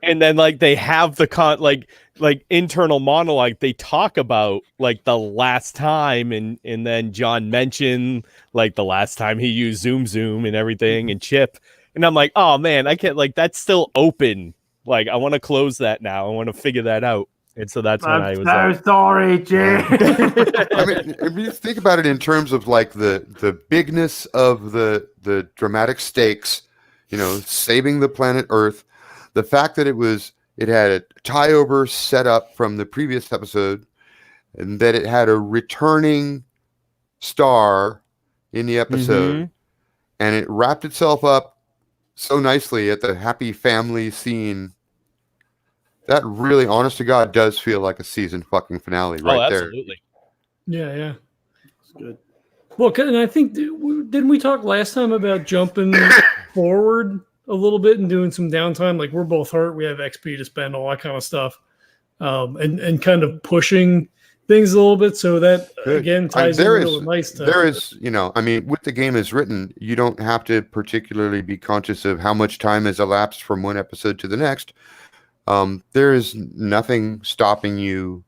And then they have the internal monologue. They talk about the last time, and then John mentioned the last time he used Zoom and everything, and Chip. And I'm like, oh man, I can't that's still open. I want to close that now. I want to figure that out. And so that's when I was so sorry, Jay. I mean, if you think about it in terms of the bigness of the dramatic stakes, saving the planet Earth. The fact that it had a tie-over set up from the previous episode, and that it had a returning star in the episode, and it wrapped itself up so nicely at the happy family scene. That really, honest to God, does feel like a season fucking finale right there. Absolutely. Yeah. It's good. Well, and I think didn't we talk last time about jumping forward a little bit and doing some downtime? We're both hurt, we have XP to spend, all that kind of stuff, and kind of pushing things a little bit. So that again ties in really nice. There is, with the game as written, you don't have to particularly be conscious of how much time has elapsed from one episode to the next. There is nothing stopping you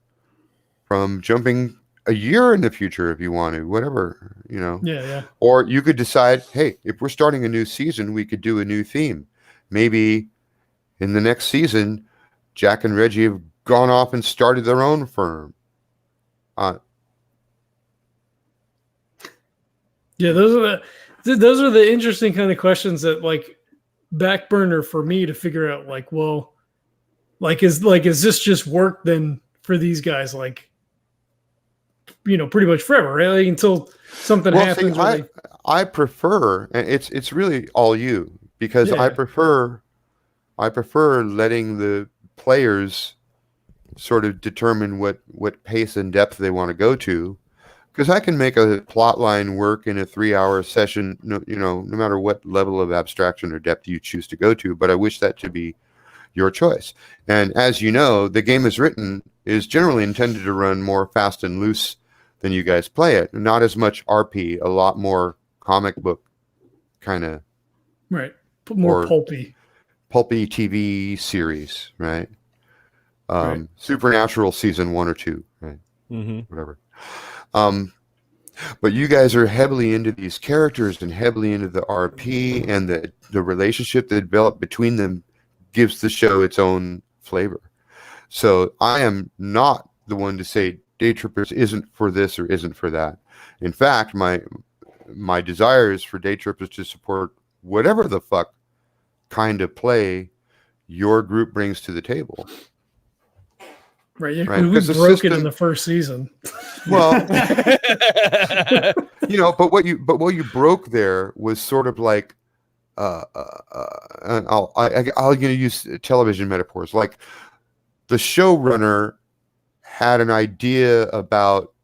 from jumping a year in the future if you want to, whatever, Yeah. Or you could decide, hey, if we're starting a new season, we could do a new theme. Maybe in the next season, Jack and Reggie have gone off and started their own firm. Yeah, those are the interesting kind of questions that like back burner for me to figure out. Like, well, is this just work then for these guys? Like, pretty much forever, right? Like, until something happens. See, I prefer, and it's really all you, because Yeah. I prefer letting the players sort of determine what pace and depth they want to go to, because I can make a plot line work in a 3-hour session, no matter what level of abstraction or depth you choose to go to. But I wish that to be your choice. And as you know, the game is written is generally intended to run more fast and loose than you guys play it. Not as much RP, a lot more comic book kind of, right, more pulpy TV series, right? Supernatural season 1 or 2, right? Whatever. But you guys are heavily into these characters and heavily into the RP, and the relationship that developed between them gives the show its own flavor. So I am not the one to say DayTrippers isn't for this or isn't for that. In fact, my desire is for DayTrippers to support whatever the fuck kind of play your group brings to the table. Right, yeah, right? We broke it in the first season. Well, but what you broke there was sort of like, and I'm going to use television metaphors. Like the showrunner had an idea about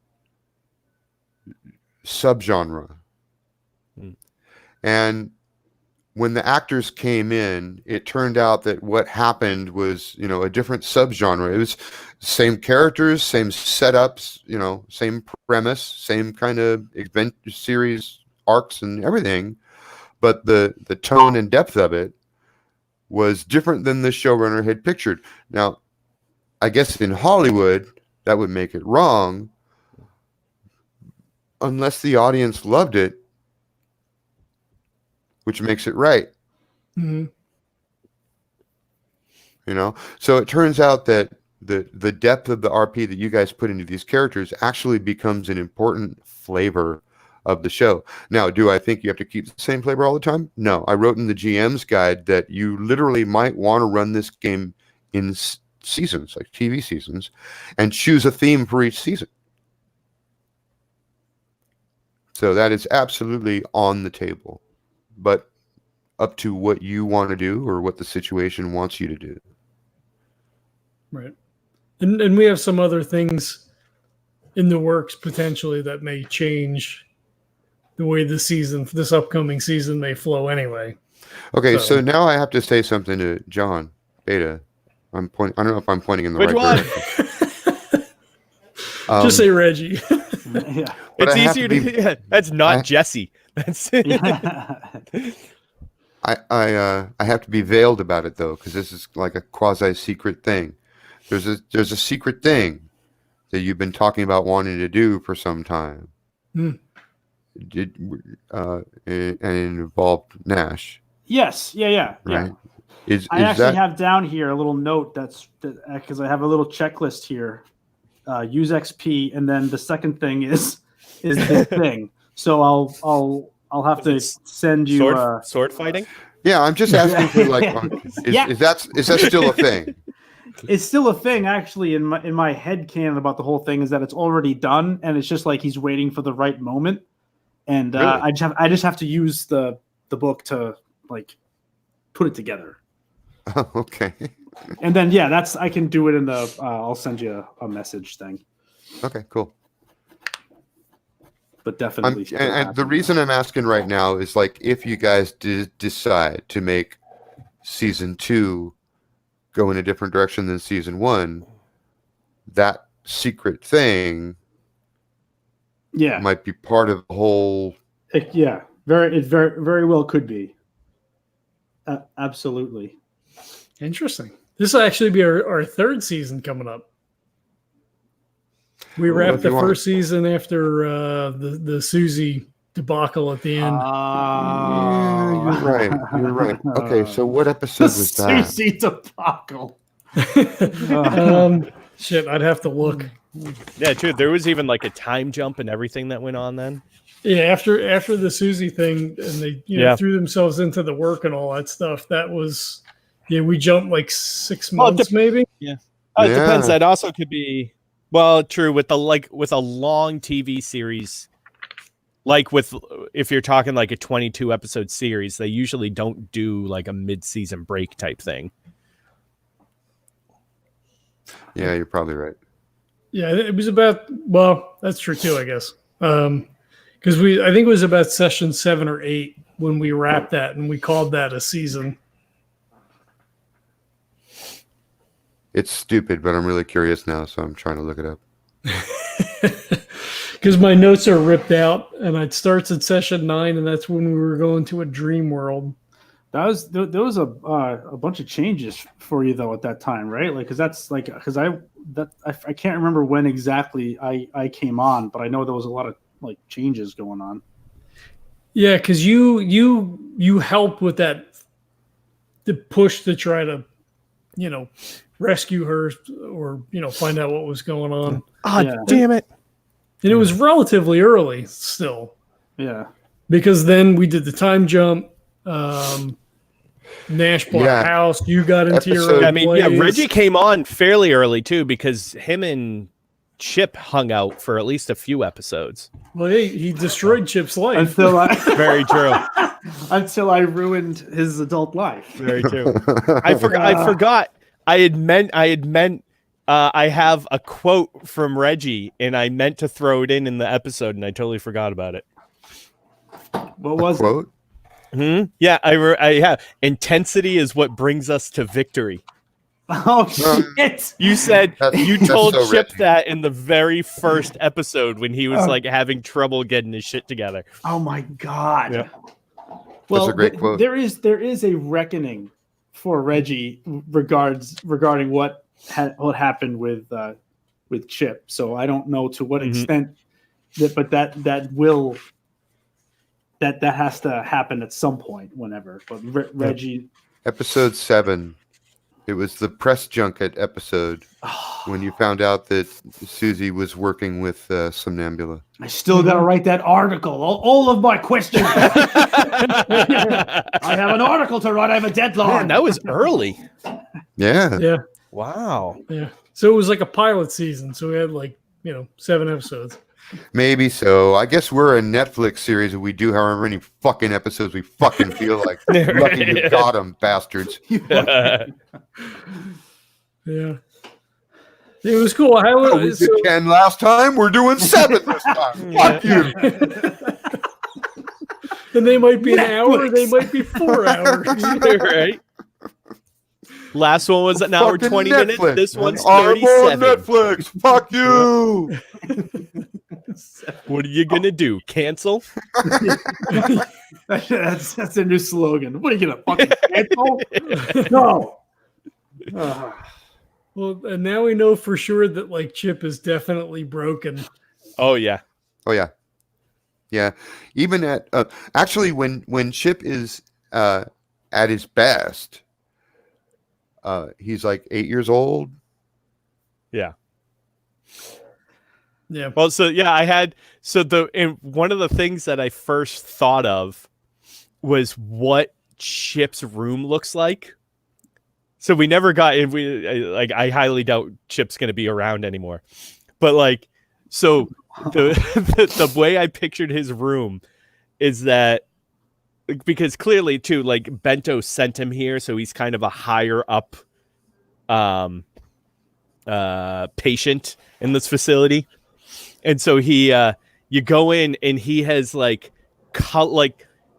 subgenre, and when the actors came in, it turned out that what happened was, a different subgenre. It was same characters, same setups, same premise, same kind of event series arcs and everything, but the tone and depth of it was different than the showrunner had pictured. Now, I guess in Hollywood, that would make it wrong, unless the audience loved it, which makes it right. Mm-hmm. So it turns out that the depth of the RP that you guys put into these characters actually becomes an important flavor of the show. Now, do I think you have to keep the same flavor all the time? No. I wrote in the GM's guide that you literally might want to run this game in seasons, like TV seasons, and choose a theme for each season. So that is absolutely on the table, but up to what you want to do or what the situation wants you to do. Right. And we have some other things in the works potentially that may change the way this upcoming season may flow anyway. Okay, so now I have to say something to John Beta. I don't know if I'm pointing in the right direction. Just say Reggie. Yeah. It's easier to. That's not Jesse. That's. I have to be veiled about it though, because this is like a quasi-secret thing. There's a secret thing that you've been talking about wanting to do for some time. And it involved Nash. Yes. Yeah. Right. I actually have down here a little note that's because I have a little checklist here. Use XP, and then the second thing is this thing. So I'll have to send you sword fighting. Yeah, I'm just asking for like, is that still a thing? It's still a thing, actually. In my head canon about the whole thing is that it's already done, and it's just like he's waiting for the right moment. And really? I just have to use the book to like put it together. Oh, okay. And then I can do it in the. I'll send you a message thing. Okay, cool. But definitely. And the reason I'm asking right now is like if you guys decide to make season 2 go in a different direction than season 1, that secret thing might be part of the whole. It very well could be. Absolutely. Interesting. This will actually be our third season coming up. We wrapped the first season after the Susie debacle at the end. Yeah, you're right. Okay, so what episode was that? Susie debacle. Shit, I'd have to look. Yeah, true. There was even like a time jump and everything that went on then. Yeah, after the Susie thing, and they threw themselves into the work and all that stuff. That was, we jumped like 6 months maybe. Yeah, it depends. That also could be true with a long TV series. Like if you're talking like a 22 episode series, they usually don't do like a mid-season break type thing. Yeah, you're probably right. Yeah, it was about, well, that's true too, I guess. Because I think it was about session 7 or 8 when we wrapped that, and we called that a season. It's stupid, but I'm really curious now, so I'm trying to look it up. Because my notes are ripped out, and it starts at session 9, and that's when we were going to a dream world. There was a bunch of changes for you though at that time, right? Like, I can't remember when exactly I came on, but I know there was a lot of like changes going on. Yeah, because you helped with that, the push to try to, rescue her or find out what was going on. Damn it! And it was relatively early still. Yeah, because then we did the time jump. Nash bought a house. You got into your own place. Reggie came on fairly early too because him and Chip hung out for at least a few episodes. Well, he destroyed Chip's life. Very true. Until I ruined his adult life. Very true. I forgot. I have a quote from Reggie, and I meant to throw it in the episode, and I totally forgot about it. What was it? Mm-hmm. Yeah, I have. Intensity is what brings us to victory. Oh shit! You said you told Chip that in the very first episode when he was like having trouble getting his shit together. Oh my god! Yeah. Well, that's a great quote. There is a reckoning for Reggie regarding what happened with Chip. So I don't know to what extent but that has to happen at some point, whenever. But Reggie, episode 7, it was the press junket episode when you found out that Susie was working with Somnambula. I still got to write that article. All of my questions. I have an article to write. I have a deadline. Man, that was early. Yeah. Yeah. Wow. Yeah. So it was like a pilot season. So we had 7 episodes. Maybe so. I guess we're a Netflix series and we do however many fucking episodes we fucking feel like. Lucky you got them, bastards. Yeah. It was cool. We did 10 last time. We're doing 7 this time. Fuck you. And they might be an hour. They might be 4 hours. Right. Last one was an hour 20 Netflix. minutes. This one's I'm 37. on Netflix. Fuck you. What are you gonna do? Cancel? That's a new slogan. What are you gonna fucking cancel? No. Well, and now we know for sure that Chip is definitely broken. Oh yeah. Oh yeah. Yeah. Even at actually when Chip is at his best, he's like 8 years old. Yeah. Yeah. Well, one of the things that I first thought of was what Chip's room looks like. So we never got I highly doubt Chip's going to be around anymore. But the way I pictured his room is that because clearly too, Bento sent him here, so he's kind of a higher up patient in this facility. And so you go in and he has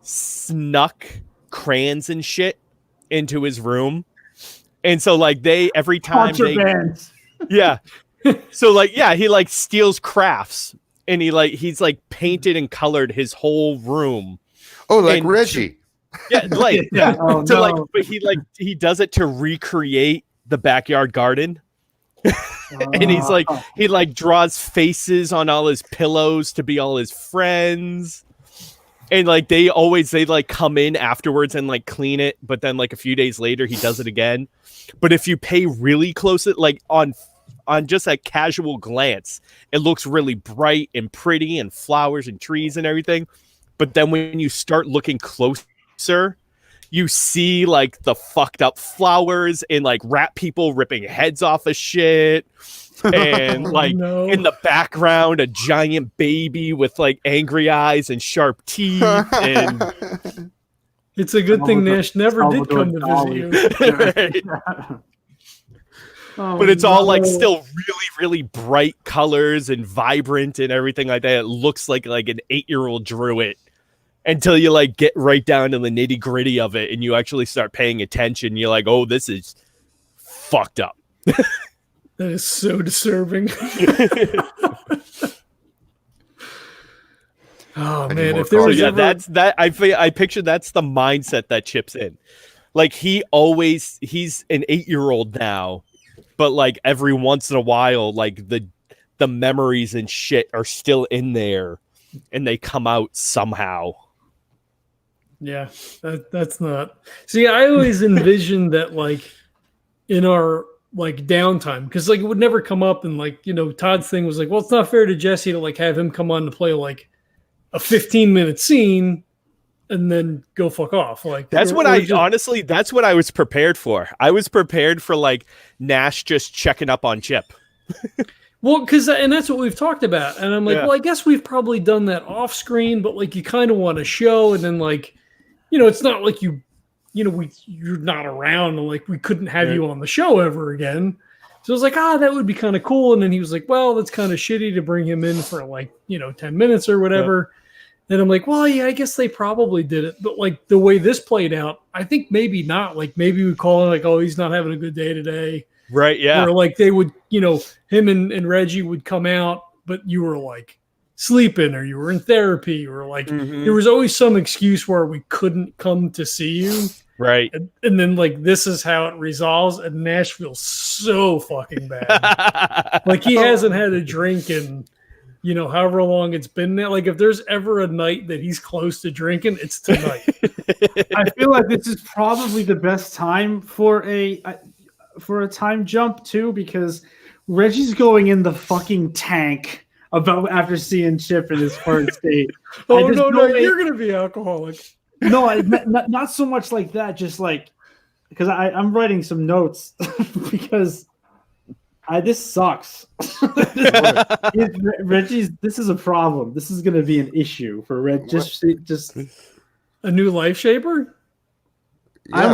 snuck crayons and shit into his room. And so every time yeah. So he steals crafts and he's painted and colored his whole room. Oh, Reggie. Yeah, yeah. Oh, no. But he does it to recreate the backyard garden. And he's he draws faces on all his pillows to be all his friends. And they come in afterwards and clean it, but then a few days later he does it again. But if you pay really close on on just a casual glance, it looks really bright and pretty and flowers and trees and everything. But then when you start looking closer, you see like the fucked up flowers and like rat people ripping heads off of shit. And like in the background, a giant baby with like angry eyes and sharp teeth. And it's a good thing Nash never did come to visit you. But it's all like still really, really bright colors and vibrant and everything like that. It looks like an 8-year-old drew it until you like get right down to the nitty gritty of it and you actually start paying attention. You're like, oh, this is fucked up. That is so disturbing. Oh man, if there was I picture that's the mindset that Chip's in. Like he's an 8-year-old now, but like every once in a while, like the memories and shit are still in there and they come out somehow. Yeah, that's not. See, I always envisioned that like in our like downtime, because like it would never come up, and like, you know, Todd's thing was like, well, it's not fair to Jesse to like have him come on to play like a 15-minute scene and then go fuck off. Like that's what honestly, that's what I was prepared for. I was prepared for like Nash just checking up on Chip. Well, and that's what we've talked about. And I'm like, well, I guess we've probably done that off screen, but like you kind of want to show, and then like, you know, it's not like you're not around and like we couldn't have you on the show ever again. So I was like, that would be kind of cool. And then he was like, well, that's kind of shitty to bring him in for like, 10 minutes or whatever. And I'm like, well, yeah, I guess they probably did it. But like the way this played out, I think maybe not. Like maybe we call it like, oh, he's not having a good day today. Right. Yeah. Or like they would, him and Reggie would come out, but you were like sleeping or you were in therapy or like there was always some excuse where we couldn't come to see you. Right. And then like this is how it resolves, and Nash feels so fucking bad. Like he hasn't had a drink in however long it's been now. Like if there's ever a night that he's close to drinking, it's tonight. I feel like this is probably the best time for a time jump too, because Reggie's going in the fucking tank after seeing Chip in his current state. No, you're gonna be alcoholic. No, not so much like that. Just like because I'm writing some notes because this sucks. Reggie's. This is a problem. This is going to be an issue for Reg. Just a new life shaper. Yeah,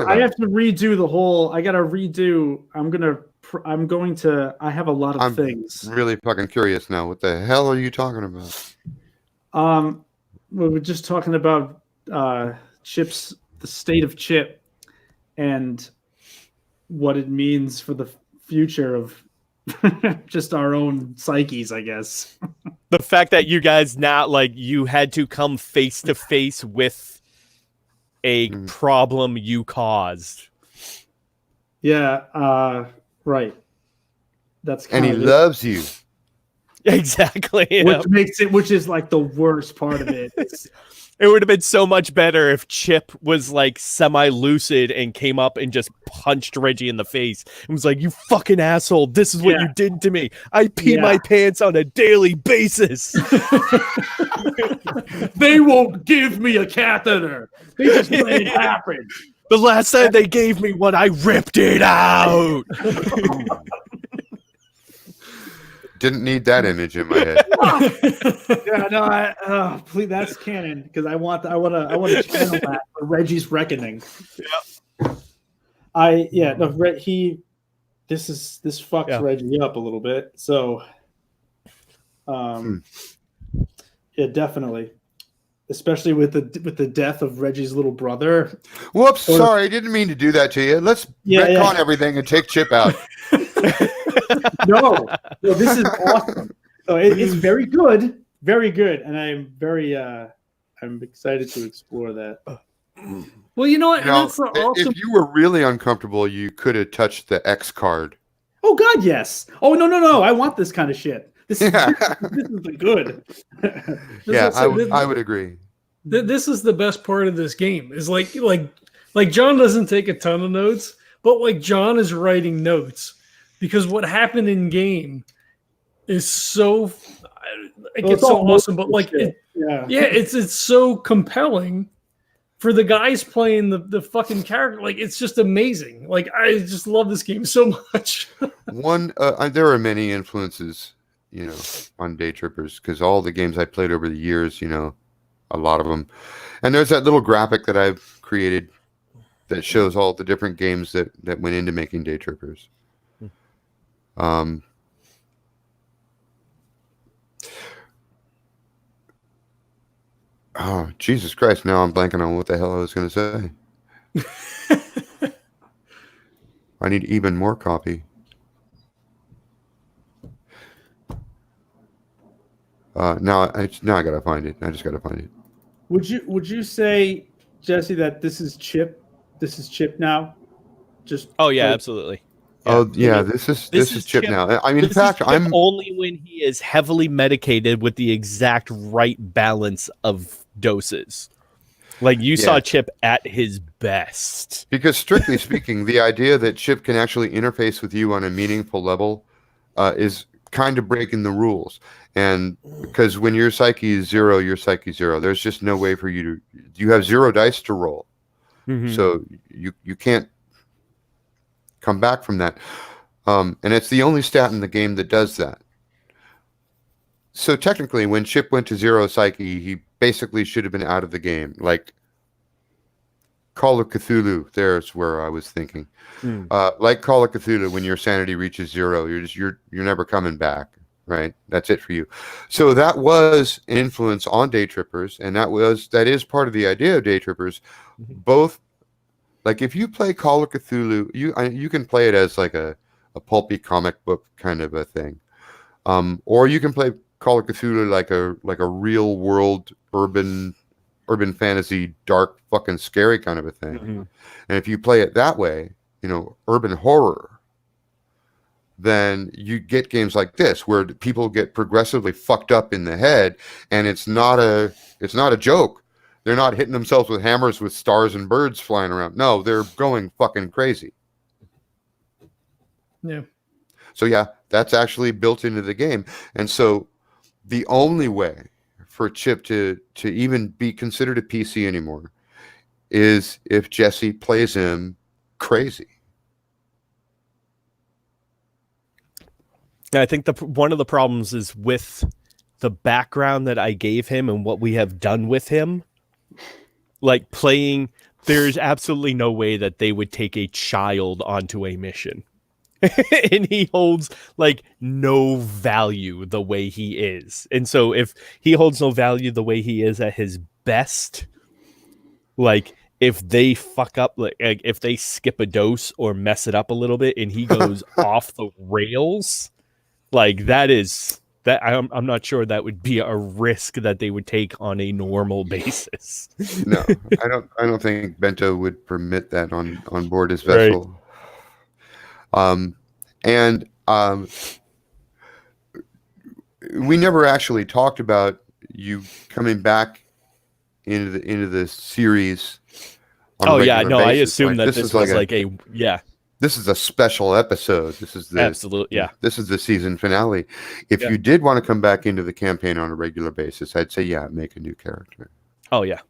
I have to redo the whole. I got to redo. I have a lot of things. I'm really fucking curious now. What the hell are you talking about? We were just talking about Chip's, the state of Chip, and what it means for the future of just our own psyches, I guess. The fact that you guys now, like, you had to come face to face with a problem you caused. Yeah, right. That's and he loves you. Exactly. Which is like the worst part of it. It would have been so much better if Chip was like semi-lucid and came up and just punched Reggie in the face and was like, "You fucking asshole! This is what you did to me. I pee my pants on a daily basis. They won't give me a catheter. They just let it happen. The last time they gave me one, I ripped it out." Didn't need that image in my head. Please, that's canon because I want to channel that for Reggie's reckoning. Yeah. This fucks Reggie up a little bit. So, yeah, definitely, especially with the death of Reggie's little brother. Whoops, sorry, I didn't mean to do that to you. Let's retcon everything and take Chip out. No, this is awesome. So it's very good, and I'm very I'm excited to explore that. Well, you know what? If you were really uncomfortable, you could have touched the X card. Oh God, yes. Oh no! I want this kind of shit. This is the good. I would agree. This is the best part of this game. Is like John doesn't take a ton of notes, but like John is writing notes because what happened in game is so Well, it's so all awesome, but like shit. Yeah. it's so compelling for the guys playing the fucking character. Like it's just amazing. Like I just love this game so much. There are many influences, on DayTrippers, because all the games I played over the years, a lot of them. And there's that little graphic that I've created that shows all the different games that went into making DayTrippers. Oh, Jesus Christ. Now I'm blanking on what the hell I was going to say. I need even more copy. Now I got to find it. I just got to find it. Would you say, Jesse, that this is Chip? This is Chip now? Oh yeah, absolutely. Yeah. Oh yeah, this is Chip now. I mean, in fact, I'm only when he is heavily medicated with the exact right balance of doses. Like you saw Chip at his best. Because strictly speaking, the idea that Chip can actually interface with you on a meaningful level is kind of breaking the rules. And because when your psyche is 0, your psyche is 0. There's just no way for you you have 0 dice to roll. Mm-hmm. So you can't come back from that. And it's the only stat in the game that does that. So technically, when Chip went to 0 psyche, he basically should have been out of the game. Like Call of Cthulhu, there's where I was thinking. Like Call of Cthulhu, when your sanity reaches 0, you're never coming back. Right, that's it for you. So that was an influence on DayTrippers, and that is part of the idea of DayTrippers. Mm-hmm. Both, like if you play Call of Cthulhu, you can play it as like a pulpy comic book kind of a thing, or you can play Call of Cthulhu like a real world urban fantasy, dark fucking scary kind of a thing. Mm-hmm. And if you play it that way, urban horror, then you get games like this where people get progressively fucked up in the head, and it's not a joke. They're not hitting themselves with hammers with stars and birds flying around. No, they're going fucking crazy. Yeah. So yeah, that's actually built into the game. And so the only way for Chip to even be considered a PC anymore is if Jesse plays him crazy. I think one of the problems is with the background that I gave him and what we have done with him. Like playing, there's absolutely no way that they would take a child onto a mission. And he holds like no value the way he is. And so if he holds no value the way he is at his best, like if they fuck up, like if they skip a dose or mess it up a little bit and he goes off the rails, like I'm not sure that would be a risk that they would take on a normal basis. No, I don't think Bento would permit that on board his vessel. Right. We never actually talked about you coming back into the series. Oh yeah, no, basis. I assume that this was like a This is a special episode. This is the season finale. If you did want to come back into the campaign on a regular basis, I'd say make a new character. Oh yeah.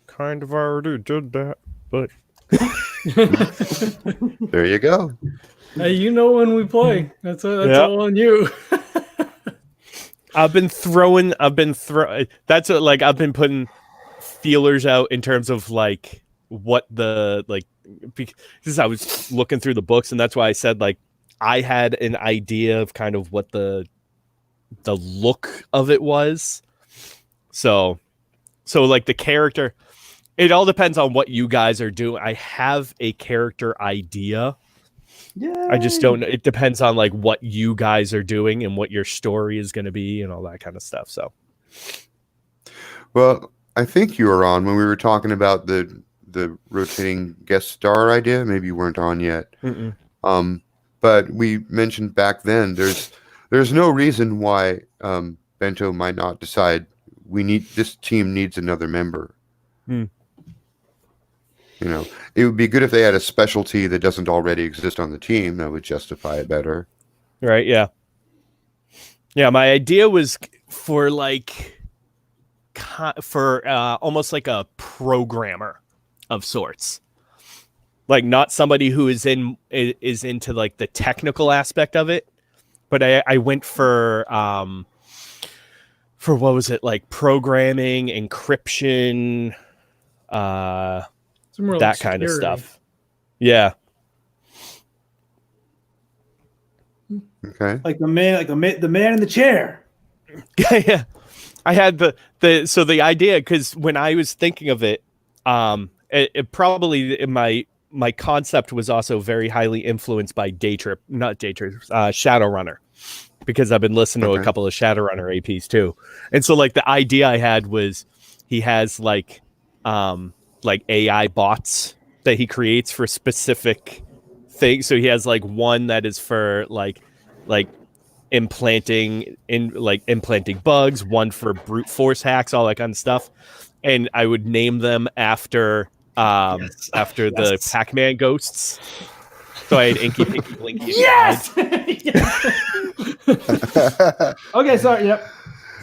Kind of already did that, but there you go. Hey, when we play. That's all on you. I've been putting feelers out in terms of like what the like, because I was looking through the books, and that's why I said like I had an idea of kind of what the look of it was. So like the character, it all depends on what you guys are doing. I have a character idea. Yeah. I just don't know. It depends on like what you guys are doing and what your story is going to be and all that kind of stuff. So, well, I think you were on when we were talking about the rotating guest star idea. Maybe you weren't on yet. But we mentioned back then there's no reason why Bento might not decide this team needs another member. You know, it would be good if they had a specialty that doesn't already exist on the team. That would justify it better. Right? Yeah. Yeah. My idea was for almost like a programmer of sorts, like not somebody who is into like the technical aspect of it, but I went for what was it, like programming, encryption, Some more that like kind of security. stuff. Yeah. Okay. Like the man in the chair. Yeah. I had the idea, because when I was thinking of it, it probably my concept was also very highly influenced by Shadowrunner, because I've been listening to a couple of Shadowrunner APs too. And so like the idea I had was he has like AI bots that he creates for specific things. So he has like one that is for like implanting bugs, one for brute force hacks, all that kind of stuff. And I would name them after the Pac-Man ghosts. So I had Inky, Pinky, Blinky. And Yes. Okay, sorry. Yep.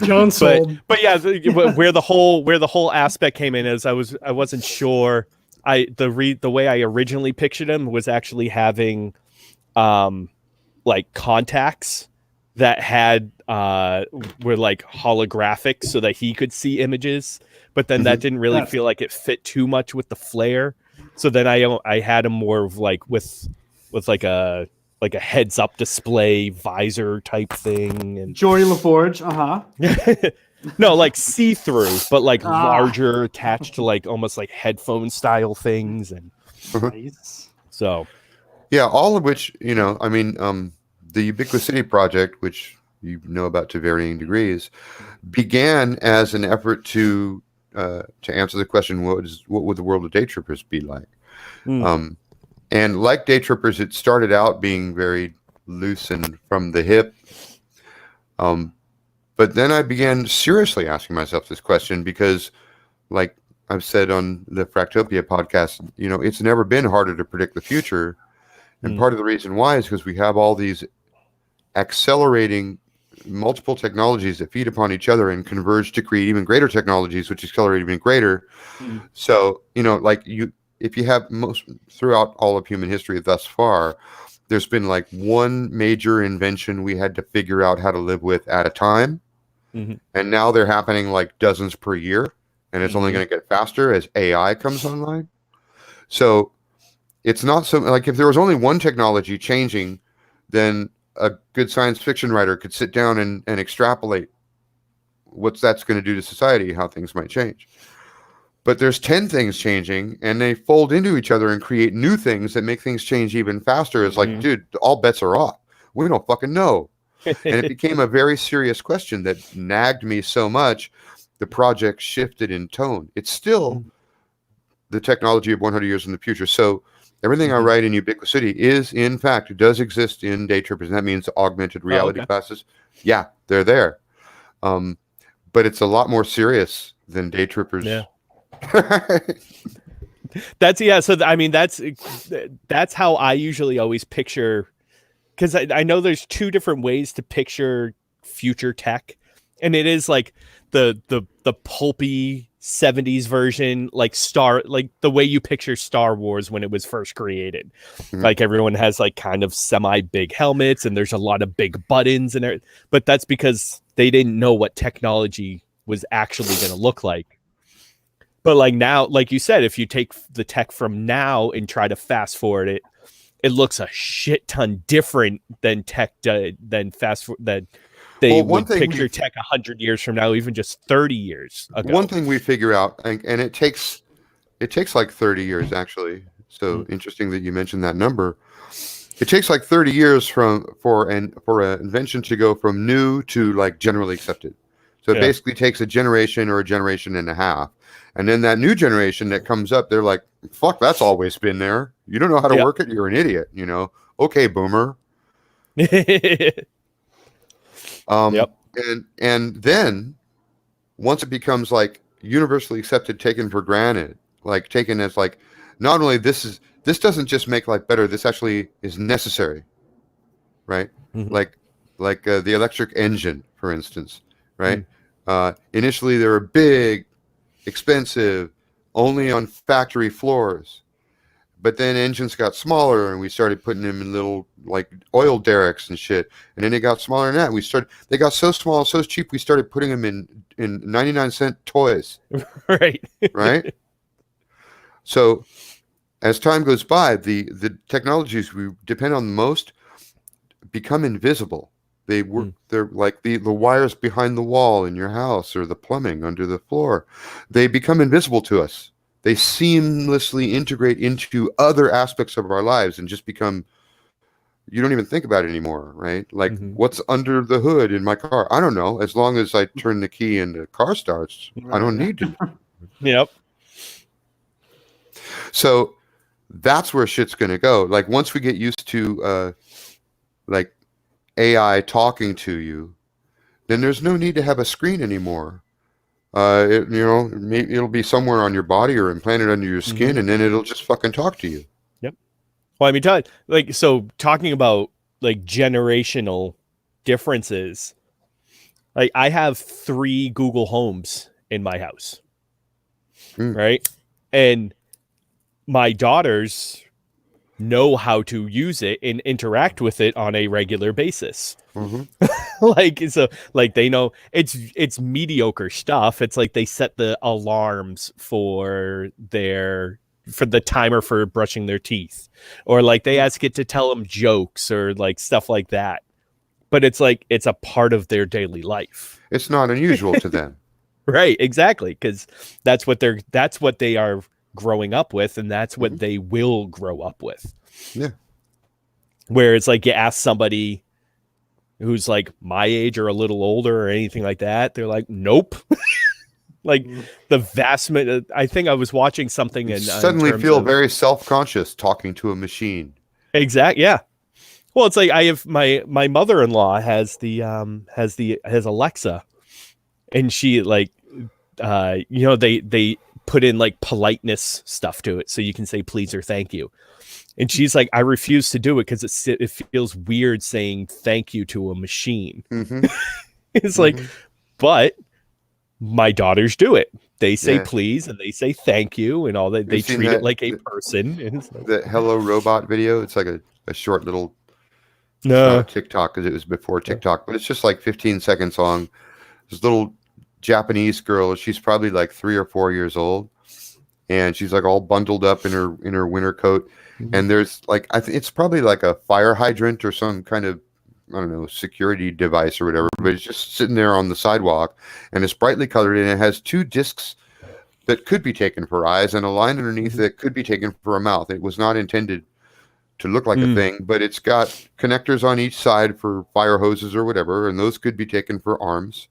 John sold. But yeah, where the whole aspect came in is I wasn't sure. The way I originally pictured him was actually having like contacts that had were like holographic so that he could see images, but then that didn't really feel like it fit too much with the flare. So then I had him more of like with like a heads up display visor type thing, and Jory LaForge. no, like see through, but like larger, attached to like almost like headphone style things, and Nice. so Yeah, all of which, you know, I mean, the Ubiquity Project, which you know about to varying degrees, began as an effort to answer the question, what would the world of DayTrippers be like? And like DayTrippers, it started out being very loose and from the hip. But then I began seriously asking myself this question because, like I've said on the Fractopia podcast, you know, it's never been harder to predict the future. And part of the reason why is because we have all these accelerating multiple technologies that feed upon each other and converge to create even greater technologies, which accelerate even greater. So, you know, like if you have throughout all of human history thus far, there's been like one major invention we had to figure out how to live with at a time. And now they're happening like dozens per year, and it's only going to get faster as AI comes online. So it's not so like if there was only one technology changing, then a good science fiction writer could sit down and extrapolate what that's going to do to society, how things might change. But there's 10 things changing, and they fold into each other and create new things that make things change even faster. It's like, dude, all bets are off. We don't fucking know. And it became a very serious question that nagged me so much. The project shifted in tone. It's still the technology of 100 years in the future. So everything I write in Ubiquity is, in fact, does exist in DayTrippers. And that means augmented reality classes. Yeah, they're there. But it's a lot more serious than DayTrippers. Yeah. So I mean, that's how I usually always picture, because I know there's two different ways to picture future tech, and it is like the pulpy 70s version, like the way you picture Star Wars when it was first created. Like everyone has like kind of semi big helmets, and there's a lot of big buttons and everything. But that's because they didn't know what technology was actually going to look like. But like now, like you said, if you take the tech from now and try to fast forward it, it looks a shit ton different than they would picture tech 100 years from now, even just 30 years ago. One thing we figure out, and it takes like 30 years actually. So interesting that you mentioned that number. It takes like 30 years for an invention to go from new to like generally accepted. So it basically takes a generation or a generation and a half. And then that new generation that comes up, they're like, fuck, that's always been there. You don't know how to work it. You're an idiot, you know? Okay, boomer. And then once it becomes like universally accepted, taken for granted, like taken as like not only this doesn't just make life better. This actually is necessary, right? Mhm. Like the electric engine, for instance, right? Initially, they were big, expensive, only on factory floors. But then engines got smaller, and we started putting them in little like oil derricks and shit. And then they got smaller than that. They got so small, so cheap. We started putting them in 99-cent toys. Right. Right. So as time goes by, the technologies we depend on the most become invisible. They're like the wires behind the wall in your house or the plumbing under the floor. They become invisible to us. They seamlessly integrate into other aspects of our lives and just become, you don't even think about it anymore, right? Like what's under the hood in my car? I don't know. As long as I turn the key and the car starts, I don't need to. Yep. So that's where shit's going to go. Like once we get used to like AI talking to you, then there's no need to have a screen anymore. It'll be somewhere on your body or implanted under your skin, and then it'll just fucking talk to you. Yep. Well, I mean, talking about like generational differences, like I have 3 Google Homes in my house, right? And my daughters know how to use it and interact with it on a regular basis. Like they know it's mediocre stuff. It's like they set the alarms for the timer for brushing their teeth, or like they ask it to tell them jokes or like stuff like that. But it's like it's a part of their daily life. It's not unusual to them. Right, exactly, because that's what they are growing up with, and that's what they will grow up with. Yeah. Where it's like you ask somebody who's like my age or a little older or anything like that, they're like, nope. Like the vast I think I was watching something and suddenly feel very self-conscious talking to a machine. Exactly. Yeah. Well, it's like I have my mother-in-law has Alexa, and she like they put in like politeness stuff to it so you can say please or thank you. And she's like, I refuse to do it because it feels weird saying thank you to a machine. It's like, but my daughters do it. They say please and they say thank you and all that. They treat it like a person. And it's like, the Hello Robot video. It's like a short little not TikTok because it was before TikTok, but it's just like 15 seconds long. This little Japanese girl, she's probably like 3 or 4 years old, and she's like all bundled up in her winter coat. And there's like it's probably like a fire hydrant or some kind of, I don't know, security device or whatever, but it's just sitting there on the sidewalk, and it's brightly colored, and it has 2 discs that could be taken for eyes and a line underneath that could be taken for a mouth. It was not intended to look like a thing, but it's got connectors on each side for fire hoses or whatever, and those could be taken for arms.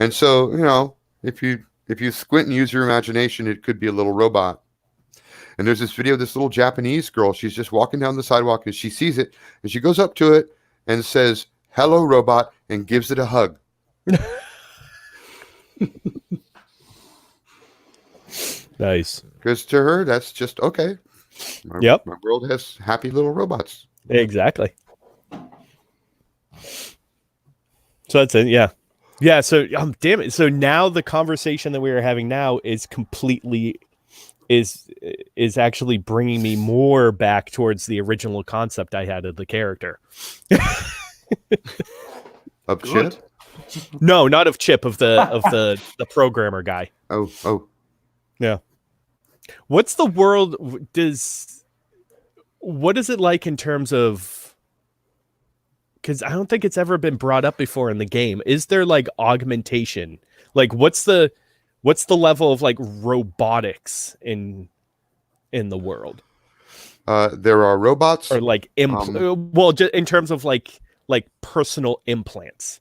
And so, if you squint and use your imagination, it could be a little robot. And there's this video of this little Japanese girl. She's just walking down the sidewalk and she sees it and she goes up to it and says, "Hello, robot," and gives it a hug. Nice. Because to her, that's just okay. My world has happy little robots. Exactly. So that's it. Yeah. Yeah. So damn it. So now the conversation that we are having now is completely is actually bringing me more back towards the original concept I had of the character. Of Chip? No, not of Chip, of the programmer guy. Oh. Yeah. What's the world what is it like in terms of, because I don't think it's ever been brought up before in the game. Is there like augmentation? Like what's the level of like robotics in the world? There are robots, or like just in terms of like personal implants.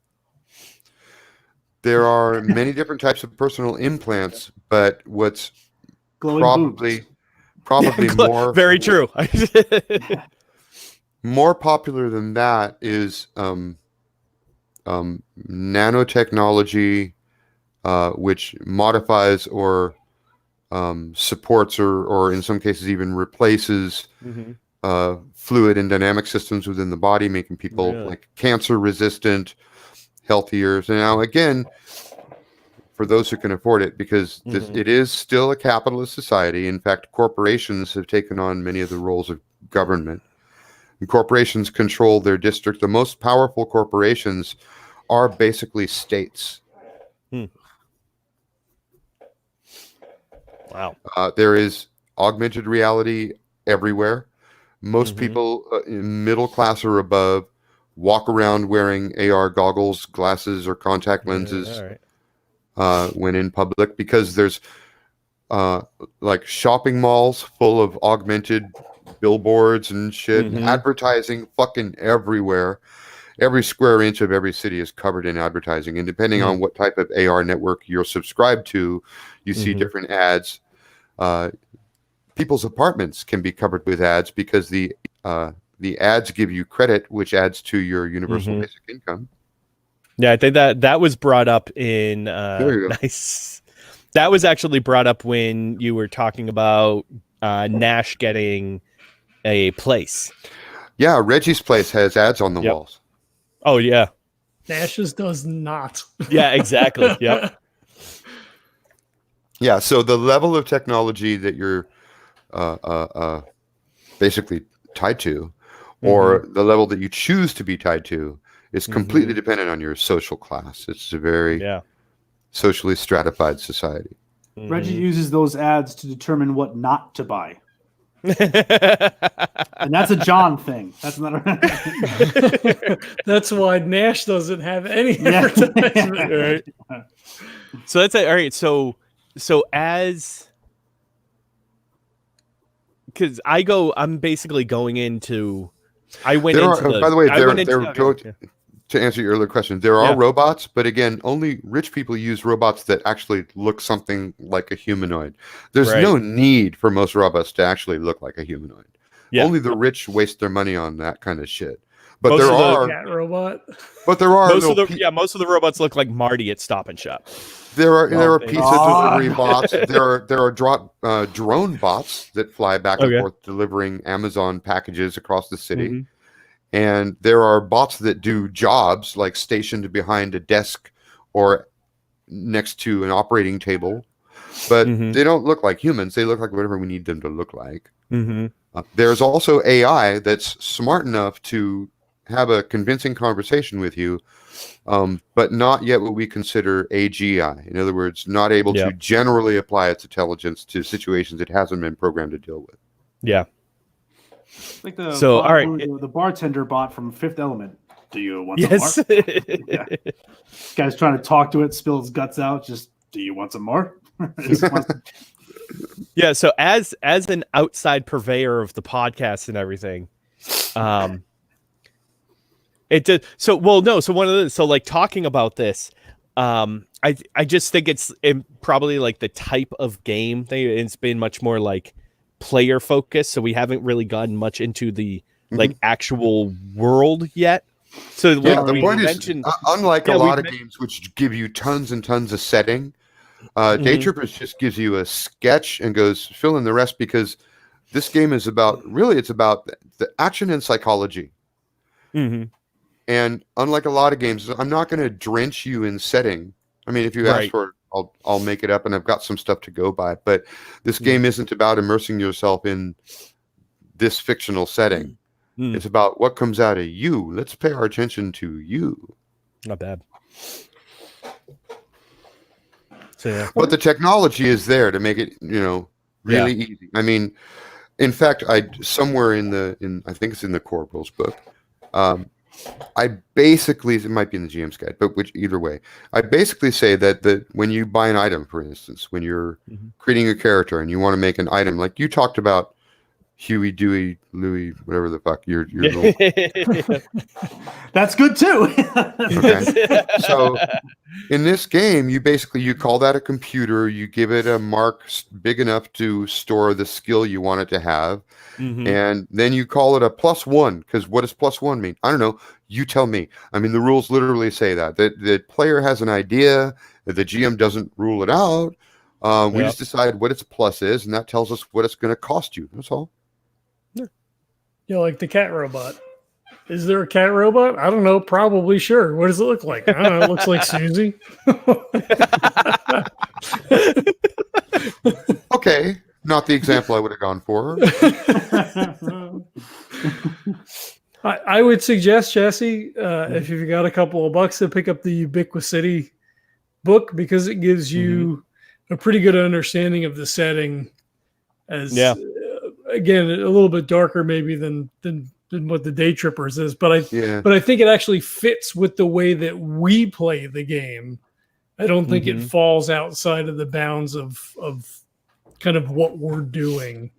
There are many different types of personal implants, but what's probably more very true. More popular than that is nanotechnology, which modifies or supports or in some cases even replaces fluid and dynamic systems within the body, making people like cancer resistant, healthier. So now again, for those who can afford it, because it is still a capitalist society. In fact, corporations have taken on many of the roles of government. And corporations control their district. The most powerful corporations are basically states. Wow. There is augmented reality everywhere. Most people in middle class or above walk around wearing AR goggles, glasses, or contact lenses when in public, because there's like shopping malls full of augmented billboards and shit, advertising fucking everywhere. Every square inch of every city is covered in advertising, and depending on what type of AR network you're subscribed to, you see different ads. People's apartments can be covered with ads because the ads give you credit, which adds to your universal basic income. Yeah, I think that was brought up in nice. That was actually brought up when you were talking about Nash getting a place. Yeah, Reggie's place has ads on the walls. Oh yeah, Nash's does not. Yeah, exactly. Yep. Yeah, so the level of technology that you're basically tied to, or the level that you choose to be tied to, is completely dependent on your social class. It's a very socially stratified society. Reggie uses those ads to determine what not to buy. And that's a John thing. That's not That's why Nash doesn't have any advertisement. Right. So that's it. All right. So as, because I'm basically going into, I went There into are, the, by the way, I went into, to answer your earlier question, there are robots, but again, only rich people use robots that actually look something like a humanoid. There's no need for most robots to actually look like a humanoid. Yeah. Only the rich waste their money on that kind of shit. But most there are cat robot. But there are most of the robots look like Marty at Stop and Shop. There are pizza delivery bots. There are drone bots that fly back and forth delivering Amazon packages across the city. And there are bots that do jobs like stationed behind a desk or next to an operating table, but they don't look like humans. They look like whatever we need them to look like. There's also AI that's smart enough to have a convincing conversation with you, but not yet what we consider AGI. In other words, not able to generally apply its intelligence to situations it hasn't been programmed to deal with. Yeah. Like the bartender bot from Fifth Element. Do you want some more? This guy's trying to talk to it, spill his guts out. Just, do you want some more? Yeah. So as an outside purveyor of the podcast and everything, it did. So one of the, so like talking about this, I just think it's probably like the type of game thing. It's been much more like player focused, so we haven't really gotten much into the like actual world yet. So the point is, unlike a lot of games which give you tons and tons of setting, DayTrippers just gives you a sketch and goes fill in the rest, because this game is about it's about the action and psychology. And unlike a lot of games, I'm not going to drench you in setting. I mean, if you ask for it, I'll make it up, and I've got some stuff to go by. But this game isn't about immersing yourself in this fictional setting. It's about what comes out of you. Let's pay our attention to you. Not bad. So, yeah. But the technology is there to make it, really easy. I mean, in fact, somewhere in I think it's in the core rules book. I basically, it might be in the GM's guide, but either way, I basically say that when you buy an item, for instance, when you're creating a character and you want to make an item, like you talked about Huey, Dewey, Louie, whatever the fuck your little... That's good too. Okay. So in this game, you call that a computer, you give it a mark big enough to store the skill you want it to have, and then you call it a +1, because what does +1 mean? I don't know. You tell me. I mean, the rules literally say that the player has an idea, that the GM doesn't rule it out. We just decide what its plus is, and that tells us what it's going to cost you. That's all. Yeah, like the cat robot. Is there a cat robot? I don't know. Probably, sure. What does it look like? I don't know. It looks like Susie. Okay, not the example I would have gone for. I would suggest, Jesse, if you've got a couple of bucks, to pick up the Ubiquity book, because it gives you a pretty good understanding of the setting. As again, a little bit darker maybe than what the DayTrippers is, but I think it actually fits with the way that we play the game. I don't think it falls outside of the bounds of kind of what we're doing.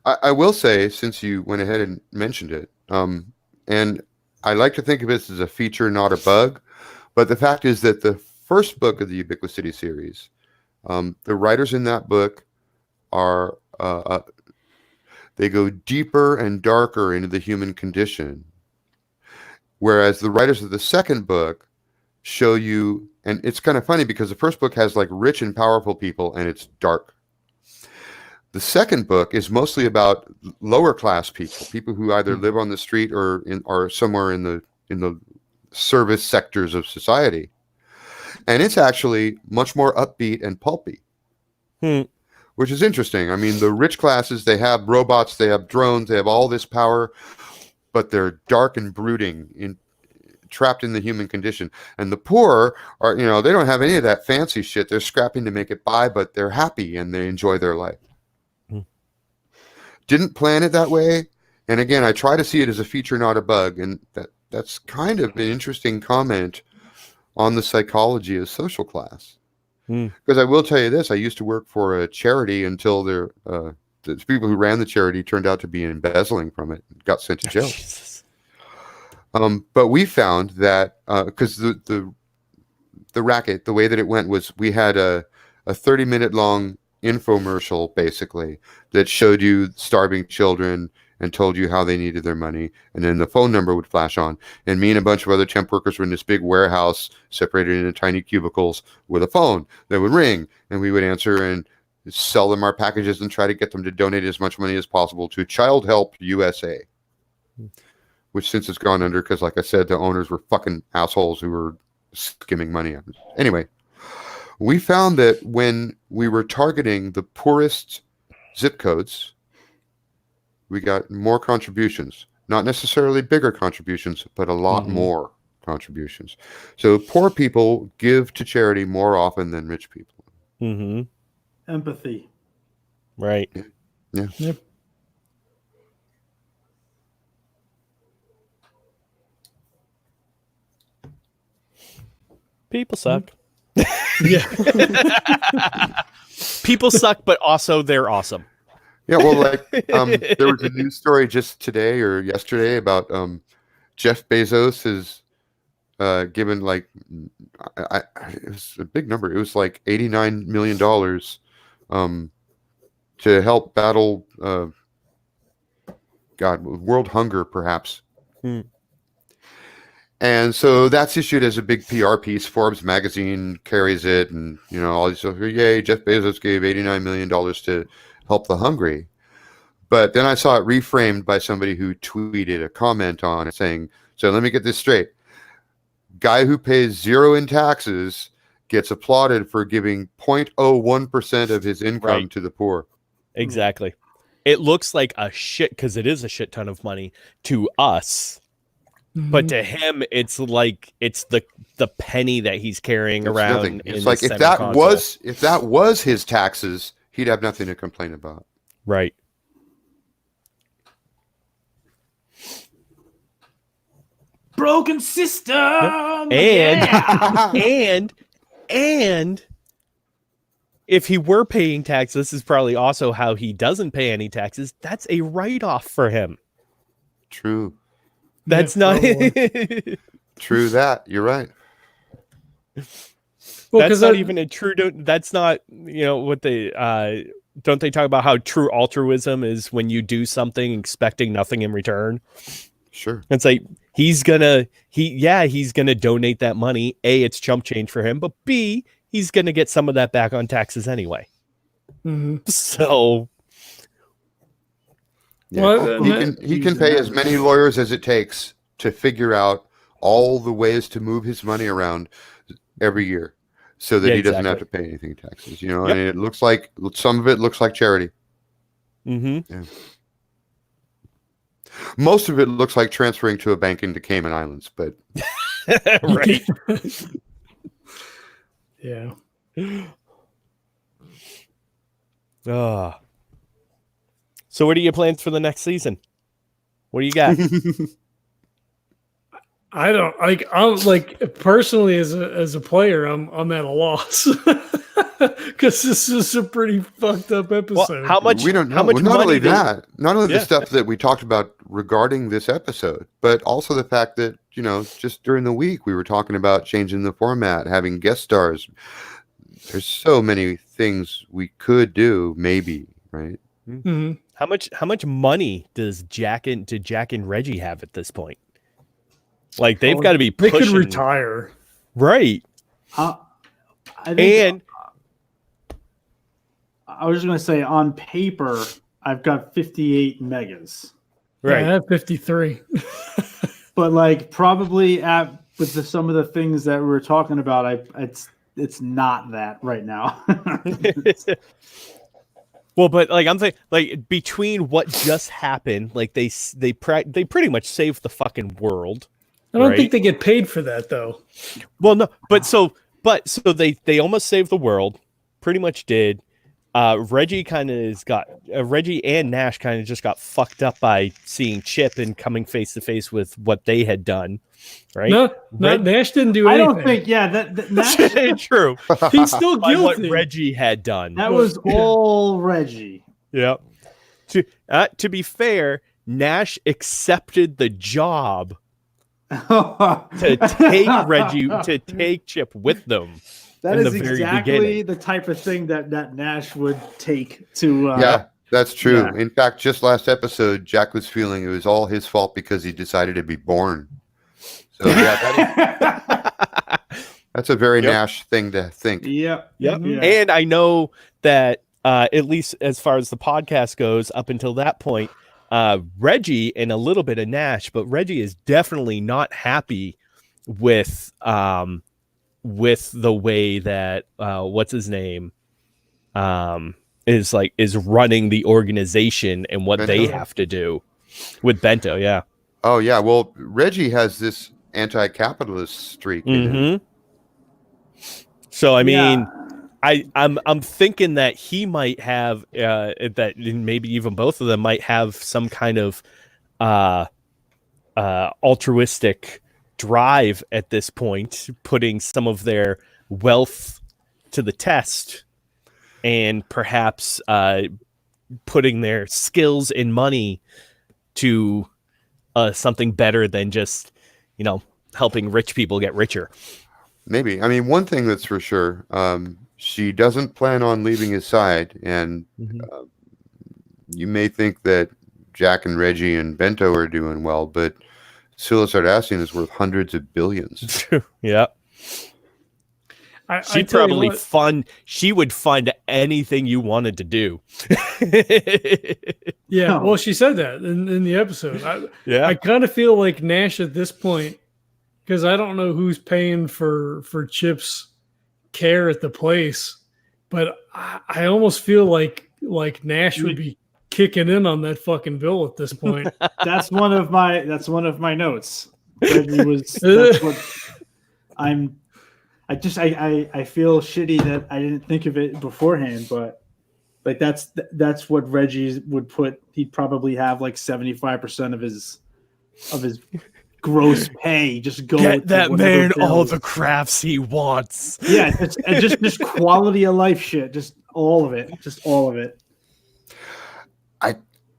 I will say, since you went ahead and mentioned it, and I like to think of this as a feature, not a bug, but the fact is that the first book of the Ubiquity series, the writers in that book are they go deeper and darker into the human condition, whereas the writers of the second book show you, and it's kind of funny because the first book has like rich and powerful people and it's dark. The second book is mostly about lower class people who either live on the street or somewhere in the service sectors of society, and it's actually much more upbeat and pulpy, which is interesting. I mean, the rich classes, they have robots, they have drones, they have all this power, but they're dark and brooding, trapped in the human condition. And the poor are, they don't have any of that fancy shit. They're scrapping to make it by, but they're happy and they enjoy their life. Didn't plan it that way. And again, I try to see it as a feature, not a bug. And that's kind of an interesting comment on the psychology of social class. Because I will tell you this, I used to work for a charity until the people who ran the charity turned out to be embezzling from it and got sent to jail. But we found that because the racket, the way that it went was we had a 30-minute long infomercial basically that showed you starving children and told you how they needed their money, and then the phone number would flash on, and me and a bunch of other temp workers were in this big warehouse separated into tiny cubicles with a phone that would ring, and we would answer and sell them our packages and try to get them to donate as much money as possible to Child Help USA, which since it's gone under because, like I said, the owners were fucking assholes who were skimming money out. Anyway, we found that when we were targeting the poorest zip codes, we got more contributions, not necessarily bigger contributions, but a lot more contributions. So poor people give to charity more often than rich people. Empathy. Right. Yeah. Yep. People suck. Yeah. People suck, but also they're awesome. Yeah, well, like there was a news story just today or yesterday about Jeff Bezos has given like it was a big number. It was like $89 million to help battle world hunger, perhaps. And so that's issued as a big PR piece. Forbes magazine carries it, and all these stuff. Yay! Jeff Bezos gave $89 million to help the hungry. But then I saw it reframed by somebody who tweeted a comment on it saying, "So let me get this straight: guy who pays 0 in taxes gets applauded for giving 0.01% of his income to the poor." Exactly. It looks like a shit because it is a shit ton of money to us. But to him, it's like it's the penny that he's carrying around. Nothing. It's like if that was his taxes, he'd have nothing to complain about. Right. Broken system. And if he were paying taxes, this is probably also how he doesn't pay any taxes. That's a write-off for him. True. That's not true. That you're right. Well, that's not even a true. That's not what they don't they talk about how true altruism is when you do something expecting nothing in return. Sure. It's like he's gonna donate that money. A, it's chump change for him, but B, he's going to get some of that back on taxes anyway. Mm-hmm. So Yeah. Well, he can pay as many lawyers as it takes to figure out all the ways to move his money around every year so that he doesn't have to pay anything in taxes. You know, and it looks like some of it looks like charity. Mm-hmm. Yeah. Most of it looks like transferring to a bank in the Cayman Islands, but right. Yeah. So what are your plans for the next season? What do you got? I don't like. I'm like personally as a player, I'm at a loss because this is a pretty fucked up episode. Well, how much? We don't know. How much Well, not money only did- that, not only the stuff that we talked about regarding this episode, but also the fact that, you know, just during the week we were talking about changing the format, having guest stars. There's so many things we could do, maybe, right? Mhm. How much money does Jack and Reggie have at this point? Like they've got to be They pushing, could retire. right? I think, And I was just going to say, on paper, I've got 58 megas. Yeah, I have 53. But like probably with some of the things that we were talking about, it's not that right now. well, but like I'm saying, like between what just happened, like they pretty much saved the fucking world. I don't Right. think they get paid for that though. Well, no, but so they almost saved the world, pretty much did. Reggie kind of Reggie and Nash kind of just got fucked up by seeing Chip and coming face to face with what they had done, right? No, Nash didn't do I anything. don't think, that True. He's still By what guilty. Reggie had done. that was all Reggie. Yeah. To be fair, Nash accepted the job to take Chip with them. That in is the very exactly beginning. the type of thing that Nash would take to. Yeah, that's true. yeah. In fact, just last episode, Jack was feeling it was all his fault because he decided to be born. So yeah, that's a very Nash thing to think. Yep. Yep. Yeah. And I know that at least as far as the podcast goes, up until that point, Reggie and a little bit of Nash, but Reggie is definitely not happy with the way that what's his name is running the organization and what they Bento? have to do with Bento. Yeah. Oh yeah, well Reggie has this anti-capitalist streak. in him. Mm-hmm. So I mean, Yeah. I'm thinking that he might have that maybe even both of them might have some kind of altruistic drive at this point, putting some of their wealth to the test and perhaps putting their skills and money to something better than just, you know, helping rich people get richer. Maybe. I mean, one thing that's for sure, she doesn't plan on leaving his side, and you may think that Jack and Reggie and Bento are doing well, but Scilla Sardassian is worth hundreds of billions. Yeah. I She'd tell you probably what, she would fund anything you wanted to do. Yeah, No. well, she said that in the episode. Yeah. I kind of feel like Nash at this point, because I don't know who's paying for Chip's care at the place, but I almost feel like Nash would be kicking in on that fucking bill at this point. That's one of my notes. Reggie was. That's what I feel shitty that I didn't think of it beforehand, but like that's what Reggie would put. He'd probably have like 75% of his gross pay just go. Get that man all bills. the crafts he wants. Yeah, just quality of life shit, just all of it.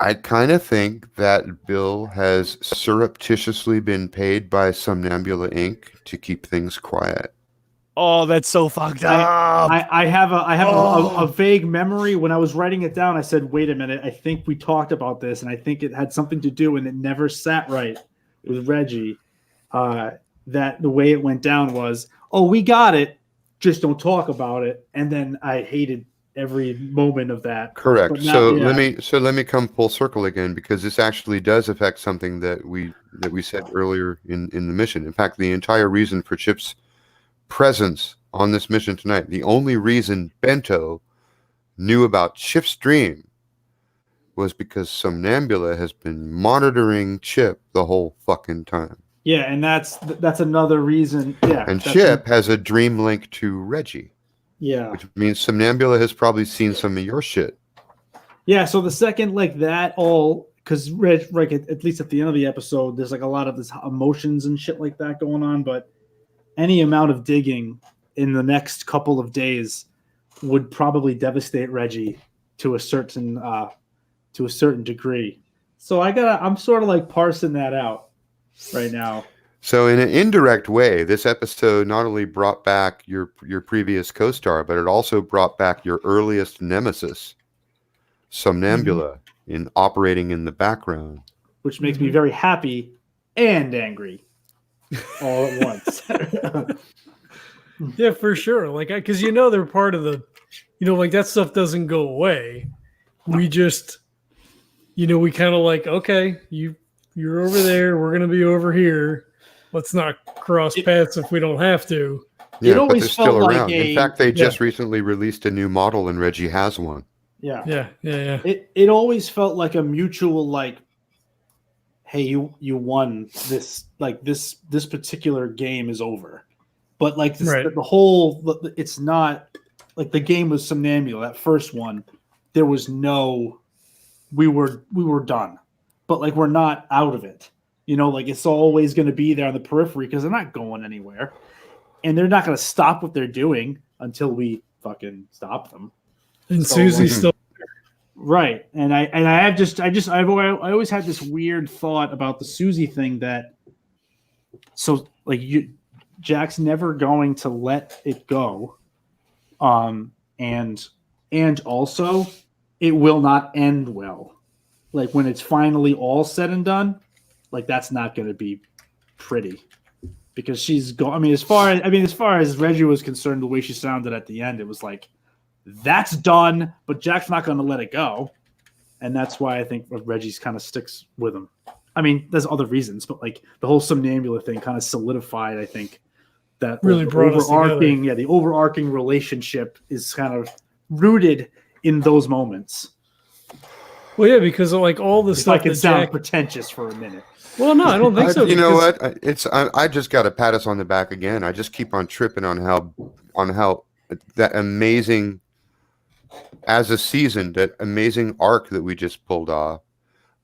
I kind of think that Bill has surreptitiously been paid by Somnambula Inc. to keep things quiet. Oh, that's so fucked up. I have a vague memory. When I was writing it down, I said, "Wait a minute! I think we talked about this, and I think it had something to do, and it never sat right with Reggie. That the way it went down was, oh, we got it. just don't talk about it. And then I hated every moment of that. Correct. But now- So yeah. let me come full circle again, because this actually does affect something that we said earlier in the mission. In fact, the entire reason for Chip's presence on this mission tonight, the only reason Bento knew about Chip's dream, was because Somnambula has been monitoring Chip the whole fucking time. Yeah, and that's another reason. Yeah, And that's Chip has a dream link to Reggie, yeah. which means Somnambula has probably seen some of your shit. Yeah, so the second like that all because like at least at the end of the episode, there's like a lot of this emotions and shit like that going on, but any amount of digging in the next couple of days would probably devastate Reggie to a certain degree. So I'm sort of like parsing that out right now. So in an indirect way, this episode not only brought back your previous co-star, but it also brought back your earliest nemesis, Somnambula, in operating in the background. Which makes me very happy and angry all at once. Yeah, for sure. Like, because they're part of the, like that stuff doesn't go away. We just, we kind of like, okay, you're over there, we're gonna be over here. Let's not cross paths if we don't have to. Yeah, but always they're still felt like around. a- In fact, they just recently released a new model, and Reggie has one. Yeah. Yeah. It always felt like a mutual like, hey, you won this, like this particular game is over. But like this, Right. the whole, it's not like the game was Somnambula. That first one, there was no, we were done, but like we're not out of it. Like it's always going to be there on the periphery because they're not going anywhere, and they're not going to stop what they're doing until we fucking stop them. And So, Susie's still Right, and I always had this weird thought about the Susie thing that, so like Jack's never going to let it go, and also it will not end well. Like when it's finally all said and done, like that's not going to be pretty, because she's going. As far as Reggie was concerned, the way she sounded at the end, it was like, that's done, but Jack's not going to let it go. And that's why I think Reggie's kind of sticks with him. I mean, there's other reasons, but like the whole Somnambula thing kind of solidified, I think, that really brought us together. the overarching relationship is kind of rooted in those moments. Well, yeah, because of like all the If stuff I can that sound Jack. pretty for a minute. Well, no, I don't think so. You know because- what? I just got to pat us on the back again. I just keep on tripping on how that amazing, as a season, that amazing arc that we just pulled off,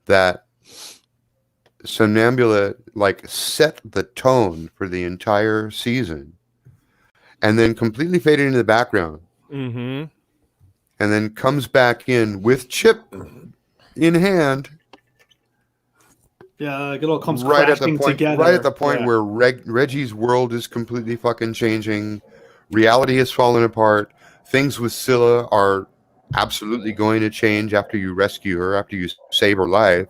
that Somnambula like set the tone for the entire season, and then completely faded into the background, Mm-hmm. and then comes back in with Chip in hand. Yeah, it all comes Right at the crashing point, together. right at the point Yeah. where Reggie's world is completely fucking changing. Reality has fallen apart. Things with Scilla are absolutely going to change after you rescue her, after you save her life.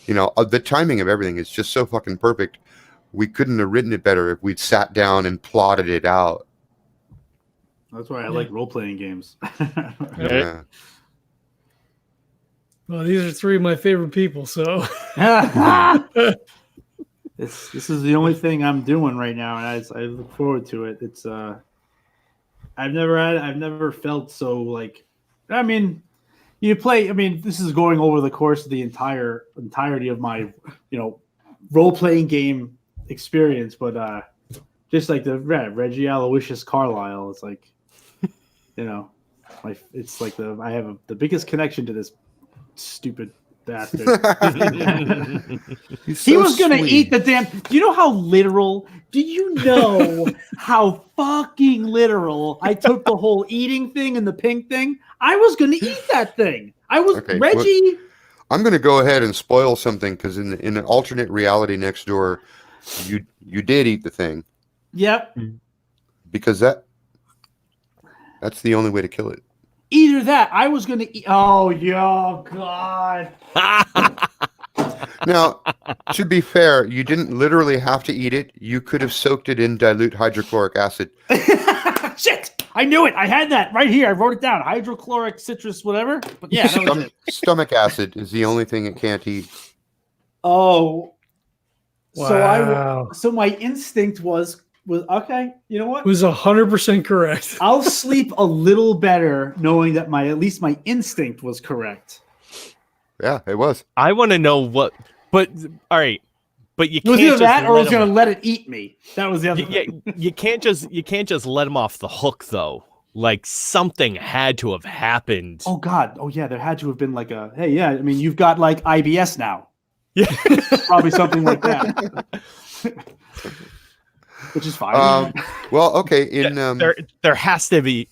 The timing of everything is just so fucking perfect. We couldn't have written it better if we'd sat down and plotted it out. That's why I like role-playing games. Yeah. Well, these are three of my favorite people, so This is the only thing I'm doing right now, and I look forward to it. It's I've never felt so like, I mean, this is going over the course of the entirety of my role-playing game experience, but just like the Reggie Aloysius Carlisle, it's like it's like I have the biggest connection to this stupid bastard. He was going to eat the damn. Do you know how literal? Do you know how fucking literal I took the whole eating thing and the pink thing? I was going to eat that thing. I was Okay, Reggie. I'm going to go ahead and spoil something, because in an alternate reality next door, you did eat the thing, Yep. because that's the only way to kill it. Either that, I was going to eat. Oh, God. Now, to be fair, you didn't literally have to eat it. You could have soaked it in dilute hydrochloric acid. Shit! I knew it. I had that right here. I wrote it down. Hydrochloric citrus, whatever. But yeah, that was it. Stomach acid is the only thing it can't eat. Oh, Wow. so my instinct was okay. You know what? It was 100% correct. I'll sleep a little better knowing that at least my instinct was correct. Yeah, it was. I want to know what. But all right, but you It was can't either just that or I was let going him- to let it eat me. That was the other Yeah, thing. you can't just let him off the hook though. Like something had to have happened. Oh God. Oh yeah. There had to have been like a. Hey, yeah. I mean, you've got like IBS now. Yeah. Probably something like that. Which is fine. Well, okay. There has to be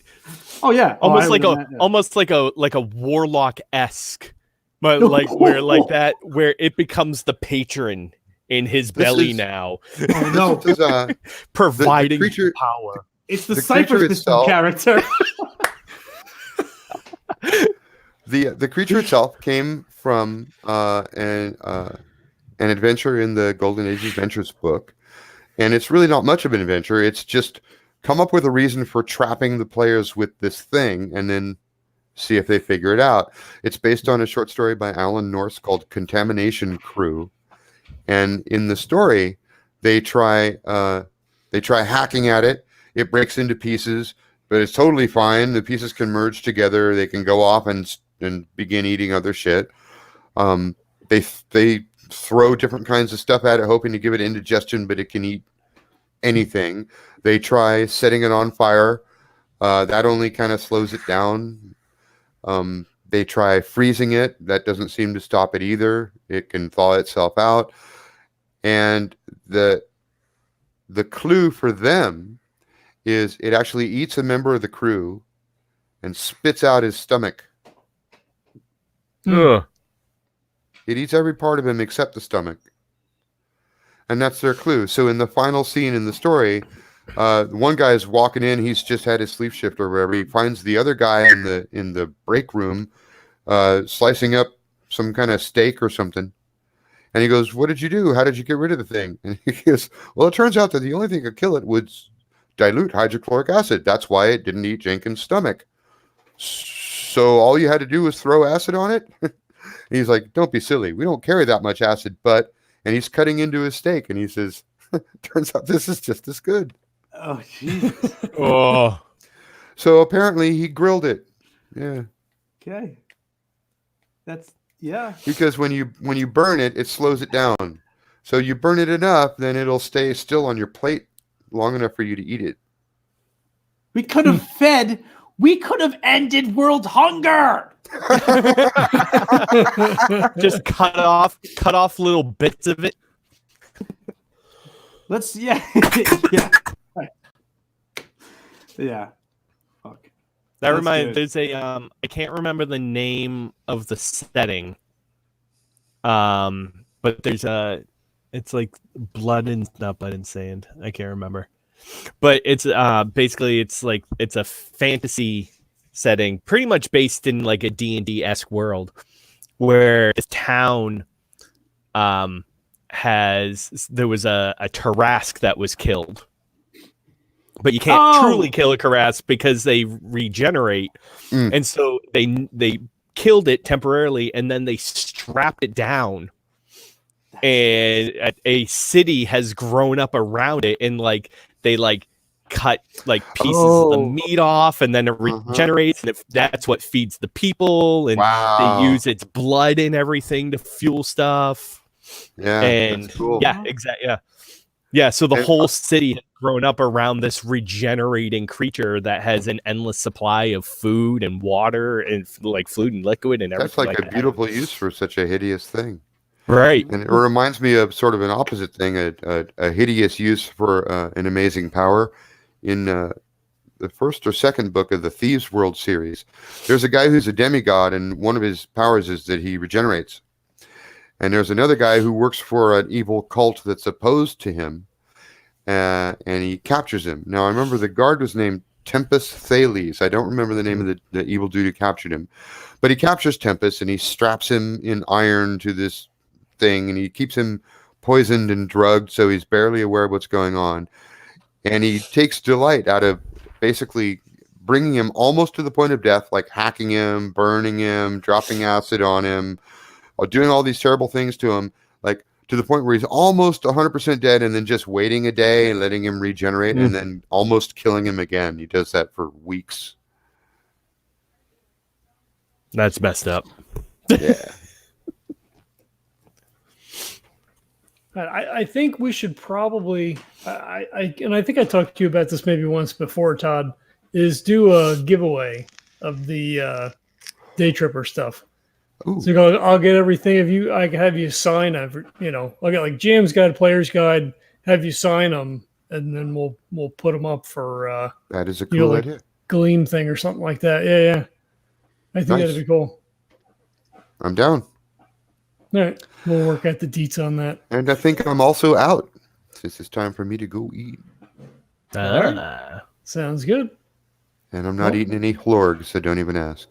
oh yeah. almost like like a warlock-esque, but like where it becomes the patron in his belly now, Oh no. this is, providing creature- power. It's the the Cypher creature System itself- character. the creature itself came from an adventure in the Golden Age Adventures book, and it's really not much of an adventure. It's just come up with a reason for trapping the players with this thing, and then see if they figure it out. It's based on a short story by Alan Norse called Contamination Crew, and in the story, they try hacking at it. It breaks into pieces, but it's totally fine. The pieces can merge together. They can go off and begin eating other shit. They throw different kinds of stuff at it, hoping to give it indigestion, but it can eat anything. They try setting it on fire. That only kind of slows it down. They try freezing it. That doesn't seem to stop it either. It can thaw itself out. And the clue for them is it actually eats a member of the crew and spits out his stomach. Ugh. It eats every part of him except the stomach. And that's their clue. So in the final scene in the story, one guy is walking in. He's just had his sleep shift or whatever. He finds the other guy in the break room slicing up some kind of steak or something. And he goes, "What did you do? How did you get rid of the thing?" And he goes, "Well, it turns out that the only thing that could kill it was dilute hydrochloric acid. That's why it didn't eat Jenkins' stomach. So all you had to do was throw acid on it?" And he's like, "Don't be silly. We don't carry that much acid, but..." And he's cutting into his steak, and he says, "Turns out this is just as good." Oh Jesus. Oh. So apparently he grilled it. Yeah. Okay. That's yeah. Because when you burn it, it slows it down. So you burn it enough, then it'll stay still on your plate long enough for you to eat it. We could have ended world hunger. Just cut off little bits of it. Yeah. Yeah. Fuck. That That's reminds. good. There's a I can't remember the name of the setting. But there's it's like not blood and sand. I can't remember. But it's basically it's a fantasy setting, pretty much based in like a D&D-esque world, where this town there was a Tarrasque that was killed. But you can't truly kill a Tarrasque because they regenerate. And so they killed it temporarily, and then they strapped it down. And a city has grown up around it, and like they cut like pieces of the meat off, and then it regenerates, and that's what feeds the people, and Wow. they use its blood and everything to fuel stuff. Yeah. And That's cool. yeah, exactly. Yeah. So the whole city has grown up around this regenerating creature that has an endless supply of food and water and like food and liquid and everything. That's like a beautiful use for such a hideous thing. Right. And it reminds me of sort of an opposite thing, a hideous use for an amazing power. In the first or second book of the Thieves World series, there's a guy who's a demigod, and one of his powers is that he regenerates. And there's another guy who works for an evil cult that's opposed to him, and he captures him. Now, I remember the guard was named Tempest Thales. I don't remember the name of the evil dude who captured him. But he captures Tempest, and he straps him in iron to this thing, and he keeps him poisoned and drugged, so he's barely aware of what's going on. And he takes delight out of basically bringing him almost to the point of death, like hacking him, burning him, dropping acid on him, or doing all these terrible things to him, like to the point where he's almost 100% dead, and then just waiting a day and letting him regenerate, and then almost killing him again. He does that for weeks. That's messed up. Yeah. I think we should probably, and I think I talked to you about this maybe once before, Todd, is do a giveaway of the Day Tripper stuff. Ooh. So I'll get everything of you. I can have you sign every, I'll get like Jam's Guide, Player's Guide, have you sign them, and then we'll put them up for That is a cool like idea. Gleam thing or something like that. Yeah. I think that'd be cool. I'm down. All right. We'll work out the deets on that. And I think I'm also out, since it's time for me to go eat. Sounds good. And I'm not eating any Hlorg, so don't even ask.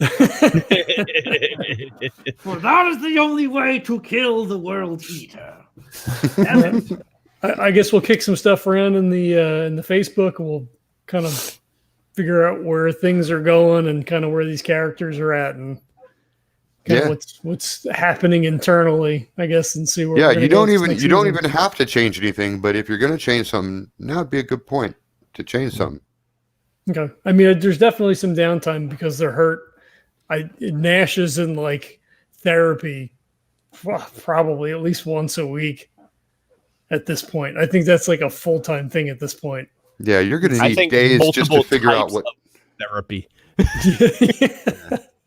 For that is the only way to kill the world eater. I guess we'll kick some stuff around in the Facebook, and we'll kind of figure out where things are going and kind of where these characters are at, and kind of what's happening internally, I guess, and see where. Yeah, you don't even have to change anything, but if you're going to change something, now would be a good point to change something. Okay, I mean, there's definitely some downtime because they're hurt. Nash is in like therapy, probably at least once a week. At this point, I think that's like a full-time thing at this point. Yeah, you're going to need days just to figure out what therapy.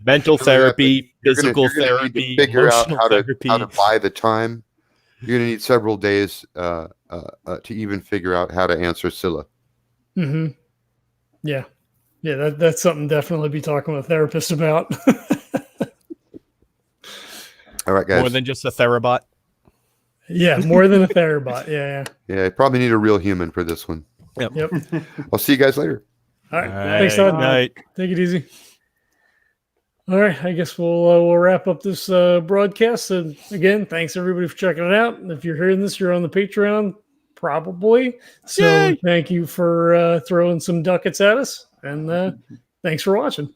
Mental therapy, physical therapy, figure out how to buy the time. You're going to need several days to even figure out how to answer Scilla. Mm-hmm. Yeah, that's something definitely be talking with a therapist about. All right, guys. More than just a therabot. Yeah, more than a therabot. Yeah. Yeah, you probably need a real human for this one. Yep. I'll see you guys later. All right. Thanks, Todd. Night. Take it easy. All right, I guess we'll wrap up this broadcast. And again, thanks everybody for checking it out. And if you're hearing this, you're on the Patreon, probably. So Thank you for throwing some ducats at us. And thanks for watching.